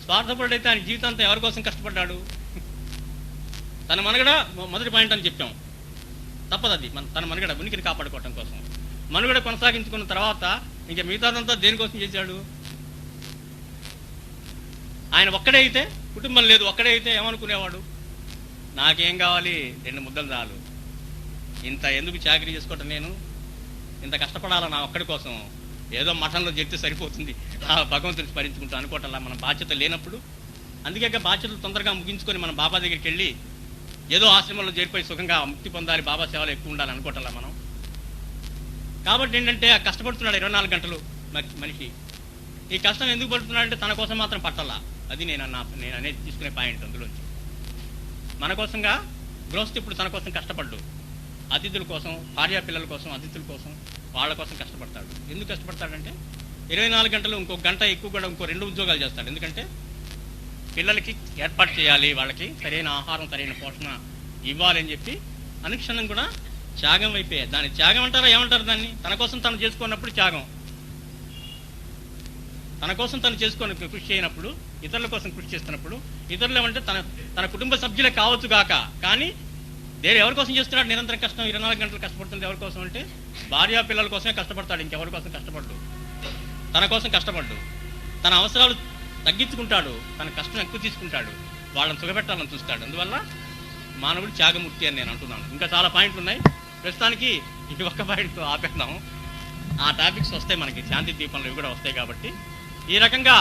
స్వార్థపరుడు అయితే ఆయన జీవితాంతా ఎవరి కోసం కష్టపడ్డాడు? తన మనగడ మొదటి పాయింట్ అని చెప్పాం, తప్పదు అది. తన మనగడ ఉనికిని కాపాడుకోవటం కోసం. మనుగడ కొనసాగించుకున్న తర్వాత ఇంక మిగతాదంతా దేనికోసం చేశాడు? ఆయన ఒక్కడే అయితే, కుటుంబం లేదు, ఒక్కడే అయితే ఏమనుకునేవాడు? నాకేం కావాలి, 2 ముద్దలు చాలు, ఇంత ఎందుకు చాకరీ చేసుకోవటం, నేను ఇంత కష్టపడాలా నా ఒక్కడి కోసం, ఏదో మఠంలో చెప్తే సరిపోతుంది, ఆ భగవంతుని స్మరించుకుంటూ అనుకోవటంలా మన బాధ్యత లేనప్పుడు. అందుకే బాధ్యతలు తొందరగా ముగించుకొని మనం బాబా దగ్గరికి వెళ్ళి ఏదో ఆశ్రమంలో చేరిపోయి సుఖంగా ముక్తి పొందాలి, బాబా సేవలు ఎక్కువ ఉండాలి అనుకోవటంలా మనం. కాబట్టి ఏంటంటే ఆ కష్టపడుతున్నాడు 24 గంటలు మనిషి. ఈ కష్టం ఎందుకు పడుతున్నాడంటే తన కోసం మాత్రం పట్టాలా. అది నేను అనేది తీసుకునే పాయింట్ అందులోంచి. మన కోసంగా గృహస్థు ఇప్పుడు తన కోసం కష్టపడ్డు, అతిథుల కోసం, భార్యా పిల్లల కోసం, అతిథుల కోసం, వాళ్ళ కోసం కష్టపడతాడు. ఎందుకు కష్టపడతాడంటే 24 గంటలు ఇంకో గంట ఎక్కువ కూడా ఇంకో 2 ఉద్యోగాలు చేస్తాడు. ఎందుకంటే పిల్లలకి ఏర్పాటు చేయాలి, వాళ్ళకి సరైన ఆహారం, సరైన పోషణ ఇవ్వాలని చెప్పి అనుక్షణం కూడా త్యాగం అయిపోయాయి. దాన్ని త్యాగం అంటారా ఏమంటారు దాన్ని? తన కోసం తను చేసుకున్నప్పుడు త్యాగం. తన కోసం తను చేసుకొని కృషి చేయనప్పుడు, ఇతరుల కోసం కృషి చేస్తున్నప్పుడు, ఇతరులు ఏమంటే తన కుటుంబ సభ్యులే కావచ్చు గాక, కానీ ఎవరి కోసం చేస్తున్నాడు నిరంతరం కష్టం? 24 గంటలు కష్టపడుతుంది ఎవరి కోసం అంటే భార్యా పిల్లల కోసమే కష్టపడతాడు, ఇంకెవరి కోసం కష్టపడ్డు. తన కోసం కష్టపడ్డు, తన అవసరాలు తగ్గించుకుంటాడు, తన కష్టం ఎక్కువ తీసుకుంటాడు, వాళ్ళని సుఖపెట్టాలని చూస్తాడు. అందువల్ల మానవుడు త్యాగమూర్తి అని నేను అంటున్నాను. ఇంకా చాలా పాయింట్లు ఉన్నాయి, ప్రస్తుతానికి ఇది ఒక్క పాయింట్తో ఆపేద్దాం. ఆ టాపిక్స్ వస్తాయి మనకి, శాంతి దీపంలో ఇవి కూడా వస్తాయి. కాబట్టి ఈ రకంగా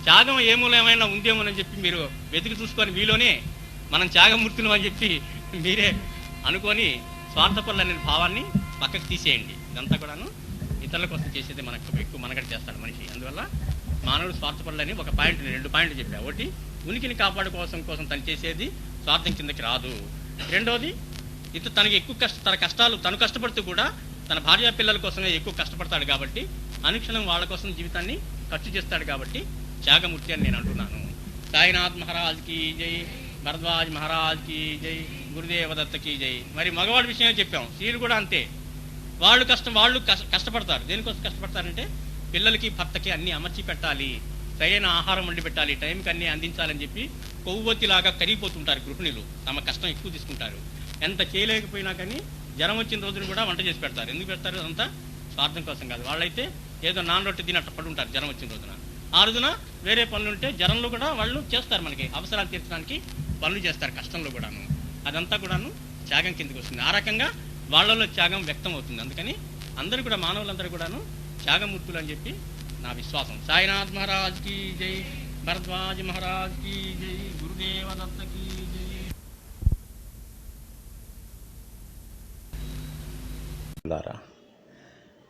త్యాగం ఏమూలో ఏమైనా ఉందేమోనని చెప్పి మీరు వెతికి చూసుకొని మీలోనే మనం త్యాగమూర్తులు అని చెప్పి మీరే అనుకొని స్వార్థపరులు అనే భావాన్ని పక్కకు తీసేయండి. ఇదంతా కూడాను ఇతరుల కోసం చేసేది మనకు ఎక్కువ మనగడ చేస్తాడు మనిషి. అందువల్ల మానవుడు స్వార్థపరులని ఒక పాయింట్, 2 పాయింట్లు చెప్పా. ఒకటి, ఉనికిని కాపాడుకోసం తను చేసేది స్వార్థం కిందకి రాదు. రెండోది, తనకి ఎక్కువ తన కష్టాలు తను కష్టపడుతూ కూడా తన భార్యా పిల్లల కోసమే ఎక్కువ కష్టపడతాడు కాబట్టి అనుక్షణం వాళ్ళ కోసం జీవితాన్ని ఖర్చు చేస్తాడు కాబట్టి త్యాగమూర్తి అని నేను అంటున్నాను. సాయినాథ్ మహారాజ్కి జై, భరద్వాజ్ మహారాజ్కి జై, గురుదేవదత్తకి జై. మరి మగవాడి విషయమే చెప్పాం, స్త్రీలు కూడా అంతే. వాళ్ళు కష్టపడతారు. దేనికోసం కష్టపడతారంటే పిల్లలకి, భర్తకి అన్ని అమర్చి పెట్టాలి, సరైన ఆహారం వండి పెట్టాలి, టైంకి అన్ని అందించాలని చెప్పి కొవ్వొత్తిలాగా కరిగిపోతుంటారు గృహిణులు. తమ కష్టం ఎక్కువ తీసుకుంటారు. ఎంత చేయలేకపోయినా కానీ జ్వరం వచ్చిన రోజులు కూడా వంట చేసి పెడతారు. ఎందుకు పెడతారు? అదంతా స్వార్థం కోసం కాదు. వాళ్ళైతే ఏదో నాన్ రొట్టె తినట్టు పడి ఉంటారు జ్వరం వచ్చిన రోజున. ఆ రోజున వేరే పనులు ఉంటే జ్వరంలో కూడా వాళ్ళు చేస్తారు, మనకి అవసరాలు తీర్చడానికి పనులు చేస్తారు కష్టంలో కూడాను. అదంతా కూడాను త్యాగం కిందకి వస్తుంది. ఆ రకంగా వాళ్ళలో త్యాగం వ్యక్తం అవుతుంది. అందుకని అందరూ కూడా, మానవులందరూ కూడాను త్యాగమూర్తులు అని చెప్పి నా విశ్వాసం. సాయినాథ్ మహారాజ్కి జై, భరద్వాజ్ మహారాజ్కి జై, గురుదేవదత్తకి జై.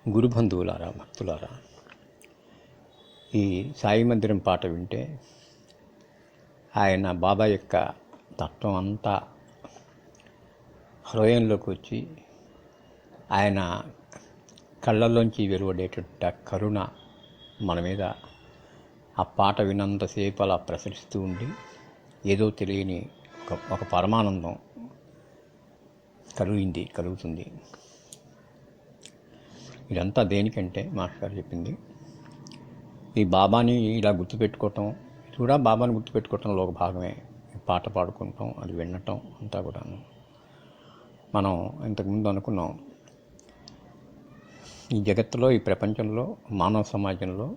గురుబంధువులారా, భక్తులారా, ఈ సాయి మందిరం పాట వింటే ఆయన బాబా యొక్క తత్వం అంతా హృదయంలోకి వచ్చి ఆయన కళ్ళల్లోంచి వెలువడేట కరుణ మన మీద ఆ పాట విన్నంతసేపు అలా ప్రసరిస్తూ ఉండి ఏదో తెలియని ఒక పరమానందం కలుగుతుంది. ఇదంతా దేనికంటే మాస్టర్ గారు చెప్పింది, ఈ బాబాని ఇలా గుర్తుపెట్టుకోవటం, ఇది కూడా బాబాని గుర్తుపెట్టుకోవటంలో ఒక భాగమే. పాట పాడుకుంటాం, అది వినటం అంతా కూడాను. మనం ఇంతకుముందు అనుకున్నాం, ఈ జగత్తులో, ఈ ప్రపంచంలో, మానవ సమాజంలో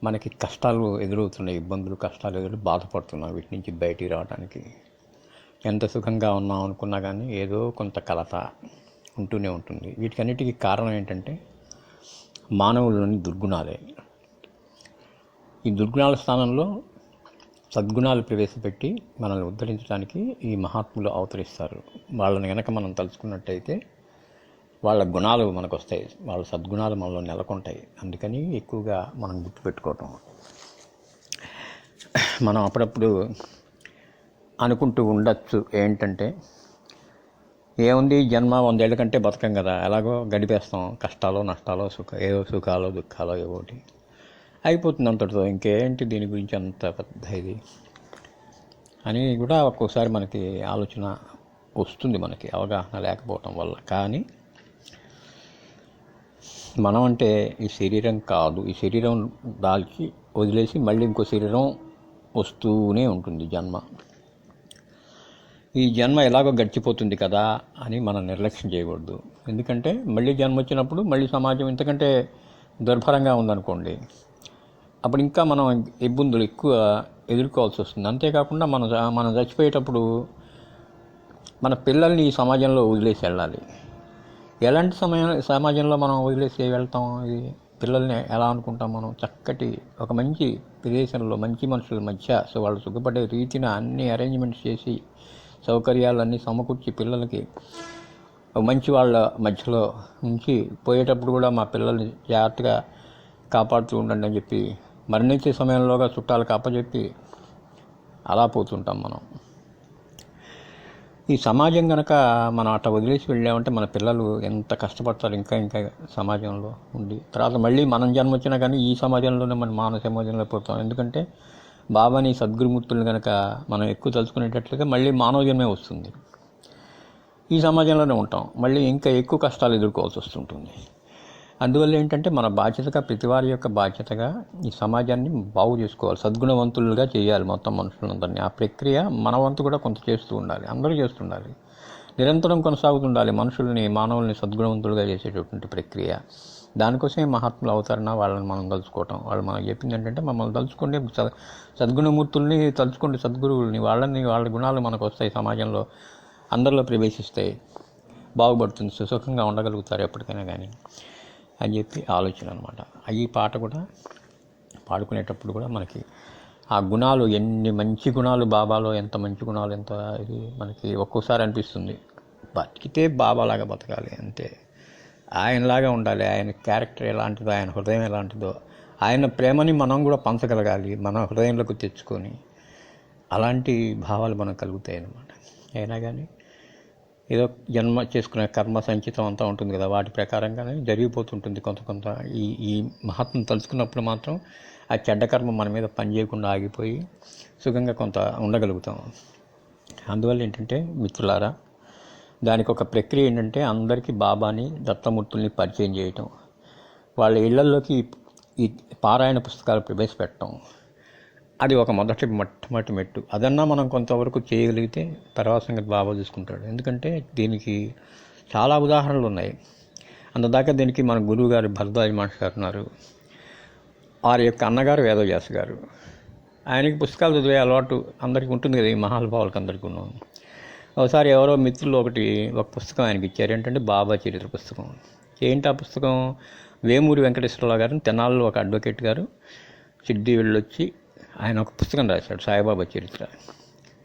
మనకి కష్టాలు ఎదురవుతున్నాయి, ఇబ్బందులు, కష్టాలు బాధపడుతున్నాం. వీటి నుంచి బయటికి రావడానికి ఎంత సుఖంగా ఉన్నాం అనుకున్నా కానీ ఏదో కొంత కలత ఉంటూనే ఉంటుంది. వీటికన్నిటికీ కారణం ఏంటంటే మానవుల్లోని దుర్గుణాలే. ఈ దుర్గుణాల స్థానంలో సద్గుణాలు ప్రవేశపెట్టి మనల్ని ఉద్ధరించడానికి ఈ మహాత్ములు అవతరిస్తారు. వాళ్ళని కనుక మనం తలుచుకున్నట్టయితే వాళ్ళ గుణాలు మనకు వస్తాయి, వాళ్ళ సద్గుణాలు మనలో నెలకొంటాయి. అందుకని ఎక్కువగా మనం గుర్తుపెట్టుకోవటం. మనం అప్పుడప్పుడు అనుకుంటూ ఉండొచ్చు ఏంటంటే, ఏముంది జన్మ 100 ఏళ్ళ కంటే బతకం కదా, ఎలాగో గడిపేస్తాం, కష్టాలు నష్టాలు ఏవో సుఖాలు దుఃఖాలు ఏవోటి అయిపోతుంది అంతటితో, ఇంకేంటి దీని గురించి అంత పెద్ద ఇది అని కూడా ఒక్కోసారి మనకి ఆలోచన వస్తుంది, మనకి అవగాహన లేకపోవటం వల్ల. కానీ మనం అంటే ఈ శరీరం కాదు, ఈ శరీరం దాల్చి వదిలేసి మళ్ళీ ఇంకో శరీరం వస్తూనే ఉంటుంది జన్మ. ఈ జన్మ ఎలాగో గడిచిపోతుంది కదా అని మనం నిర్లక్ష్యం చేయకూడదు. ఎందుకంటే మళ్ళీ జన్మ వచ్చినప్పుడు మళ్ళీ సమాజం ఇంతకంటే దుర్భరంగా ఉందనుకోండి, అప్పుడు ఇంకా మనం ఇబ్బందులు ఎక్కువ ఎదుర్కోవాల్సి వస్తుంది. అంతేకాకుండా మనం చచ్చిపోయేటప్పుడు మన పిల్లల్ని ఈ సమాజంలో వదిలేసి వెళ్ళాలి. ఎలాంటి సమాజంలో మనం వదిలేసి వెళ్తాం? ఇది పిల్లల్ని ఎలా అనుకుంటాం మనం? చక్కటి ఒక మంచి ప్రదేశంలో మంచి మనుషుల మధ్య వాళ్ళు సుఖపడే రీతిన అన్ని అరేంజ్మెంట్స్ చేసి సౌకర్యాలన్నీ సమకూర్చి పిల్లలకి మంచి వాళ్ళ మధ్యలో ఉంచి పోయేటప్పుడు కూడా మా పిల్లల్ని జాగ్రత్తగా కాపాడుతూ ఉండండి అని చెప్పి మరణించే సమయంలోగా చుట్టాలకు అప్పచెప్పి అలా పోతుంటాం మనం. ఈ సమాజం కనుక మనం అట్లా వదిలేసి వెళ్ళామంటే మన పిల్లలు ఎంత కష్టపడతారు ఇంకా ఇంకా సమాజంలో ఉండి. తర్వాత మళ్ళీ మనం జన్మ వచ్చినా కానీ ఈ సమాజంలోనే మనం మానవ సమాజంలో పోతాం. ఎందుకంటే బాబాని సద్గురుమూర్తులను కనుక మనం ఎక్కువ తలుచుకునేటట్లుగా మళ్ళీ మానవ జన్మే వస్తుంది. ఈ సమాజంలోనే ఉంటాం, మళ్ళీ ఇంకా ఎక్కువ కష్టాలు ఎదుర్కోవాల్సి వస్తుంటుంది. అందువల్ల ఏంటంటే మన బాధ్యతగా, ప్రతి వారి యొక్క బాధ్యతగా ఈ సమాజాన్ని బాగు చేసుకోవాలి, సద్గుణవంతులుగా చేయాలి మొత్తం మనుషులందరినీ. ఆ ప్రక్రియ మన వంతు కూడా కొంత చేస్తూ ఉండాలి, అందరూ చేస్తుండాలి, నిరంతరం కొనసాగుతుండాలి. మానవుల్ని సద్గుణవంతులుగా చేసేటటువంటి ప్రక్రియ. దానికోసమే మహాత్ముల అవతరణ, వాళ్ళని మనం తలుచుకోవటం. వాళ్ళు మనకు చెప్పింది ఏంటంటే మమ్మల్ని తలుచుకోండి, సద్గుణమూర్తుల్ని తలుచుకోండి, సద్గురువుల్ని, వాళ్ళ గుణాలు మనకు వస్తాయి, సమాజంలో అందరిలో ప్రవేశిస్తాయి, బాగుపడుతుంది, సుఖంగా ఉండగలుగుతారు ఎప్పటికైనా కానీ అని చెప్పి ఆలోచన అనమాట. ఈ పాట కూడా పాడుకునేటప్పుడు కూడా మనకి ఆ గుణాలు, ఎన్ని మంచి గుణాలు బాబాలో, ఎంత మంచి గుణాలు, ఎంత ఇది మనకి ఒక్కోసారి అనిపిస్తుంది. బతికితే బాబాలాగా బతకాలి అంతే, ఆయనలాగా ఉండాలి, ఆయన క్యారెక్టర్ ఎలాంటిదో, ఆయన హృదయం ఎలాంటిదో, ఆయన ప్రేమని మనం కూడా పంచగలగాలి, మన హృదయంలోకి తెచ్చుకొని. అలాంటి భావాలు మనకు కలుగుతాయి అన్నమాట. అయినా కానీ ఏదో జన్మ చేసుకునే కర్మ సంచితం అంతా ఉంటుంది కదా, వాటి ప్రకారంగానే జరిగిపోతుంటుంది కొంత. ఈ మహాత్మను తలుచుకున్నప్పుడు మాత్రం ఆ చెడ్డ కర్మ మన మీద పనిచేయకుండా ఆగిపోయి సుఖంగా కొంత ఉండగలుగుతాం. అందువల్ల ఏంటంటే మిత్రులారా, దానికి ఒక ప్రక్రియ ఏంటంటే అందరికీ బాబాని, దత్తమూర్తుల్ని పరిచయం చేయటం, వాళ్ళ ఇళ్లలోకి ఈ పారాయణ పుస్తకాలు ప్రవేశపెట్టడం, అది ఒక మొట్టమొదటి మెట్టు. అదన్నా మనం కొంతవరకు చేయగలిగితే తర్వాత సంగతి బాబా చూసుకుంటాడు. ఎందుకంటే దీనికి చాలా ఉదాహరణలు ఉన్నాయి. అంతదాకా దీనికి మన గురువు గారు భరద్వాజ మాస్టర్ గారు ఉన్నారు. వారి యొక్క అన్నగారు వేదవ్యాస గారు. ఆయనకి పుస్తకాలు చదివే అలవాటు అందరికీ ఉంటుంది కదా, ఈ మహానుభావులకు అందరికీ ఉన్నాం. ఒకసారి ఎవరో మిత్రులు ఒక పుస్తకం ఆయనకి ఇచ్చారు. ఏంటంటే బాబా చరిత్ర పుస్తకం. ఏంటి ఆ పుస్తకం? వేమూరి వెంకటేశ్వరరావు గారు, తెనాల్లో ఒక అడ్వకేట్ గారు సిద్ధి వెళ్ళొచ్చి ఆయన ఒక పుస్తకం రాశాడు, సాయిబాబా చరిత్ర.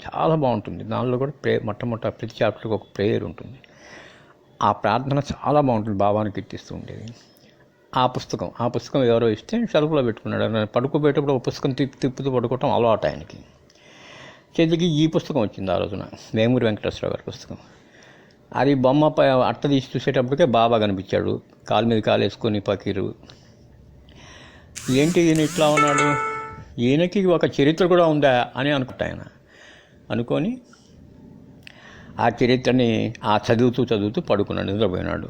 చాలా బాగుంటుంది. దానిలో కూడా మొట్టమొదటి ప్రతి చాప్టర్కి ఒక ప్రేయర్ ఉంటుంది. ఆ ప్రార్థన చాలా బాగుంటుంది, బాబాని కీర్తిస్తూ ఉండేది. ఆ పుస్తకం ఎవరో ఇస్తే షెల్ఫ్లో పెట్టుకున్నాడు. పడుకోబెట్టేటప్పుడు ఒక పుస్తకం తిప్పుతూ పడుకోవటం అలవాటు ఆయనకి. చేతికి ఈ పుస్తకం వచ్చింది ఆ రోజున, వేమూరి వెంకటేశ్వరరావు గారి పుస్తకం. అది బొమ్మ అట్ట తీసి చూసేటప్పటికే బాబా కనిపించాడు, కాలు మీద కాలు వేసుకొని పకీరు. ఏంటి ఈయన ఇట్లా ఉన్నాడు, ఈయనకి ఒక చరిత్ర కూడా ఉందా అని అనుకుంటా. ఆయన అనుకొని ఆ చరిత్రని చదువుతూ పడుకున్నాడు, నిద్రపోయినాడు.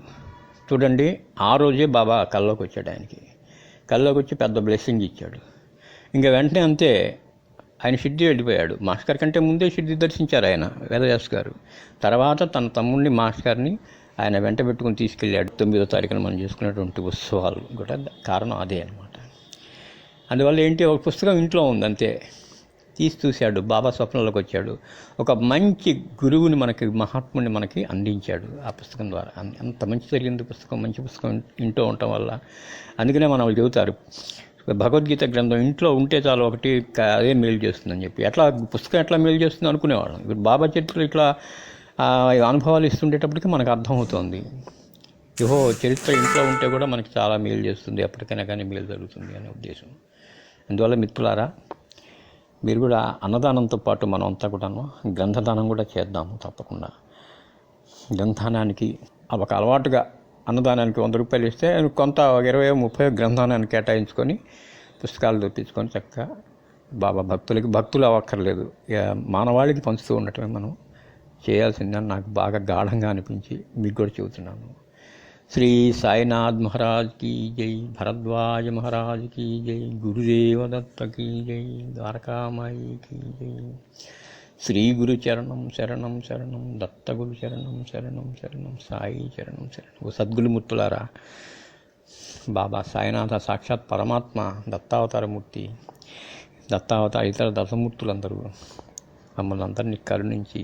చూడండి, ఆ రోజే బాబా కల్లోకి వచ్చాడు. కల్లోకి వచ్చి పెద్ద బ్లెస్సింగ్ ఇచ్చాడు. ఇంకా వెంటనే అంతే ఆయన షిర్డీ వెళ్ళిపోయాడు. మాస్టర్ కంటే ముందే షిర్డీ దర్శించారు ఆయన, వేదవ్యాస్ గారు. తర్వాత తన తమ్ముడిని మాస్టర్ని ఆయన వెంట పెట్టుకుని తీసుకెళ్ళాడు. 9వ తారీఖున మనం చేసుకునేటువంటి ఉత్సవాలు కూడా కారణం అదే అనమాట. అందువల్ల ఏంటి, ఒక పుస్తకం ఇంట్లో ఉంది అంతే, తీసి చూశాడు, బాబా స్వప్నంలోకి వచ్చాడు. ఒక మంచి గురువుని మనకి, మహాత్ముని మనకి అందించాడు ఆ పుస్తకం ద్వారా. అంత మంచి జరిగింది పుస్తకం, మంచి పుస్తకం ఇంట్లో ఉండటం వల్ల. అందుకనే మనం చెబుతారు, భగవద్గీత గ్రంథం ఇంట్లో ఉంటే చాలు, ఒకటి అదే మేలు చేస్తుందని చెప్పి. పుస్తకం ఎట్లా మేలు చేస్తుంది అనుకునేవాళ్ళం. ఇప్పుడు బాబా చరిత్రలో ఇట్లా అనుభవాలు ఇస్తుండేటప్పటికి మనకు అర్థమవుతుంది, చరిత్ర ఇంట్లో ఉంటే కూడా మనకి చాలా మేలు చేస్తుంది, ఎప్పటికైనా కానీ మేలు జరుగుతుంది అనే ఉద్దేశం. అందువల్ల మిత్రులారా, మీరు కూడా అన్నదానంతో పాటు మనం అంతా కూడాను గ్రంథదానం కూడా చేద్దాము తప్పకుండా. గ్రంథదానానికి ఒక అలవాటుగా అన్నదానానికి 100 రూపాయలు ఇస్తే కొంత 20-30 గ్రంథానానికి కేటాయించుకొని పుస్తకాలు తెప్పించుకొని చక్కగా బాబా భక్తులు అవ్వక్కర్లేదు, మానవాళికి పంచుతూ ఉండటమే మనం చేయాల్సిందని నాకు బాగా గాఢంగా అనిపించి మీకు కూడా చెబుతున్నాను. శ్రీ సాయినాథ్ మహారాజ్ కీ జై, భరద్వాజ మహారాజ్ కీ జై, గురుదేవ దత్త కీ జై, ద్వారకామాయి కీ జై. శ్రీ గురు చరణం శరణం శరణం, దత్తగురు చరణం శరణం శరణం, సాయి చరణం శరణం. ఓ సద్గురుమూర్తులారా, బాబా సాయినాథ సాక్షాత్ పరమాత్మ దత్తావతారమూర్తి, దత్తావతార ఇతర దశమూర్తులందరూ మమ్మల్ని అందరినీ కరుణించి